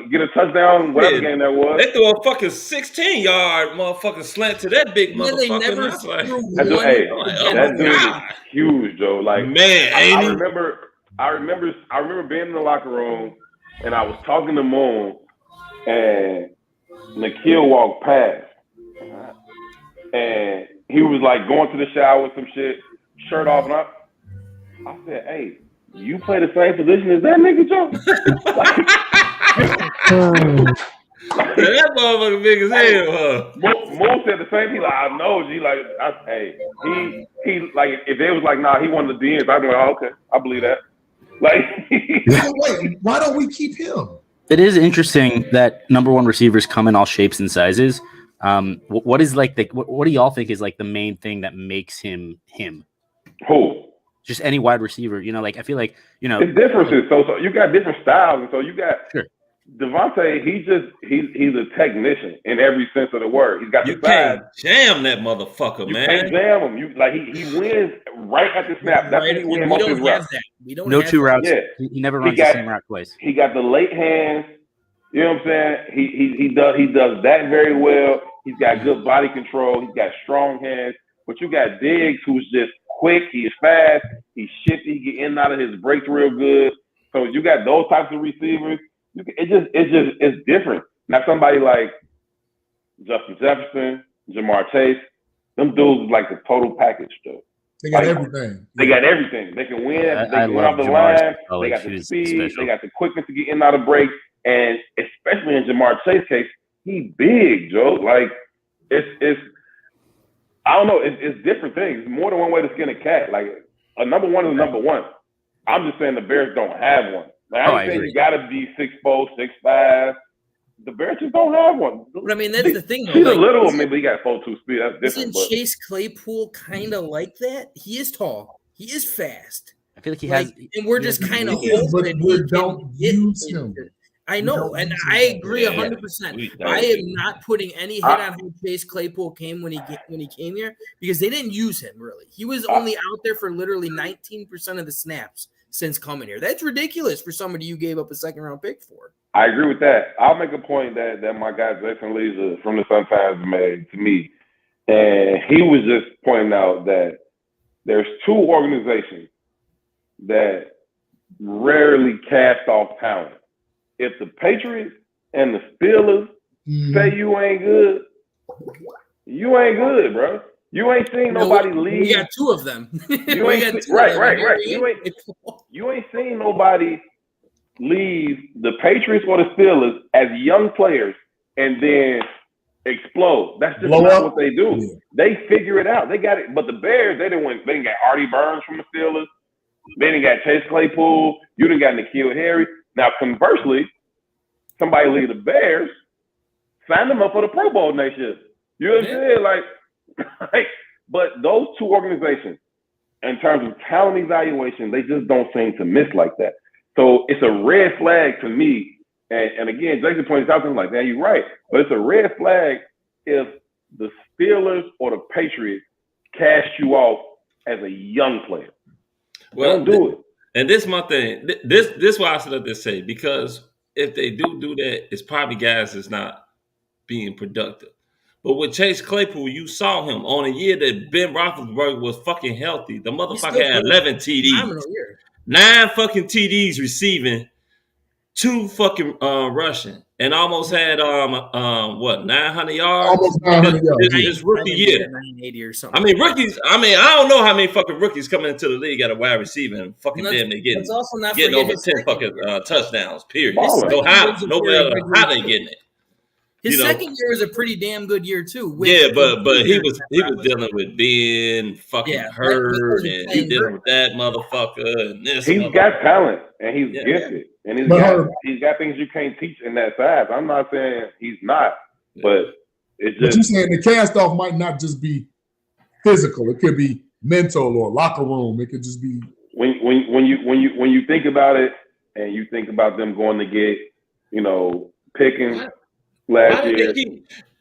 get a touchdown, whatever game that was. They threw a fucking 16-yard motherfucking slant to that big motherfucker. They never And I was like, that dude is huge, Joe. Like, man, I remember being in the locker room and I was talking to Moon and N'Keal walked past and he was like going to the shower with some shit, shirt off, and I said, "Hey, you play the same position as that nigga, Joe?" That motherfucker big as hell, huh? Mo said the same. He like, I know. He like, he like, if they was like, nah, he wanted the DNs, I'd be like, oh, okay, I believe that. Like, Wait, why don't we keep him? It is interesting that number one receivers come in all shapes and sizes. What is like what do y'all think is like the main thing that makes him him? Who? Just any wide receiver, you know, like I feel like, you know, it's differences. So you got different styles, and so you got Devontae. He's a technician in every sense of the word. He's got the size. Can't jam that mototherfucker, you man. Can't jam him. You like he wins right at the snap. That's when he wins most of his routes. We don't no have two routes. Yeah. He never runs the same route twice. He got the late hands. You know what I'm saying? He does that very well. He's got good body control. He's got strong hands. But you got Diggs, who's just quick. He's fast. He's shifty. He get in and out of his breaks real good. So you got those types of receivers. It's different. Now somebody like Justin Jefferson, Jamar Chase, them dudes like the total package, though. They got everything. They got everything. They can win. Yeah, They can win off the line. They got the speed. Special. They got the quickness to get in and out of breaks. And especially in Jamar Chase's case, he big, Joe. Like it's I don't know. It's different things. It's more than one way to skin a cat. Like a number one is number one. I'm just saying the Bears don't have one. Like, I ain't saying you got to be 6'4", 6'5". The Bears just don't have one. But I mean, that's the thing. He's a little, maybe he got 4.2 speed. That's different. Isn't Chase Claypool kind of like that? He is tall. He is fast. I feel like he has, and we're just kind of but we don't use him. I know, and I agree 100%. I am not putting any hit on how Chase Claypool came when he came here because they didn't use him really. He was only out there for literally 19% of the snaps since coming here. That's ridiculous for somebody you gave up a second-round pick for. I agree with that. I'll make a point that my guy Jason Lees from the Sun-Times made to me, and he was just pointing out that there's two organizations that rarely cast off talent. If the Patriots and the Steelers say you ain't good, you ain't good, bro. You ain't seen nobody leave. We got two of them. You ain't right. You ain't seen nobody leave the Patriots or the Steelers as young players and then explode. That's just not what they do. Yeah. They figure it out. They got it. But the Bears, they didn't get Artie Burns from the Steelers. They didn't got Chase Claypool. You didn't got N'Keal Harry. Now, conversely, somebody leave the Bears, sign them up for the Pro Bowl next year. You know what I'm saying? Like, but those two organizations, in terms of talent evaluation, they just don't seem to miss like that. So it's a red flag to me. And again, Jason pointed out to him like, man, you're right. But it's a red flag if the Steelers or the Patriots cast you off as a young player. Well, don't do it. And this is my thing. This why I said that they say, because if they do that, it's probably guys that's not being productive. But with Chase Claypool, you saw him on a year that Ben Roethlisberger was fucking healthy. The motherfucker had 11 TDs. 9 fucking TDs receiving, 2 fucking rushing. and almost had 900 yards. Almost 900 yards. His rookie year. 980 or something. I mean, rookies. I mean, I don't know how many fucking rookies coming into the league at a wide receiver and fucking damn they getting over 10 fucking touchdowns. Period. No matter how they getting it. His second year was a pretty damn good year too. But he was dealing with being fucking hurt, and he dealing with that motherfucker and this. He's got talent and he's gifted, and he's got things you can't teach in that size. I'm not saying he's not, but it's just. But you're saying the cast off might not just be physical; it could be mental or locker room. It could just be when you think about it, and you think about them going to get Pickens. Last year.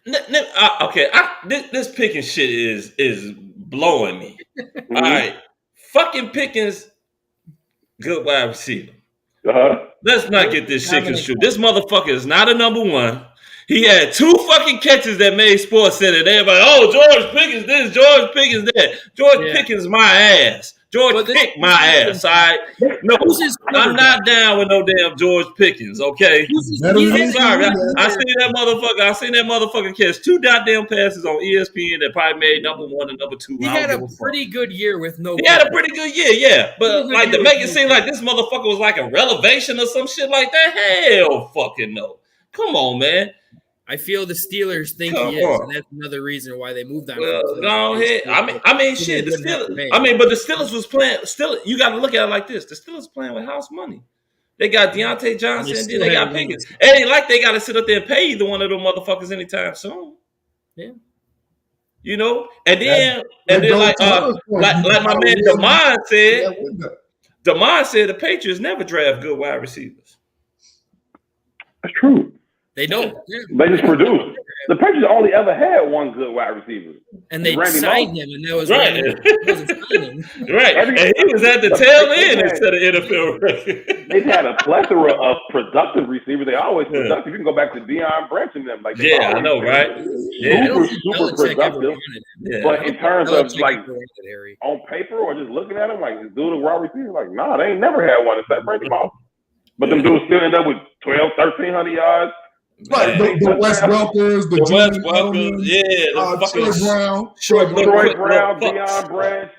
This Pickens shit is blowing me. Mm-hmm. All right, fucking Pickens, good wide receiver. Let's not get this shit construed. This motherfucker is not a number one. He had 2 fucking catches that made Sports Center. Everybody, George Pickens this, George Pickens that. George Pickens my ass. George picked my ass. All right. No, I'm not down with no damn George Pickens. Okay. I'm sorry. I seen that motherfucker catch 2 goddamn passes on ESPN that probably made number 1 and number 2. He had a pretty good year with no. He had a pretty good year, yeah. But like to make it seem like this motherfucker was like a revelation or some shit like that, hell fucking no. Come on, man. I feel the Steelers think he is, and that's another reason why they moved on. Well, go ahead. I mean, shit. The Steelers. I mean, but the Steelers was playing. Still, you got to look at it like this: the Steelers playing with house money. They got Deontay Johnson, and then they got Pickens. It ain't like they got to sit up there and pay either one of them motherfuckers anytime soon. Yeah. And then like my man Damon said, the Patriots never draft good wide receivers. That's true. They don't. They just produce. The Patriots only ever had one good wide receiver. And they signed him, and that was right. Right. And he was at the tail end instead of NFL record. They've had a plethora of productive receivers. They always productive. You can go back to Deion Branch and them. Like I know, right? Super productive. Yeah. But in terms of like on paper or just looking at him, like this dude a wide receiver, like nah, they ain't never had one except Randy Moss. But them dudes still end up with 1,300 yards. Right, the Wes Welkers, the Troy Brown, Deion Branch,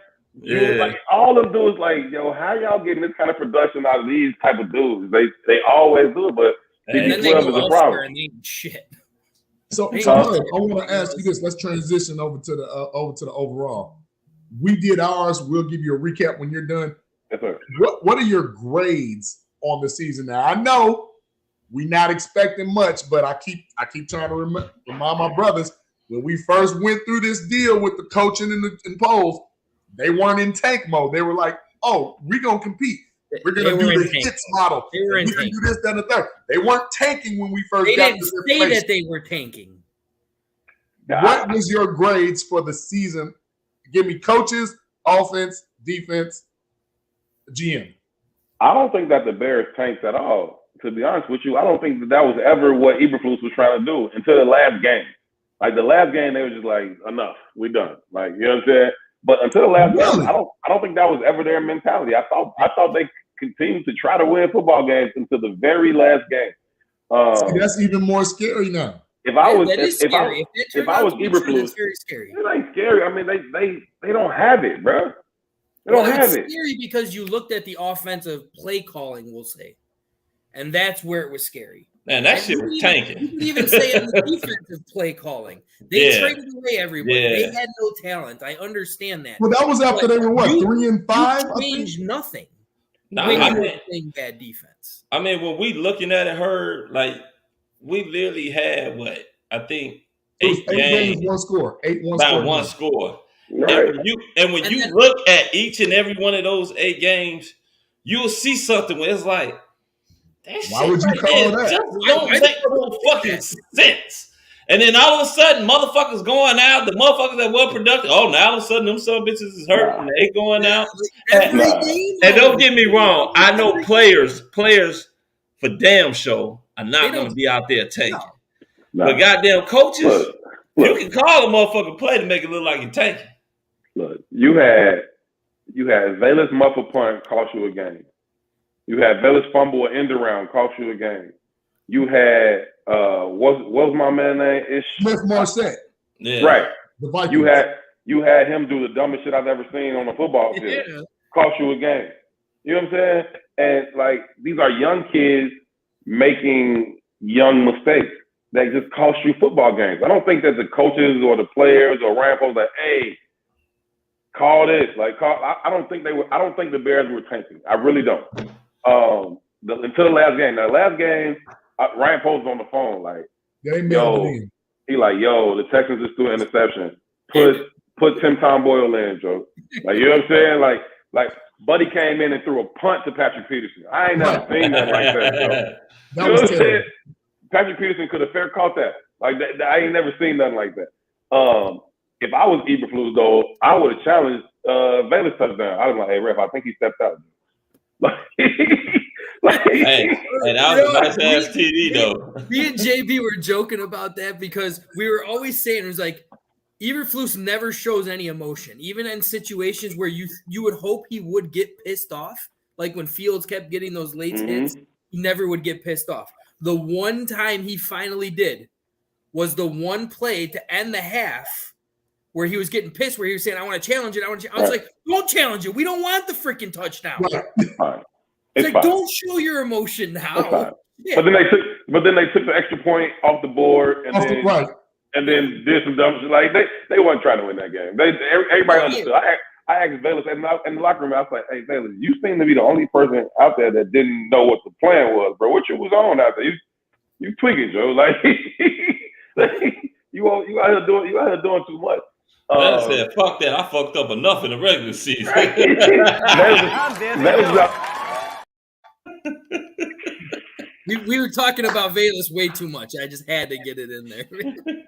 like all them dudes. Like, how y'all getting this kind of production out of these type of dudes? They always do it, but CB12 is a problem. And they shit. So I want to ask you this. Let's transition over to the overall. We did ours. We'll give you a recap when you're done. Yes, sir. What are your grades on the season now? I know. We're not expecting much, but I keep trying to remind my brothers when we first went through this deal with the coaching and polls, they weren't in tank mode. They were like, we're going to compete. We're going to do the hits model. We're going to do this, that, and the third. They weren't tanking when we first got this information. They didn't say that they were tanking. What was your grades for the season? Give me coaches, offense, defense, GM. I don't think that the Bears tanked at all. To be honest with you, I don't think that was ever what Eberflus was trying to do until the last game. Like the last game, they were just like, enough, we done. Like, you know what I'm saying? But until the last game, I don't think that was ever their mentality. I thought they continued to try to win football games until the very last game. See, that's even more scary now. If I was Eberflus, scary. It ain't scary. I mean, they don't have it, bro. They don't have it. It's scary because you looked at the offensive play calling, we'll say. And that's where it was scary. Man, that shit was tanking. You can even say in the defensive play calling. They traded away everybody. They had no talent. I understand that. Well, that was after they were 3-5? You changed nothing. Playing bad defense. I mean, when we looking at it, like we literally had I think 8 games, 1 score. 8-1 about 1 score. Right. And when you look at each and every one of those 8 games, you'll see something where it's like, why would you call that? Just don't make no fucking sense. And then all of a sudden, motherfuckers going out. The motherfuckers that were productive. Now all of a sudden, them some bitches is hurt and they going out. And don't get me wrong. I know players for damn sure are not going to be out there tanking. But goddamn coaches, you can call a motherfucking play to make it look like you're tanking. Look, you had Velus muffle punt cost you a game. You had Velus fumble or end around, cost you a game. You had what's my man name? Smith Marset. Yeah. Right. The Vikings. You had him do the dumbest shit I've ever seen on a football field. Yeah. Cost you a game. You know what I'm saying? And like these are young kids making young mistakes that just cost you football games. I don't think that the coaches or the players or Ryan Post like, hey, call this. I don't think the Bears were tanking. I really don't. Until the last game. Now, the last game, Ryan Post was on the phone like, he like, the Texans just threw an interception. Put Tim Tom Boyle in, Joe. Like, you know what I'm saying? Like Buddy came in and threw a punt to Patrick Peterson. I ain't never seen nothing like that, Joe. That you know was what I'm saying? terrible. Patrick Peterson could have fair caught that. Like that, I ain't never seen nothing like that. If I was Eberflus though, I would have challenged Bayless touchdown. I was like, hey ref, I think he stepped out. Hey, that was a nice ass TD though. Me and JB were joking about that because we were always saying it was like Eberflus never shows any emotion, even in situations where you would hope he would get pissed off. Like when Fields kept getting those late hits, he never would get pissed off. The one time he finally did was the one play to end the half where he was getting pissed, where he was saying, I want to challenge it. I was like, don't challenge it. We don't want the freaking touchdown. Right. It's like, don't show your emotion now. Yeah. But then they took the extra point off the board and then did some dumb shit. Like they weren't trying to win that game. Everybody understood. I asked Bayless in the locker room. I was like, "Hey, Bayless, you seem to be the only person out there that didn't know what the plan was, bro. What you was on out there? You tweaking, Joe? Like, you out here doing too much." I said, "Fuck that! I fucked up enough in the regular season." We were talking about Bayless way too much. I just had to get it in there.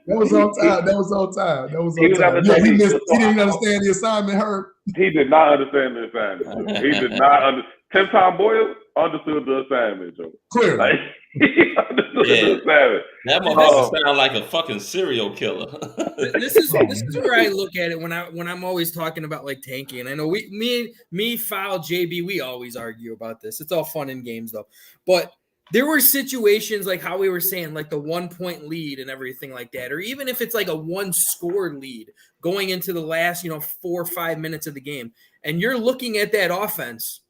That was on time. He didn't understand the assignment, Herb. He did not understand the assignment. He did not understand. Tim Tom Boyle understood the assignment, Joe. Clearly. Like, he understood the assignment. That motherfucker sound like a fucking serial killer. This is where I look at it when I'm always talking about like tanking. And I know me, Foul, JB, we always argue about this. It's all fun and games though. But there were situations like how we were saying, like the 1 point lead and everything like that, or even if it's like a 1 score lead going into the last, 4 or 5 minutes of the game, and you're looking at that offense,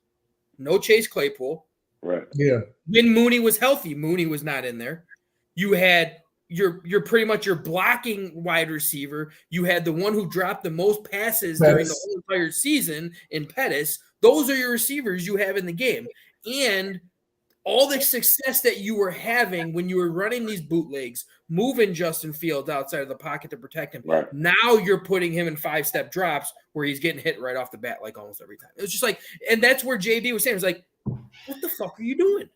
no Chase Claypool. Right. Yeah. When Mooney was healthy, Mooney was not in there. You had you're pretty much your blocking wide receiver. You had the one who dropped the most passes during the whole entire season in Pettis. Those are your receivers you have in the game. And all the success that you were having when you were running these bootlegs, moving Justin Fields outside of the pocket to protect him. Right. Now you're putting him in 5-step drops where he's getting hit right off the bat like almost every time. It was just like, and that's where JB was saying, it was like, what the fuck are you doing?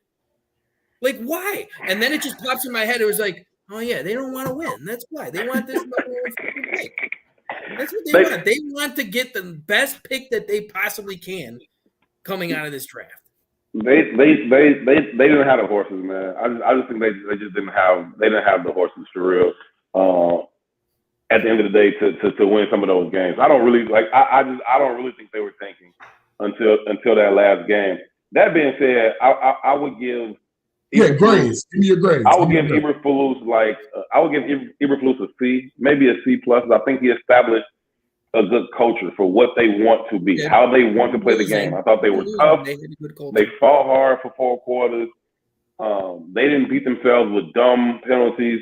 Like, why? And then it just pops in my head. It was like, oh yeah, they don't want to win. That's why they want this number 1 pick. That's what they want. They want to get the best pick that they possibly can coming out of this draft. They didn't have the horses, man. I just think they just didn't have the horses for real. At the end of the day, to win some of those games, I don't really think they were thinking until that last game. That being said, I would give grades. Give me your grades. I would give Eberflus a C, maybe a C plus. I think he established a good culture for what they want to be, how they want to play the game. I thought they were tough. They fought hard for 4 quarters. They didn't beat themselves with dumb penalties.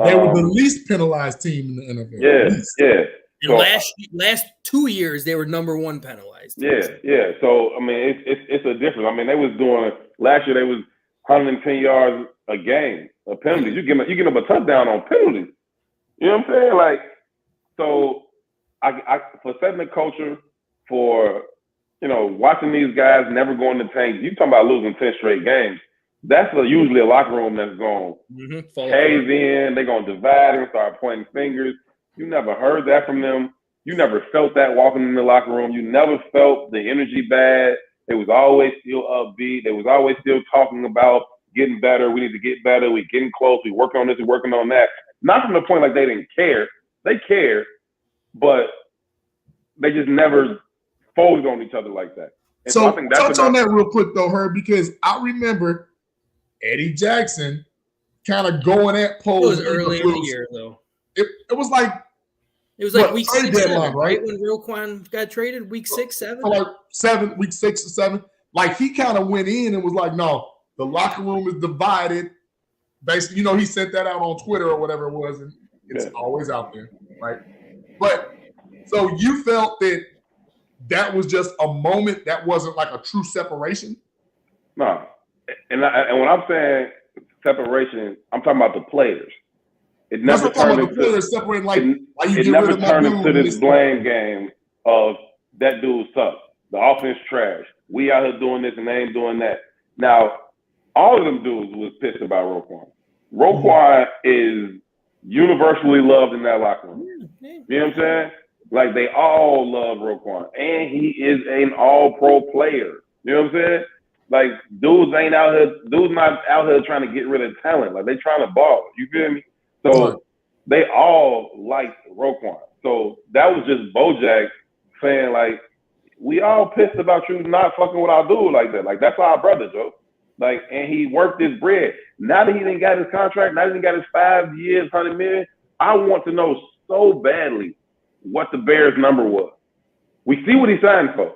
They were the least penalized team in the NFL. Yeah. So, last 2 years, they were number 1 penalized. Yeah. So I mean, it's a difference. I mean, they was doing last year. They was 110 yards a game of penalties. You give them a touchdown on penalties. You know what I'm saying? Like, so. I for setting the culture, for watching these guys never going to tank. You talking about losing 10 straight games? That's usually a locker room that's going cave in. They're going to divide and start pointing fingers. You never heard that from them. You never felt that walking in the locker room. You never felt the energy bad. It was always still upbeat. They was always still talking about getting better. We need to get better. We getting close. We working on this. We working on that. Not from the point like they didn't care. They care. But they just never folded on each other like that. And so I think that's touch on that real quick, though, Herb, because I remember Eddie Jackson kind of going at Poe. It was early in the year, though. It was like week trade 6, deadline, 7, right? When Roquan got traded, week 6, 7? So like week 6 or 7. Like he kind of went in and was like, no, the locker room is divided. Basically, he sent that out on Twitter or whatever it was, and it's always out there, right? But so you felt that was just a moment that wasn't like a true separation? No. And when I'm saying separation, I'm talking about the players. It never turned into players separating it never turned into this blame game of that dude sucks. The offense trash. We out here doing this and they ain't doing that. Now, all of them dudes was pissed about Roquan. Roquan is universally loved in that locker room. You know what I'm saying? Like they all love Roquan, and he is an all-pro player. You know what I'm saying? Like dudes not out here trying to get rid of talent. Like they trying to ball. You feel me? So they all like Roquan. So that was just Bojack saying like, we all pissed about you not fucking with our dude like that. Like that's our brother, Joe. Like, and he worked his bread. Now that he didn't got his contract, now that he got his 5 years, $100 million, I want to know so badly what the Bears' number was. We see what he signed for.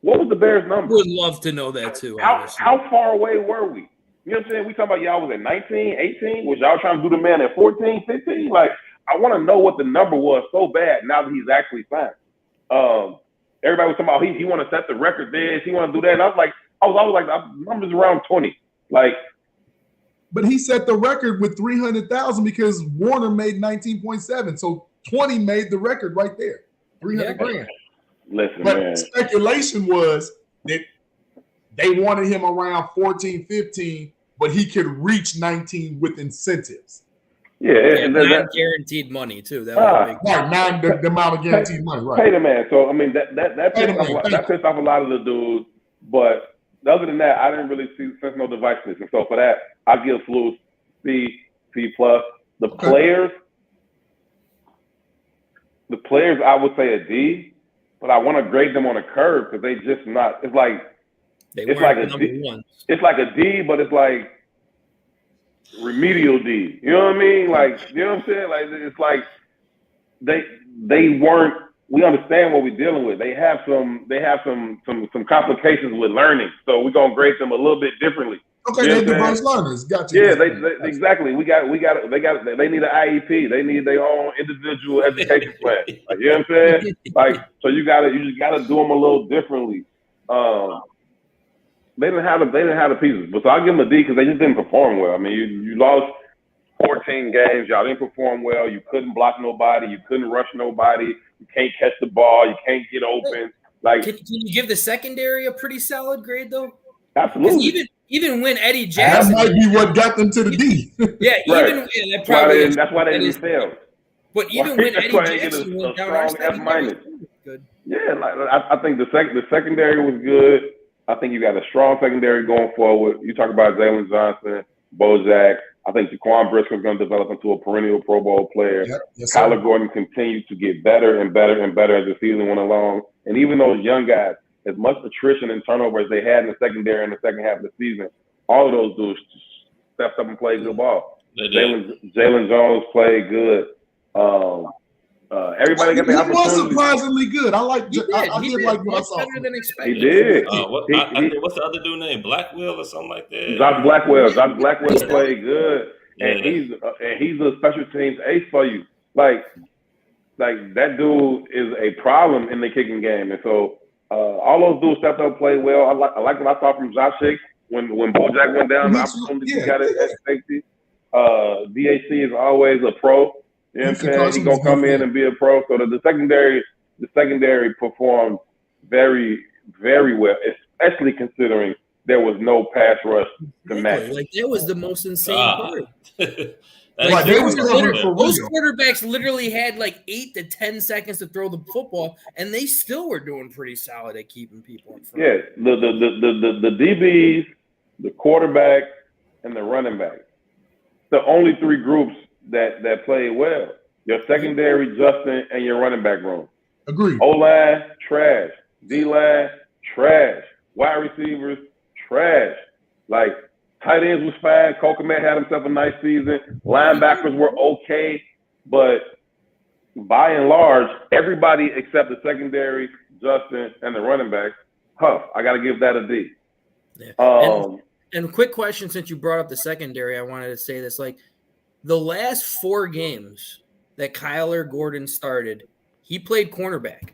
What was the Bears' number? Would love to know that too. How far away were we? You know what I'm saying? We talking about y'all was at 19, 18. Was y'all trying to do the man at 14, 15? Like, I want to know what the number was so bad now that he's actually signed. Everybody was talking about he want to set the record this, he want to do that. And I was always like, the number's around 20. Like, but he set the record with 300,000 because Warner made 19.7. So 20 made the record right there. 300 grand. Listen, but man. Speculation was that they wanted him around 14, 15, but he could reach 19 with incentives. Yeah, and non-guaranteed money too. That was the amount of guaranteed money, right? Pay the man. So I mean that pissed off a lot of the dudes. But other than that, I didn't really sense no divisiveness. And so for that, I give Flus C plus. The players, I would say a D, but I want to grade them on a curve because they just not. It's like a D. It's like a D, but it's like remedial D. You know what I mean? Like, you know what I'm saying? Like, it's like they weren't. We understand what we're dealing with. They have some complications with learning, so we're gonna grade them a little bit differently. Okay, they're diverse learners. Gotcha. Yeah, they exactly. They need an IEP. They need their own individual education plan. Like, you know what I'm saying? Like, so you just gotta do them a little differently. They didn't have the pieces, but so I give them a D because they just didn't perform well. I mean, you lost 14 games. Y'all didn't perform well. You couldn't block nobody. You couldn't rush nobody. You can't catch the ball. You can't get open. Like, can you give the secondary a pretty solid grade though? Absolutely. Even when Eddie Jackson, that might be what got them to the D. Yeah, right. That's why they didn't fail. But even when Eddie Jackson went down, our secondary was good. Yeah, I think the secondary was good. I think you got a strong secondary going forward. You talk about Jalen Johnson, Bojack. I think Jaquan Briscoe's going to develop into a perennial Pro Bowl player. Yep. Yes, Kyler Gordon continues to get better and better and better as the season went along. And even those young guys, as much attrition and turnover as they had in the secondary in the second half of the season, all of those dudes stepped up and played good ball. Jalen Jones played good. Everybody got the opportunity. He was surprisingly good. I did like what I saw. Better than expected. He did. What's the other dude name? Blackwell or something like that? Josh Blackwell played good, and he's a special teams ace for you. Like that dude is a problem in the kicking game, and so all those dudes stepped up, played well. I like what I saw from Josh Hicks when Bojack went down. The opportunity he got it at safety. DHC is always a pro. You know what I'm saying? He's gonna come in and be a pro. So the secondary performed very, very well, especially considering there was no pass rush to match. Like that was the most insane part. Like those quarterbacks literally had like 8 to 10 seconds to throw the football, and they still were doing pretty solid at keeping people in front. Yeah, the DBs, the quarterback, and the running back. The only three groups that played well. Your secondary, Justin, and your running back room. Agreed. O-line, trash. D-line, trash. Wide receivers, trash. Like, Tight ends was fine. Kokomet had himself a nice season. Linebackers were okay, but by and large, everybody except the secondary, Justin, and the running backs, I got to give that a D. Yeah. And quick question, since you brought up the secondary, I wanted to say this. Like, the last 4 games that Kyler Gordon started, he played cornerback.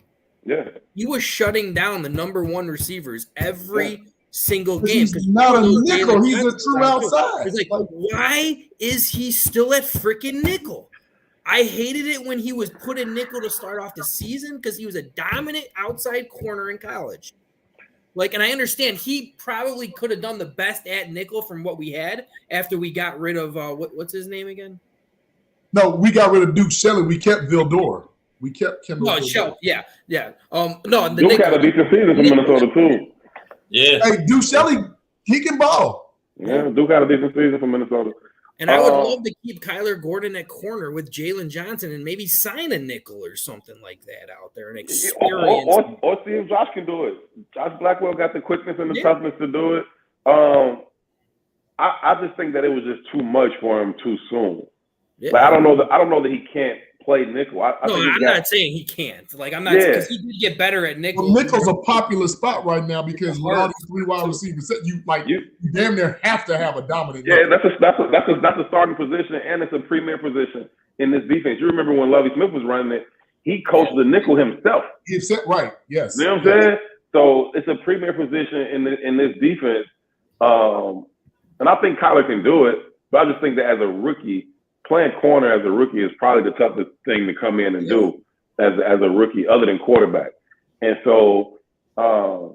Yeah. He was shutting down the number 1 receivers every single game. He's not a nickel. He's a true outside. It's like, why is he still at freaking nickel? I hated it when he was put in nickel to start off the season because he was a dominant outside corner in college. Like, and I understand he probably could have done the best at nickel from what we had after we got rid of what's his name again? No, we got rid of Duke Shelley. We kept Vildor. We kept Kendall. Oh, Shelley. Yeah. No, the Duke had a decent season for Minnesota too. Yeah. Hey, Duke Shelley, he can ball. Yeah, Duke had a decent season for Minnesota. And I would love to keep Kyler Gordon at corner with Jalen Johnson and maybe sign a nickel or something like that out there and experience. Or see if Josh can do it. Josh Blackwell got the quickness and the toughness to do it. I just think that it was just too much for him too soon. Yeah. Like, I don't know that he can't play nickel. I'm not saying he can't. Like, I'm not, because he did get better at nickel. Well, nickel's a popular spot right now because with all these 3 wide receivers, you damn near have to have a dominant. Yeah, nickel. that's a starting position, and it's a premier position in this defense. You remember when Lovie Smith was running it? He coached the nickel himself. Right. Yes. You know what I'm saying? So it's a premier position in this defense, and I think Kyler can do it. But I just think that as a rookie, playing corner as a rookie is probably the toughest thing to come in and do as a rookie, other than quarterback. And so I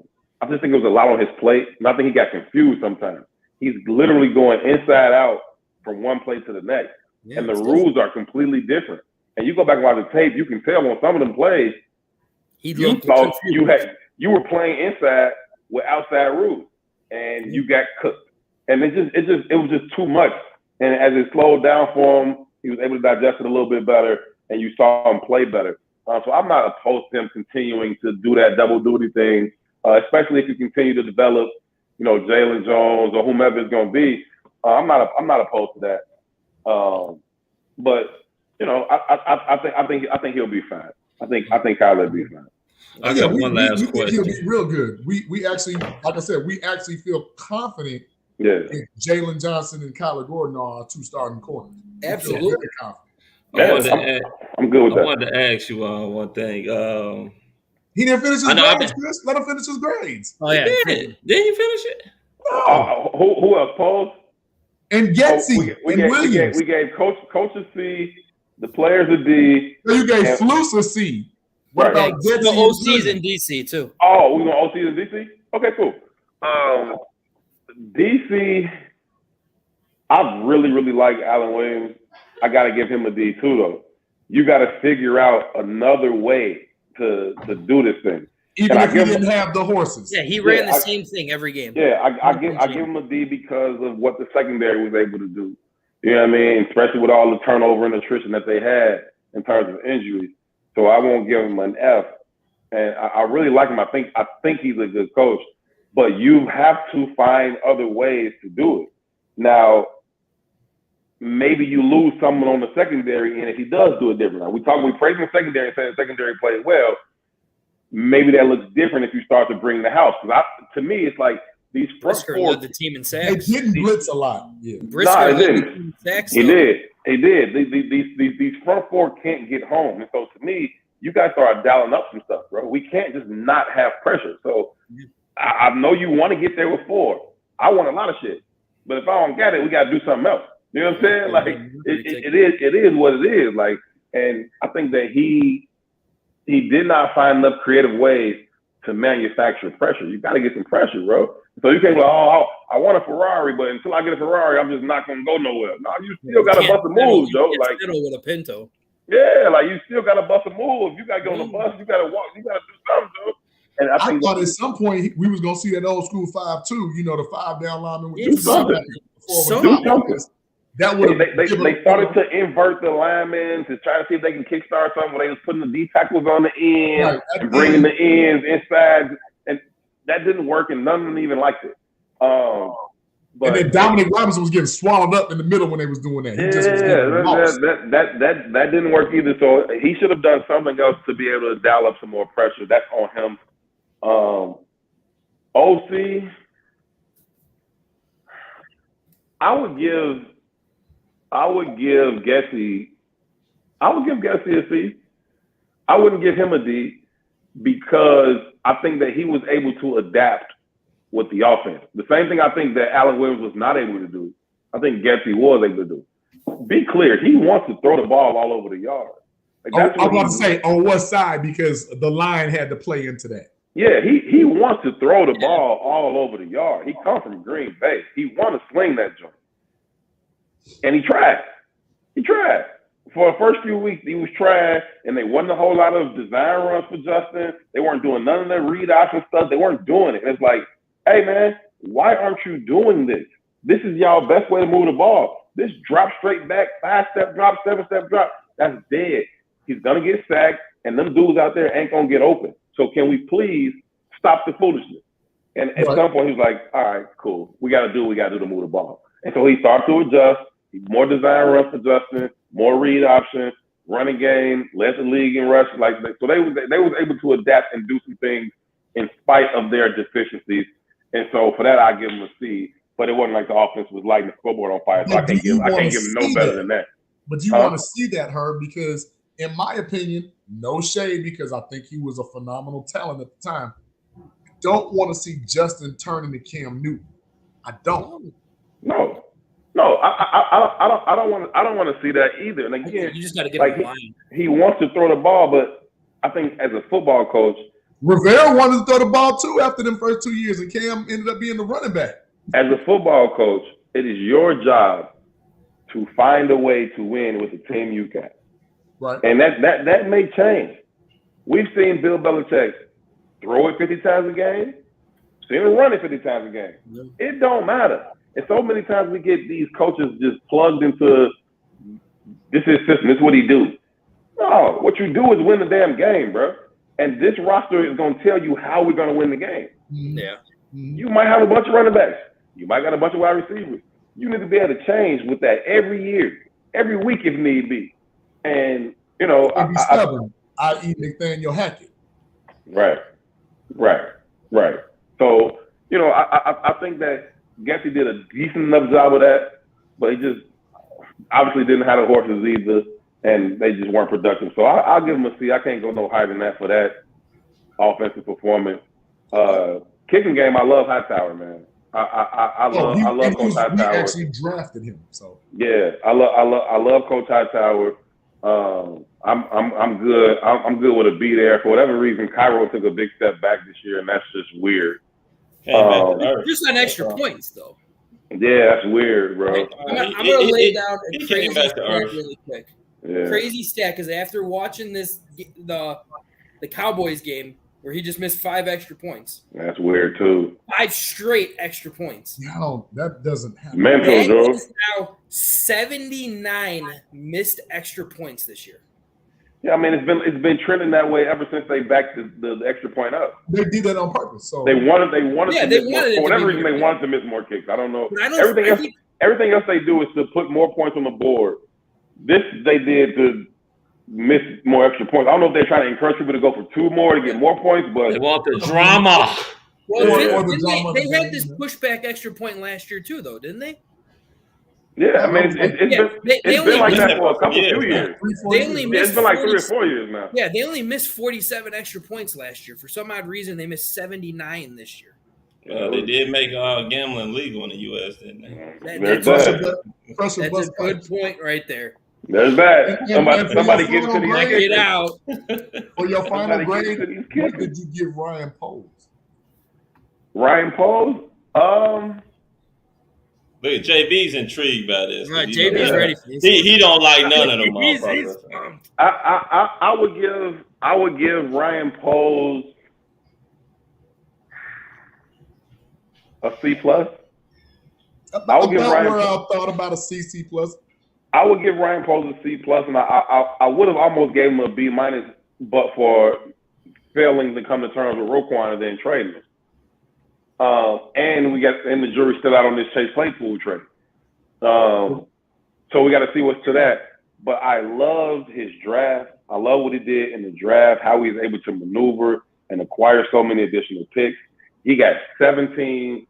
just think it was a lot on his plate. And I think he got confused sometimes. He's literally going inside out from one play to the next. Yeah, and the rules are completely different. And you go back and watch the tape, you can tell on some of them plays, you thought you were playing inside with outside rules, and you got cooked. And it was just too much. And as it slowed down for him, he was able to digest it a little bit better, and you saw him play better. So I'm not opposed to him continuing to do that double duty thing, especially if you continue to develop, Jalen Jones or whomever it's going to be. I'm not opposed to that. But I think he'll be fine. I think Kyler will be fine. I got one last question. He'll be real good. We actually, like I said, we actually feel confident. Yeah, Jalen Johnson and Kyler Gordon are our 2 starting corners. Absolutely. I'm good with that. I wanted to ask you one thing. He didn't finish his grades, Chris. Let him finish his grades. Oh, yeah. Did he finish it? No. Who else? Paul? And Getsy and Williams. We gave Coach a C, the players a D. So you gave Flus a C. What about Getsy? The OC's in DC, too. Oh, we going OC's in DC? Okay, cool. DC, I really, really like Alan Williams. I got to give him a D too, though. You got to figure out another way to do this thing. Even if he didn't have the horses. Yeah, he ran the same thing every game. Yeah, I give him a D because of what the secondary was able to do. You know what I mean? Especially with all the turnover and attrition that they had in terms of injuries. So I won't give him an F. And I really like him. I think he's a good coach. But you have to find other ways to do it. Now, maybe you lose someone on the secondary, and if he does do it different. We praise the secondary and say the secondary played well. Maybe that looks different if you start to bring the house. Because to me, it's like these front four. Led the team in sacks. They didn't blitz a lot. Yeah. Nah, he didn't. He did. These front 4 can't get home, and so to me, you guys start dialing up some stuff, bro. We can't just not have pressure. So I know you want to get there with 4. I want a lot of shit, but if I don't get it, we got to do something else. You know what I'm saying? Like it is what it is. Like, and I think that he did not find enough creative ways to manufacture pressure. You got to get some pressure, bro. So you can't go, I want a Ferrari, but until I get a Ferrari, I'm just not gonna go nowhere. No, you still got to bust a move, Joe. Like with a Pinto. Yeah, like you still got to bust a move. You got to get on the bus. You got to walk. You got to do something, Joe. And I thought at some point we was gonna see that old school 5-2. The 5 down lineman with do something. Do something. That would they started to invert the linemen to try to see if they can kickstart something. Where they was putting the D tackles on the end and bringing the ends inside, and that didn't work. And none of them even liked it. But and then Dominic Robinson was getting swallowed up in the middle when they was doing that. He just was getting lost. That didn't work either. So he should have done something else to be able to dial up some more pressure. That's on him. OC, I would give Gessie a C. I wouldn't give him a D because I think that he was able to adapt with the offense. The same thing I think that Allen Williams was not able to do, I think Gessie was able to do. Be clear, he wants to throw the ball all over the yard. Like I want to say on what side because the line had to play into that. Yeah, he wants to throw the ball all over the yard. He comes from Green Bay. He wants to sling that joint. And he tried. For the first few weeks, he was trying, and they wasn't a whole lot of design runs for Justin. They weren't doing none of the read option stuff. They weren't doing it. It's like, hey, man, why aren't you doing this? This is y'all best way to move the ball. This drop straight back, 5-step drop, 7-step drop, that's dead. He's going to get sacked, and them dudes out there ain't going to get open. So can we please stop the foolishness? And at some point, he was like, all right, cool. We got to do what we got to do to move the ball. And so he started to adjust. More design runs for Justin, more read options, running game, led the league in rush. So they was able to adapt and do some things in spite of their deficiencies. And so for that, I give them a C. But it wasn't like the offense was lighting the scoreboard on fire. So I can't give them no better than that. But you want to see that, Herb, because in my opinion, no shade, because I think he was a phenomenal talent at the time. Don't want to see Justin turn into Cam Newton. I don't. No, I don't want to see that either. And again, you just got to get him line. He wants to throw the ball, but I think as a football coach, Rivera wanted to throw the ball too after them first 2 years, and Cam ended up being the running back. As a football coach, it is your job to find a way to win with the team you got. Right. And that may change. We've seen Bill Belichick throw it 50 times a game, seen him run it 50 times a game. Yeah. It don't matter. And so many times we get these coaches just plugged into this is system, this is what he do. No, what you do is win the damn game, bro. And this roster is going to tell you how we're going to win the game. Yeah. You might have a bunch of running backs. You might got a bunch of wide receivers. You need to be able to change with that every year, every week if need be. And, you know, i.e. Nathaniel Hackett. Right. So, you know, I think that Gessie did a decent enough job of that, but he just obviously didn't have the horses either, and they just weren't productive. So I'll give him a C. I can't go no higher than that for that offensive performance. Kicking game, I love Hightower, man. I love Coach Hightower. We actually drafted him, so yeah, I love Coach Hightower. I'm good. I'm good with a B there. For whatever reason, Cairo took a big step back this year, and that's just weird. Just on extra points, though. Yeah, that's weird, bro. I'm gonna lay down a crazy stat really quick. Yeah. Crazy stat, because after watching the Cowboys game where he just missed 5 extra points. That's weird too. 5 straight extra points. No, that doesn't happen. Mental, bro. Is now 79 missed extra points this year. Yeah, I mean it's been trending that way ever since they backed the extra point up. They did that on purpose. So they wanted yeah, to miss for whatever reason they wanted to miss more kicks. I don't know. Everything else they do is to put more points on the board. This they did to miss more extra points. I don't know if they're trying to encourage people to go for 2 more to get more points, but they want the drama. Well, they had this pushback extra point last year too, though, didn't they? Yeah, I mean, it's been like that for a few years. It's been like 3 or 4 years now. Yeah, they only missed 47 extra points last year. For some odd reason, they missed 79 this year. They did make gambling legal in the U.S., didn't they? That's a good point right there. There's that. Somebody get to these kids. Get out. For your final grade, what did you give Ryan Poles? Ryan Poles? Look at JB's intrigued by this. Right, JB's ready for this. He don't like none of them motherfuckers. I would give Ryan Poles a C+. I would give Ryan. I thought about a CC+. I would give Ryan Poles a C+, and I would have almost gave him a B-, but for failing to come to terms with Roquan and then trading him. And the jury's still out on this Chase Claypool trade. So we got to see what's to that. But I loved his draft. I love what he did in the draft, how he was able to maneuver and acquire so many additional picks. He got 17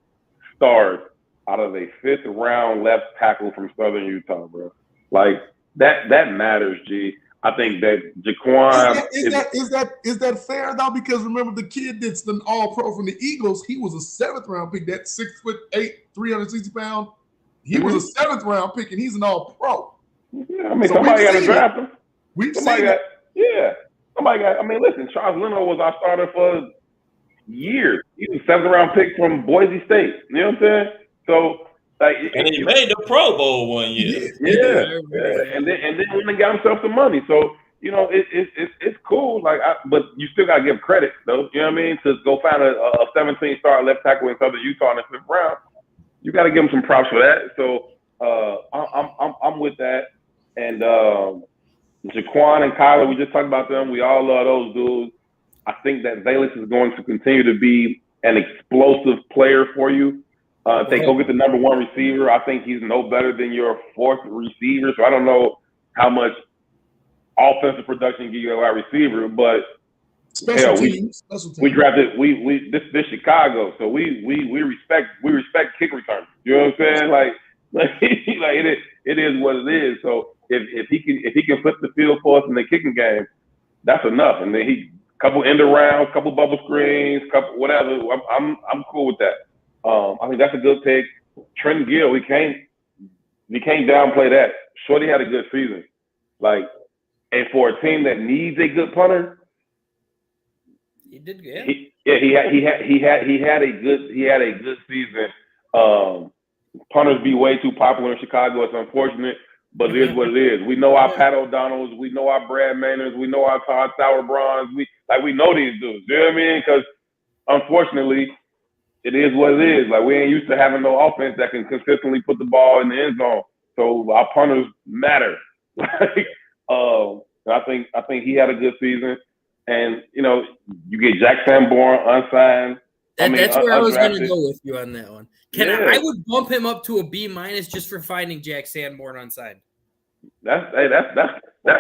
stars out of a 5th round left tackle from Southern Utah, bro. Like that matters, G. I think that Jaquan is that fair though? Because remember the kid that's an All-Pro from the Eagles, he was a 7th round pick. That 6'8", 360 pound. He was a 7th round pick, and he's an All-Pro. Yeah, I mean, so somebody got to draft him. Somebody got. I mean, listen, Charles Leno was our starter for years. He was a 7th round pick from Boise State. You know what I'm saying? So, like, and he made the Pro Bowl one year. Yeah. And then went and got himself some money. So, you know, it's cool. Like, but you still got to give credit, though. You know what I mean? To go find a 17-star left tackle in Southern Utah in the 5th round, you got to give him some props for that. So, I'm with that. And Jaquan and Kyler, we just talked about them. We all love those dudes. I think that Velus is going to continue to be an explosive player for you. If they go get the number 1 receiver, I think he's no better than your 4th receiver. So I don't know how much offensive production give you a wide receiver, but special teams. We drafted this Chicago, so we respect kick returners. You know what I'm saying? Like it is what it is. So if he can flip the field for us in the kicking game, that's enough. And then couple end arounds, couple bubble screens, couple whatever. I'm cool with that. I think that's a good pick. Trent Gill, we can't downplay that. Shorty had a good season. Like, and for a team that needs a good punter, he did good. He had a good season. Punters be way too popular in Chicago. It's unfortunate, but it is what it is. We know our Pat O'Donnells, we know our Brad Maynards, we know our Todd Sauerbronns. We know these dudes. You know what I mean? Because unfortunately, it is what it is. Like, we ain't used to having no offense that can consistently put the ball in the end zone. So our punters matter. I think he had a good season. And, you know, you get Jack Sanborn unsigned. That's where I was going to go with you on that one. I would bump him up to a B- just for finding Jack Sanborn unsigned. That's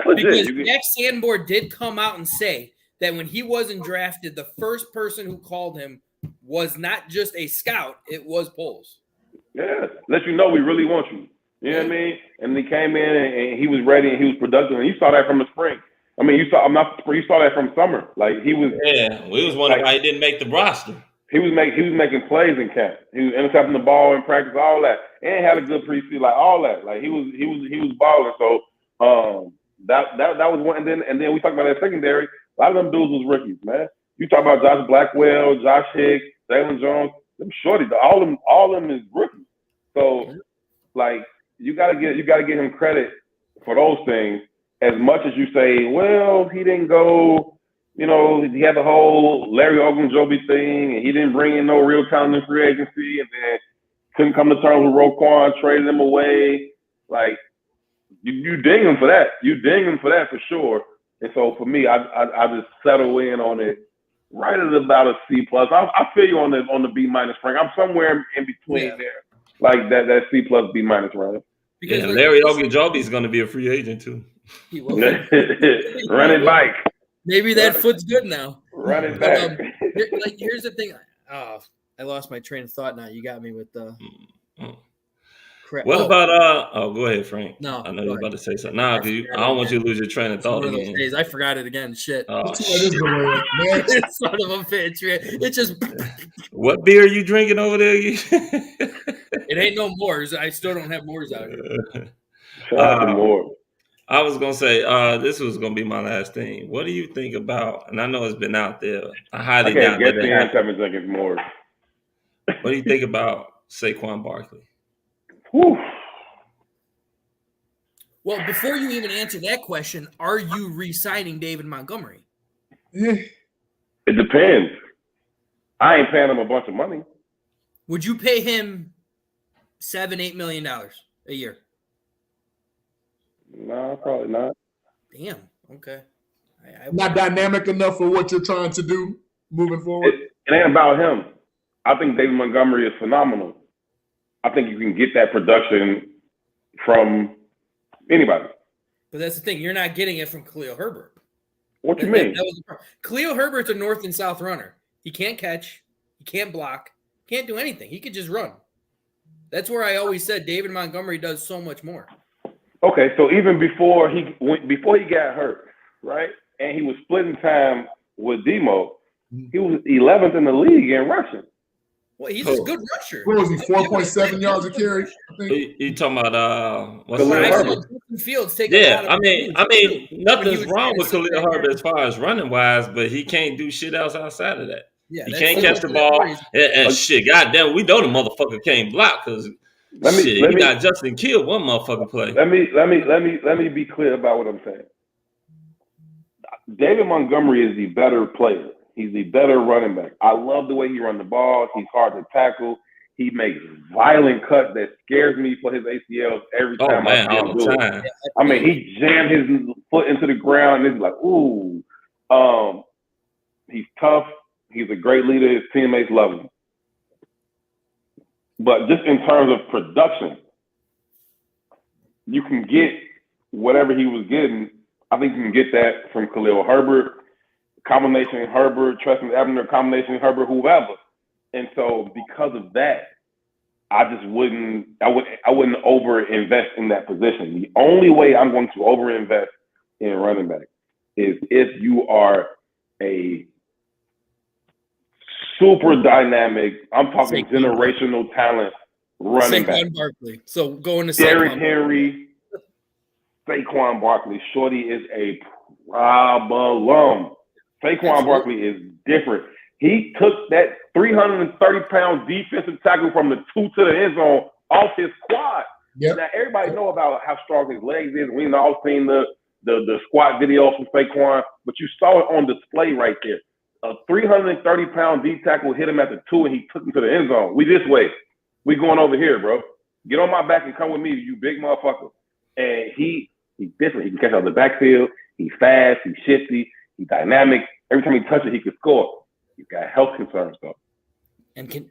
legit. Because Jack Sanborn did come out and say that when he wasn't drafted, the first person who called him was not just a scout, it was Poles. Yeah, let you know we really want you. You know what I mean? And he came in and he was ready and he was productive, and you saw that from the spring. I mean, you saw that from summer. Like, he was. Yeah, we was wondering why he didn't make the roster. He was making plays in camp. He was intercepting the ball in practice, all that, and had a good preseason, like all that. Like, he was balling. So that was one. And then we talked about that secondary. A lot of them dudes was rookies, man. You talk about Josh Blackwell, Josh Hicks, Jalen Jones. Them shorties, all of them is rookies. So, like, you gotta give him credit for those things. As much as you say, well, he didn't go, you know, he had the whole Larry Ogunjobi thing, and he didn't bring in no real talent in free agency, and then couldn't come to terms with Roquan, traded him away. Like, you ding him for that. You ding him for that for sure. And so for me, I just settle in on it right at about a C+. I feel you on the B- Frank. I'm somewhere in between there, like that C+, B- right? Because Larry Ogunjobi is going to be a free agent too. Running bike. Maybe that foot's good now. Running back. Here's the thing. Oh, I lost my train of thought now. You got me with the crap. What about go ahead, Frank. No, I know you're about to say something. Nah, dude, I don't want you to lose your train of thought again. Days. I forgot it again. Shit. Oh, shit. Son of a bitch. It just. What beer are you drinking over there? It ain't no Moors. I still don't have Moors out here. Shout out to Moors. I was gonna say this was gonna be my last thing. What do you think about? And I know it's been out there. I highly doubt that it happened. 7 seconds more. What do you think about Saquon Barkley? Whew. Well, before you even answer that question, are you re-signing David Montgomery? It depends. I ain't paying him a bunch of money. Would you pay him $7-8 million a year? No, probably not. Damn. Okay. Not dynamic enough for what you're trying to do moving forward. It ain't about him. I think David Montgomery is phenomenal. I think you can get that production from anybody. But that's the thing. You're not getting it from Khalil Herbert. What you mean? That was the problem. Khalil Herbert's a north and south runner. He can't catch. He can't block. Can't do anything. He could just run. That's where I always said David Montgomery does so much more. Okay, so even before he got hurt, right, and he was splitting time with Demo, he was 11th in the league in rushing. Well, he's a good rusher. What was he? 4.7 yards a carry. I think. You talking about what's Khalil Herbert? Fields take yeah, a lot of nothing's wrong with Khalil Herbert as far as running wise, but he can't do shit else outside of that. Yeah, he can't catch the ball and shit. Goddamn, we know the motherfucker can't block because he got Justin killed one motherfucker play. Let me be clear about what I'm saying. David Montgomery is the better player. He's the better running back. I love the way he runs the ball. He's hard to tackle. He makes violent cuts that scares me for his ACLs every time I do it. I mean, he jammed his foot into the ground and it's like, ooh. He's tough. He's a great leader. His teammates love him. But just in terms of production, you can get whatever he was getting. I think you can get that from Khalil Herbert, combination Herbert, Treston Ebner, combination Herbert, whoever. And so because of that, I wouldn't over-invest in that position. The only way I'm going to over-invest in running back is if you are a super dynamic, I'm talking generational talent running back. Saquon Barkley. So going to Derrick Henry, Saquon Barkley. Shorty is a problem. Saquon Barkley is different. He took that 330-pound defensive tackle from the 2 to the end zone off his quad. Yep. Now, everybody know about how strong his legs is. We all seen the squat videos from Saquon, but you saw it on display right there. A 330-pound D tackle hit him at the 2, and he took him to the end zone. We this way. We going over here, bro. Get on my back and come with me, you big motherfucker. And he's different. He can catch out of the backfield. He's fast. He's shifty. He's dynamic. Every time he touches, he can score. He's got health concerns though. And can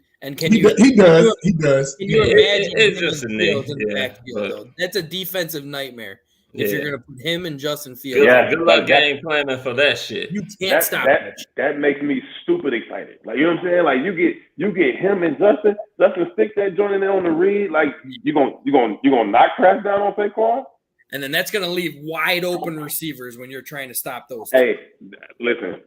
he you? He does. Can you imagine it's just a Fields in the name? backfield, though? That's a defensive nightmare. If you're gonna put him and Justin Fields, good luck game planning for that shit. You can't stop that makes me stupid excited. Like, you know what I'm saying? Like, you get him and Justin stick that joint in there on the read. Like, you gonna knock crash down on Saquon? And then that's gonna leave wide open receivers when you're trying to stop those. Hey, listen,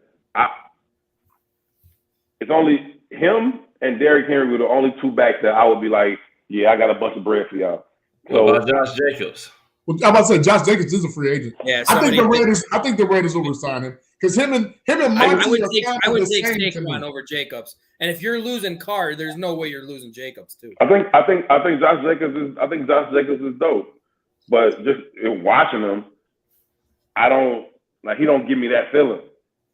it's only him and Derrick Henry were the only two backs that I would be like, yeah, I got a bunch of bread for y'all. So, what about Josh Jacobs? Well, I'm about to say Josh Jacobs is a free agent. Yeah, I think the Raiders will resign him because him and I would take Saquon over Jacobs. And if you're losing Carr, there's no way you're losing Jacobs too. I think Josh Jacobs is dope, but just watching him, he don't give me that feeling.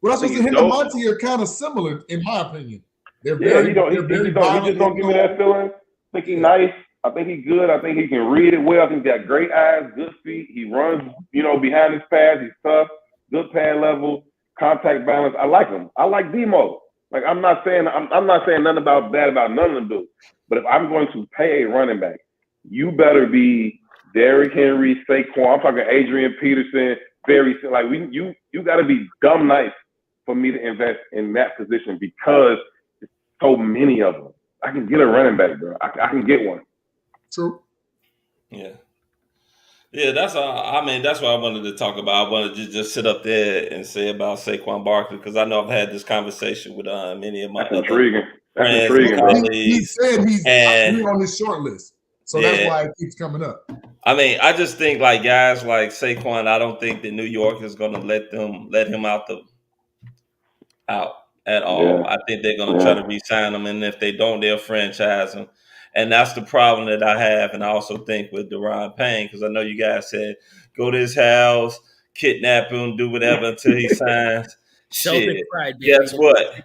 Well, that's what him and Monty are kind of similar, in my opinion. He just don't give me that feeling. I think he's nice. I think he's good. I think he can read it well. I think he's got great eyes, good feet. He runs, behind his pads. He's tough, good pad level, contact balance. I like him. I like Demo. Like, I'm not saying nothing bad about none of them dudes. But if I'm going to pay a running back, you better be Derrick Henry, Saquon. I'm talking Adrian Peterson. You got to be dumb nice for me to invest in that position because there's so many of them. I can get a running back, bro. I can get one. True. Yeah. Yeah, that's all. I mean, that's what I wanted to talk about. I wanted to just sit up there and say about Saquon Barkley because I know I've had this conversation with many of my intriguing. Friends. That's intriguing. He said he's on his short list, so that's why it keeps coming up. I mean, I just think like guys like Saquon, I don't think that New York is going to let him out at all. Yeah. I think they're going to try to re-sign him, and if they don't, they'll franchise him. And that's the problem that I have, and I also think with Deron Payne, because I know you guys said go to his house, kidnap him, do whatever until he signs. Shit. Pride, guess what?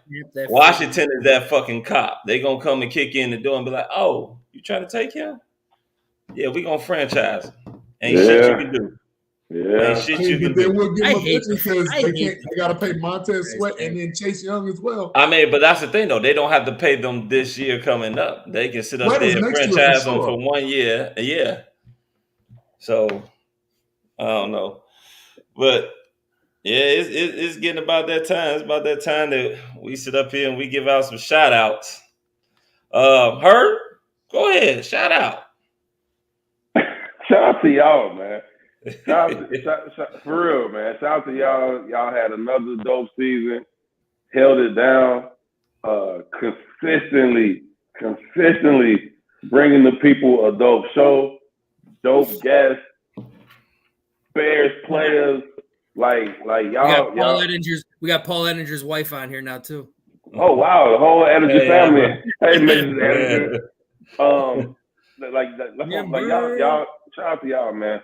Washington is that fucking cop. They gonna come and kick in the door and be like, "Oh, you trying to take him? Yeah, we gonna franchise him. Ain't shit you can do." Yeah. Ain't shit you But can they do. will give I him a hate bench because I they hate can't. They got to pay Montez Sweat man. and then Chase Young as well. I mean, but that's the thing though. They don't have to pay them this year coming up. They can sit up Sweat is there and next year for franchise them sure. for 1 year. Yeah. So I don't know, but yeah, it's getting about that time. It's about that time that we sit up here and we give out some shout outs. Herb, go ahead, shout out. Shout out to y'all, man. For real, man. Shout out to y'all. Y'all had another dope season. Held it down. Consistently bringing the people a dope show, dope guests, Bears players. Like y'all. We got Paul Ettinger's wife on here now too. Oh wow, the whole Edinger family. Hey, Mrs. Yeah. Edinger. Y'all. Shout out to y'all, man,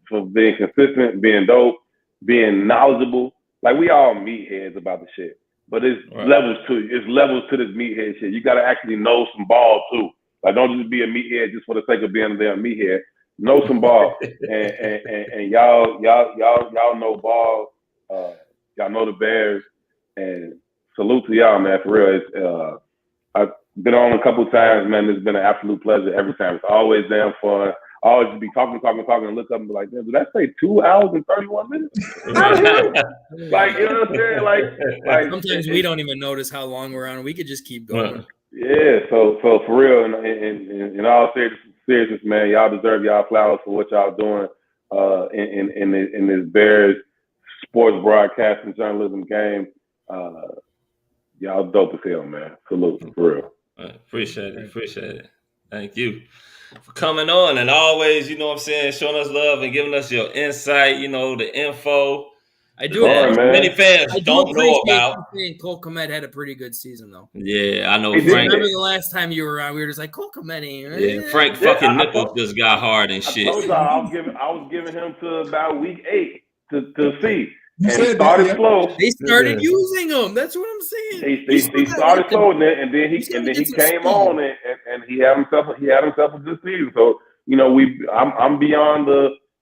for being consistent, being dope, being knowledgeable. Like we all meatheads about the shit, but it's levels to this meathead shit. You got to actually know some ball too. Like don't just be a meathead just for the sake of being a damn meathead. Know some ball, and y'all know ball. Y'all know the Bears, and salute to y'all, man. For real, I've been on a couple of times, man. It's been an absolute pleasure every time. It's always damn fun. I always be talking, and look up and be like, did that say 2 hours and 31 minutes? Like, you know what I'm saying? Like sometimes we don't even notice how long we're on. We could just keep going. Yeah, so for real, in all seriousness, man, y'all deserve y'all flowers for what y'all doing in this Bears sports broadcasting journalism game. Y'all dope as hell, man. Salute, for real. Appreciate it. Thank you for coming on and always, you know what I'm saying, showing us love and giving us your insight, you know, the info. I do. Many fans don't know about. Saying Cole Kmet had a pretty good season, though. Yeah, I know. Frank. Remember the last time you were on, we were just like Cole Kmet. Yeah, Frank fucking nipples just got hard and shit. I told y'all I was giving him to about week 8 to see. You and he started slow. They started using him. That's what I'm saying. He started slow, and then he came on and he had himself a good season. So you know I'm beyond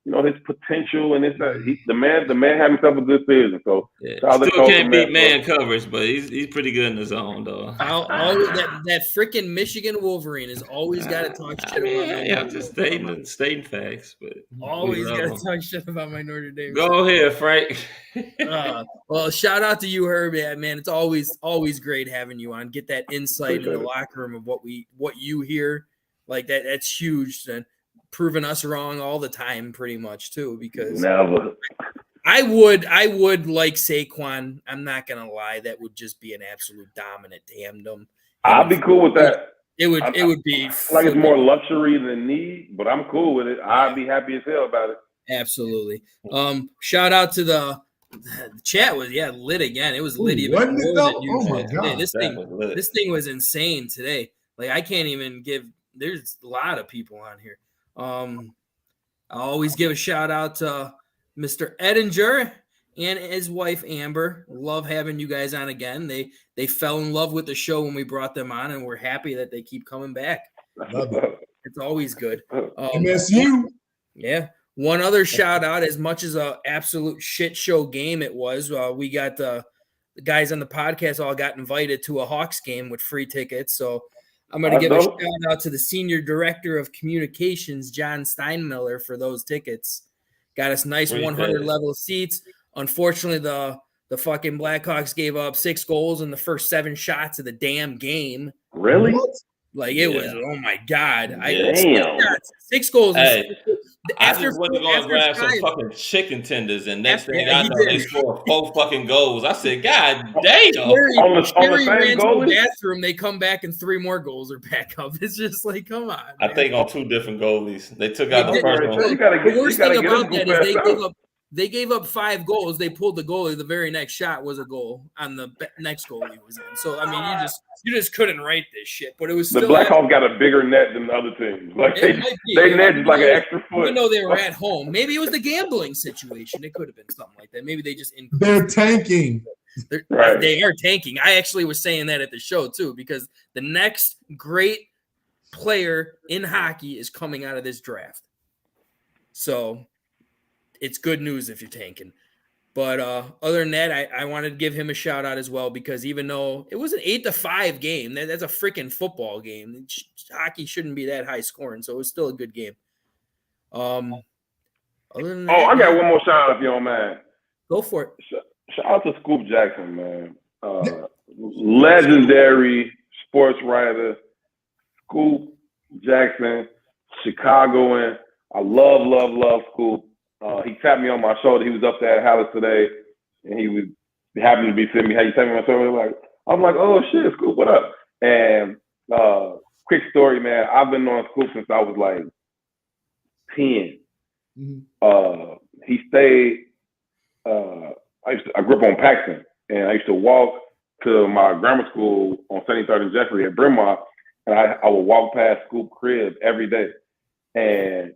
his potential and the man had himself a good season. So still can't beat man coverage, but he's pretty good in his own though. That freaking Michigan Wolverine has always got to talk shit about. Yeah, just stating facts, but always got to talk shit about my Notre Dame. Go ahead, Frank. Well, shout out to you, Herb. Man, it's always great having you on. Get that insight in the locker room of what you hear. Like that. That's huge. And proving us wrong all the time, pretty much too. Because never. I would like Saquon. I'm not gonna lie. That would just be an absolute dominant tandem. I'd be cool with that. It would be like it's more luxury than need, but I'm cool with it. I'd be happy as hell about it. Absolutely. Shout out to the chat was lit again. It was lit even more than usual. Oh my god, this thing was insane today. Like I can't even give. There's a lot of people on here. I always give a shout out to Mr. Edinger and his wife Amber. Love having you guys on again. They fell in love with the show when we brought them on, and we're happy that they keep coming back. It's always good. MSU. Yeah. One other shout out, as much as an absolute shit show game it was, we got the guys on the podcast all got invited to a Hawks game with free tickets. So I'm going to give a shout out to the senior director of communications, John Steinmiller, for those tickets. Got us nice 100 level seats. Unfortunately, the fucking Blackhawks gave up 6 goals in the first 7 shots of the damn game. Really? Like it was, oh my god! Damn. 6 goals. Hey, I just went to go and grab some fucking chicken tenders, and next thing I know, they scored 4 fucking goals. I said, God damn! On the same goal, the bathroom, they come back and 3 more goals are back up. It's just like, come on. I think on 2 different goalies. They took out the first one. The worst thing about that is they gave up 5 goals. They pulled the goalie. The very next shot was a goal on the next goal he was in. So I mean, you just couldn't write this shit. But it was the Blackhawks got a bigger net than the other teams. Like they net is like an extra foot. Even though they were at home, maybe it was the gambling situation. It could have been something like that. Maybe they just they're tanking. They are tanking. I actually was saying that at the show too, because the next great player in hockey is coming out of this draft. So it's good news if you're tanking. But other than that, I wanted to give him a shout out as well, because even though it was an 8-5 game, that's a freaking football game. Hockey shouldn't be that high scoring, so it was still a good game. Other than that, I got one more shout out if you don't mind. Go for it. Shout out to Scoop Jackson, man. Legendary sports writer, Scoop Jackson, Chicagoan. I love Scoop. He tapped me on my shoulder. He was up there at Hallis today, and he happened to be sitting me. How you tapped me on my shoulder? I'm like, oh shit, Scoop, what up? And quick story, man. I've been on Scoop since I was like 10. Mm-hmm. He stayed. I grew up on Paxton, and I used to walk to my grammar school on 73rd and Jeffrey at Bryn Mawr, and I would walk past Scoop crib every day. And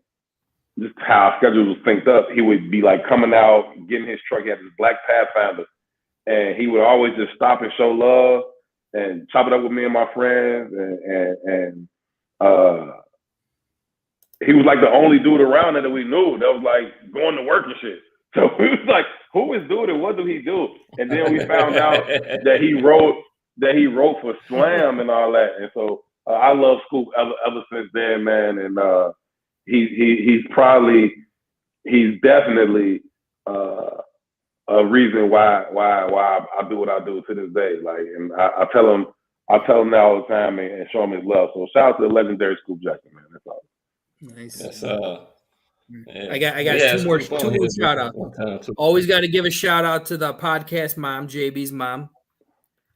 just how our schedule was synced up, he would be like coming out, getting his truck. He had this black Pathfinder, and he would always just stop and show love and chop it up with me and my friends. And he was like the only dude around that we knew that was like going to work and shit. So we was like, who is dude and what do he do? And then we found out that he wrote for Slam and all that. And so I love Scoop ever since then, man. And he's definitely a reason why I do what I do to this day. Like, and I tell him that all the time and show him his love. So shout out to the legendary Scoop Jackson, man. That's all. Nice. That's I got two more shout outs. Always got to give a shout out to the podcast mom, JB's mom.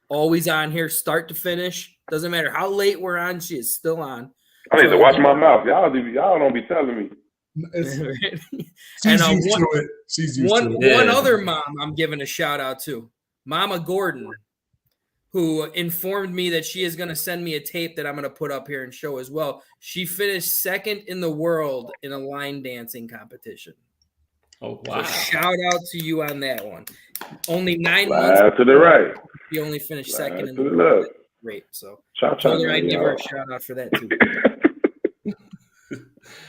Always on here, start to finish. Doesn't matter how late we're on, she is still on. I need to watch my mouth. Y'all don't be telling me. She's used to it. One other mom I'm giving a shout out to, Mama Gordon, who informed me that she is going to send me a tape that I'm going to put up here and show as well. She finished second in the world in a line dancing competition. Oh, wow. So shout out to you on that one. Only 9 months. To the right. She only finished second in the world. Great. So I give her a shout out for that too.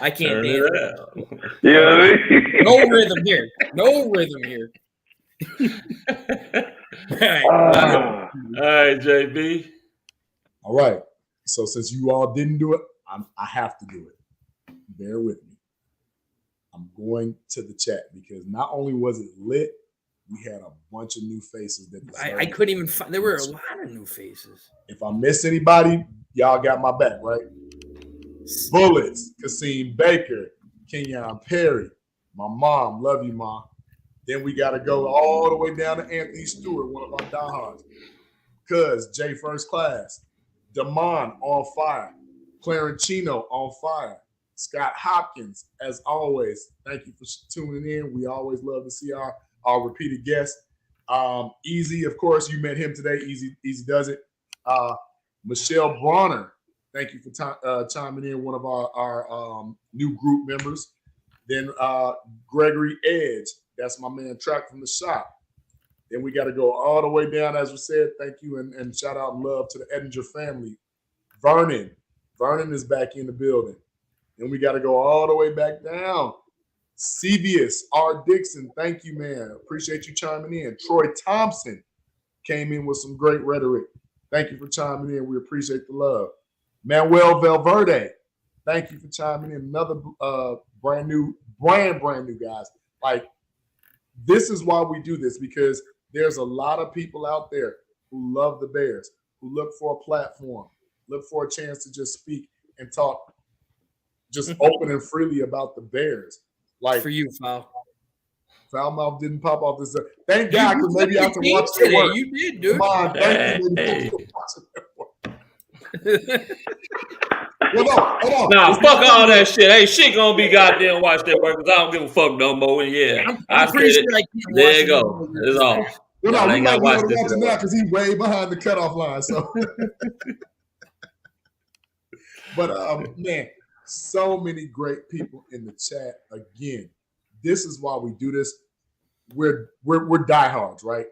I can't dance. Yeah. No rhythm here. No rhythm here. All right, JB. All right. So since you all didn't do it, I have to do it. Bear with me. I'm going to the chat because not only was it lit, we had a bunch of new faces that I couldn't even find. There were a lot of new faces. If I miss anybody, y'all got my back, right? Bullets, Kasim Baker, Kenyon Perry, my mom, love you, Mom. Then we got to go all the way down to Anthony Stewart, one of our diehards. Cuz, J First Class, Damon on fire, Clarencino on fire, Scott Hopkins, as always. Thank you for tuning in. We always love to see our repeated guests. Easy, of course, you met him today. Easy does it. Michelle Bronner, thank you for chiming in, one of our new group members. Then Gregory Edge, that's my man Track from the Shop. Then we got to go all the way down, as we said. Thank you and shout out and love to the Edinger family. Vernon is back in the building. Then we got to go all the way back down. Cevius R. Dixon, thank you, man. Appreciate you chiming in. Troy Thompson came in with some great rhetoric. Thank you for chiming in. We appreciate the love. Manuel Valverde, thank you for chiming in. Another brand new guys. Like, this is why we do this, because there's a lot of people out there who love the Bears, who look for a platform, look for a chance to just speak and talk just open and freely about the Bears. Like, for you, Foulmouth didn't pop off this. Thank God, because maybe I can watch it work. You did, dude. Come on, thank you. Hold on. Nah, fuck all that shit. Ain't shit gonna be goddamn watch that work, because I don't give a fuck no more. And yeah, I'm pretty sure there you go. It's off. Well, no, we might be able to watch it now because he's way behind the cutoff line. So, but man, so many great people in the chat. Again, this is why we do this. We're diehards, right?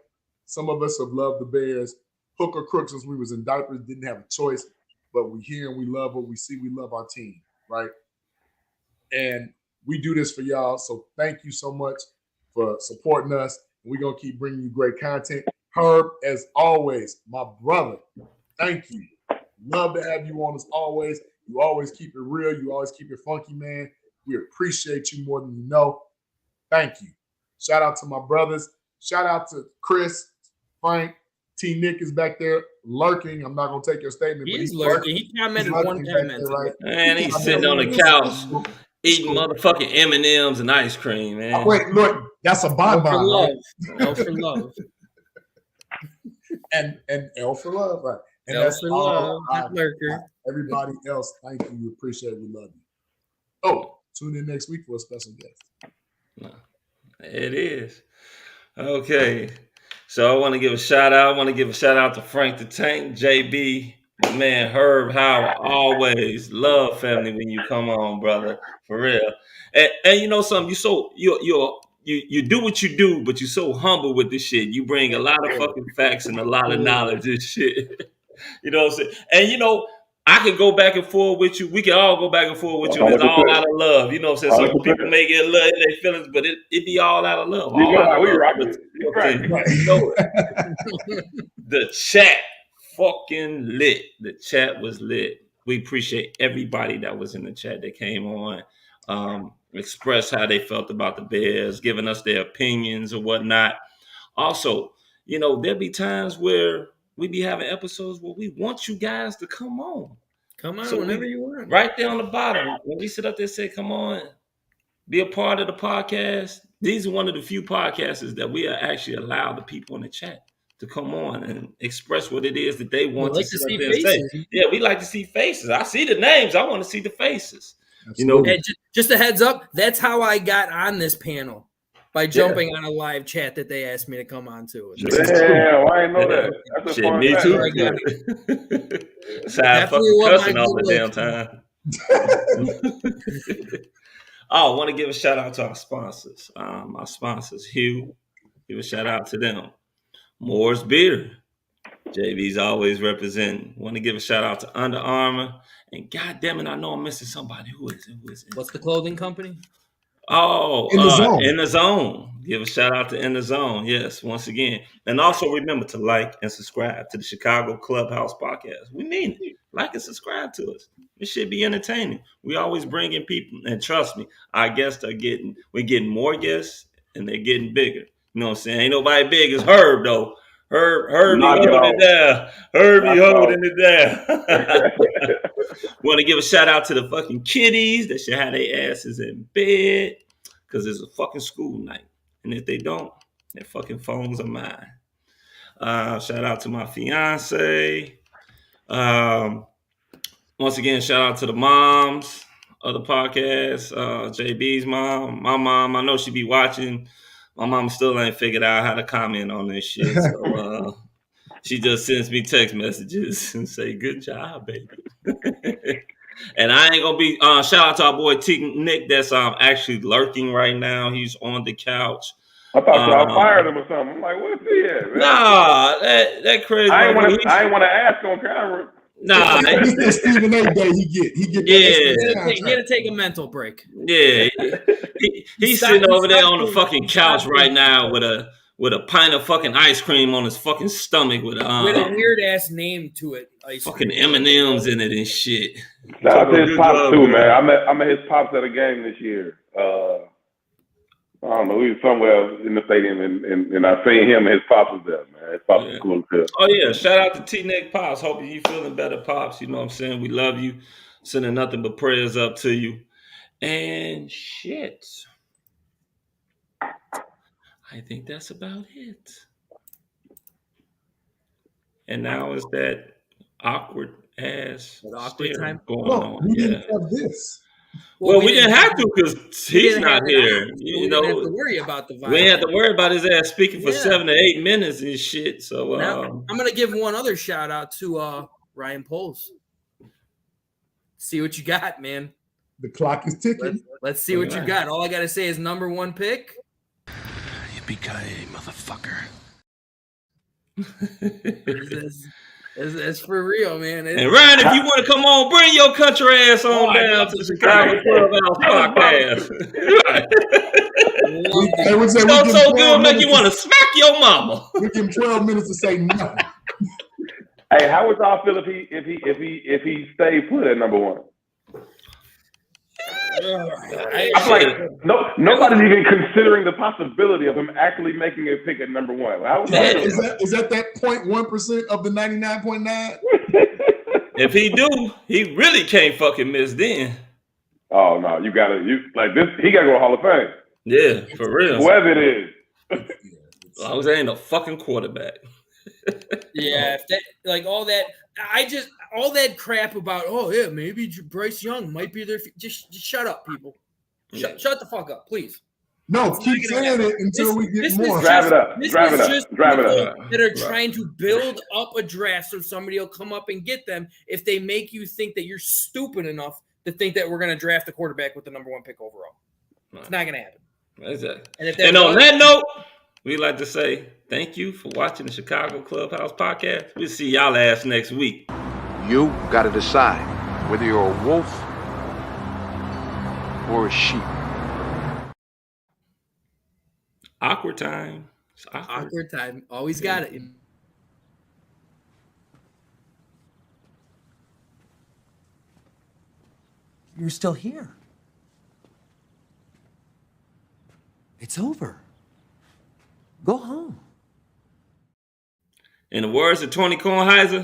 Some of us have loved the Bears, hook or crook, since we was in diapers, didn't have a choice. But we hear and we love what we see. We love our team, right? And We do this for y'all. So thank you so much for supporting us. We're going to keep bringing you great content. Herb, as always, my brother, thank you. Love to have you on as always. You always keep it real. You always keep it funky, man. We appreciate you more than you know. Thank you. Shout out to my brothers. Shout out to Chris, Frank. T. Nick is back there lurking. I'm not going to take your statement. He's lurking. He commented one comment. Right? Man, he's sitting on the couch eating motherfucking M&Ms and ice cream, man. Oh, wait, look, that's a bonbon. For love. Right? L for love. and L for love, right? And L that's for all. love, lurker. Everybody else, thank you. We appreciate it. We love you. Oh, tune in next week for a special guest. It is. Okay. So I want to give a shout out. I want to give a shout out to Frank the Tank, JB, my man Herb Howard. Always love family when you come on, brother. For real. And you know something, you do what you do, but you're so humble with this shit. You bring a lot of fucking facts and a lot of knowledge and shit. You know what I'm saying? And you know, I can go back and forth with you. We can all go back and forth with you. It's all out of love. You know what I'm saying? Some people may get love in their feelings, but it be all out of love. You All know out how of we love. rock it. Right. You know it. The chat fucking lit. The chat was lit. We appreciate everybody that was in the chat that came on, express how they felt about the Bears, giving us their opinions or whatnot. Also, you know, there'll be times where we be having episodes where we want you guys to come on. Come on, whenever you want. Right there on the bottom, when we sit up there and say, come on, be a part of the podcast. These are one of the few podcasters that we are actually allow the people in the chat to come on and express what it is that they want to see faces. Say. Yeah, we like to see faces. I see the names. I want to see the faces. Absolutely. You know, hey, just a heads up, that's how I got on this panel. By jumping on a live chat that they asked me to come on to. Damn, I didn't know that. That's a fun me too. Right. Side fucking cussing all the damn time. Oh, I want to give a shout out to our sponsors. Our sponsors, Hugh. Give a shout out to them. Moore's Beer. JV's always representing. Want to give a shout out to Under Armour. And God damn it, I know I'm missing somebody. Who is it? What's the clothing company? Oh, In the Zone. Give a shout out to In the Zone. Yes, once again. And also remember to like and subscribe to the Chicago Clubhouse podcast. We mean it. Like and subscribe to us. It should be entertaining. We always bring in people. And trust me, our guests we're getting more guests and they're getting bigger. You know what I'm saying? Ain't nobody big as Herb, though. Herb be holding it down. Herb be holding it down. Want to give a shout out to the fucking kiddies that should have their asses in bed because it's a fucking school night. And if they don't, their fucking phones are mine. Shout out to my fiance. Once again, shout out to the moms of the podcast. JB's mom, my mom. I know she be watching. My mom still ain't figured out how to comment on this shit. So she just sends me text messages and say, "Good job, baby." And I ain't gonna be shout out to our boy T Nick that's actually lurking right now. He's on the couch. I thought y'all fired him or something. I'm like, what's he at? Man? Nah, that crazy. I ain't want to ask on camera. Nah, it's Stephen A. Day. He get. He had to take a mental break. Yeah, he's sitting over there on the fucking couch right now with a pint of fucking ice cream on his fucking stomach with a weird ass name to it. Fucking M&Ms in it and shit. Shout out to his pops too, man. I met his pops at a game this year. I don't know, we was somewhere in the stadium and I seen him and his pops was there, man. His pops was cool too. Oh yeah, shout out to T-Nick Pops. Hoping you feeling better, Pops. You know what I'm saying? We love you. Sending nothing but prayers up to you. And shit. I think that's about it. And now is that awkward time going on. We didn't have this. Well, we didn't have to because he's not here. We didn't have to worry about the violence. We didn't have to worry about his ass speaking for 7 to 8 minutes and shit. So now, I'm gonna give one other shout out to Ryan Poles. See what you got, man. The clock is ticking. Let's see what you got. All I gotta say is number 1 pick. Yippee-ki-yay, motherfucker. It's for real, man. And Ryan, if you want to come on, bring your country ass on down to the Chicago Clubhouse podcast. Right. It's so good, make you want to smack your mama. We give him 12 minutes to say nothing. Hey, how would y'all feel if he stayed put at number one? I feel like nobody's even considering the possibility of him actually making a pick at number one. Is that 0.1% of the 99.9? If he do, he really can't fucking miss then. Oh no, you like this. He gotta go Hall of Fame. Yeah, for real. Whoever it is. As long as there ain't a fucking quarterback. Yeah, if that, like all that, all that crap about, oh yeah, maybe Bryce Young might be there. Just shut up, people. Shut the fuck up, please. No, keep saying it until we get more. Drive it up. That are trying to build up a draft so somebody will come up and get them if they make you think that you're stupid enough to think that we're going to draft a quarterback with the number one pick overall. It's not going to happen. Exactly. And on that note, we'd like to say thank you for watching the Chicago Clubhouse podcast. We'll see y'all ass next week. You got to decide whether you're a wolf or a sheep. Awkward time. Awkward time. Always got it. You're still here. It's over. Go home. In the words of Tony Kornheiser,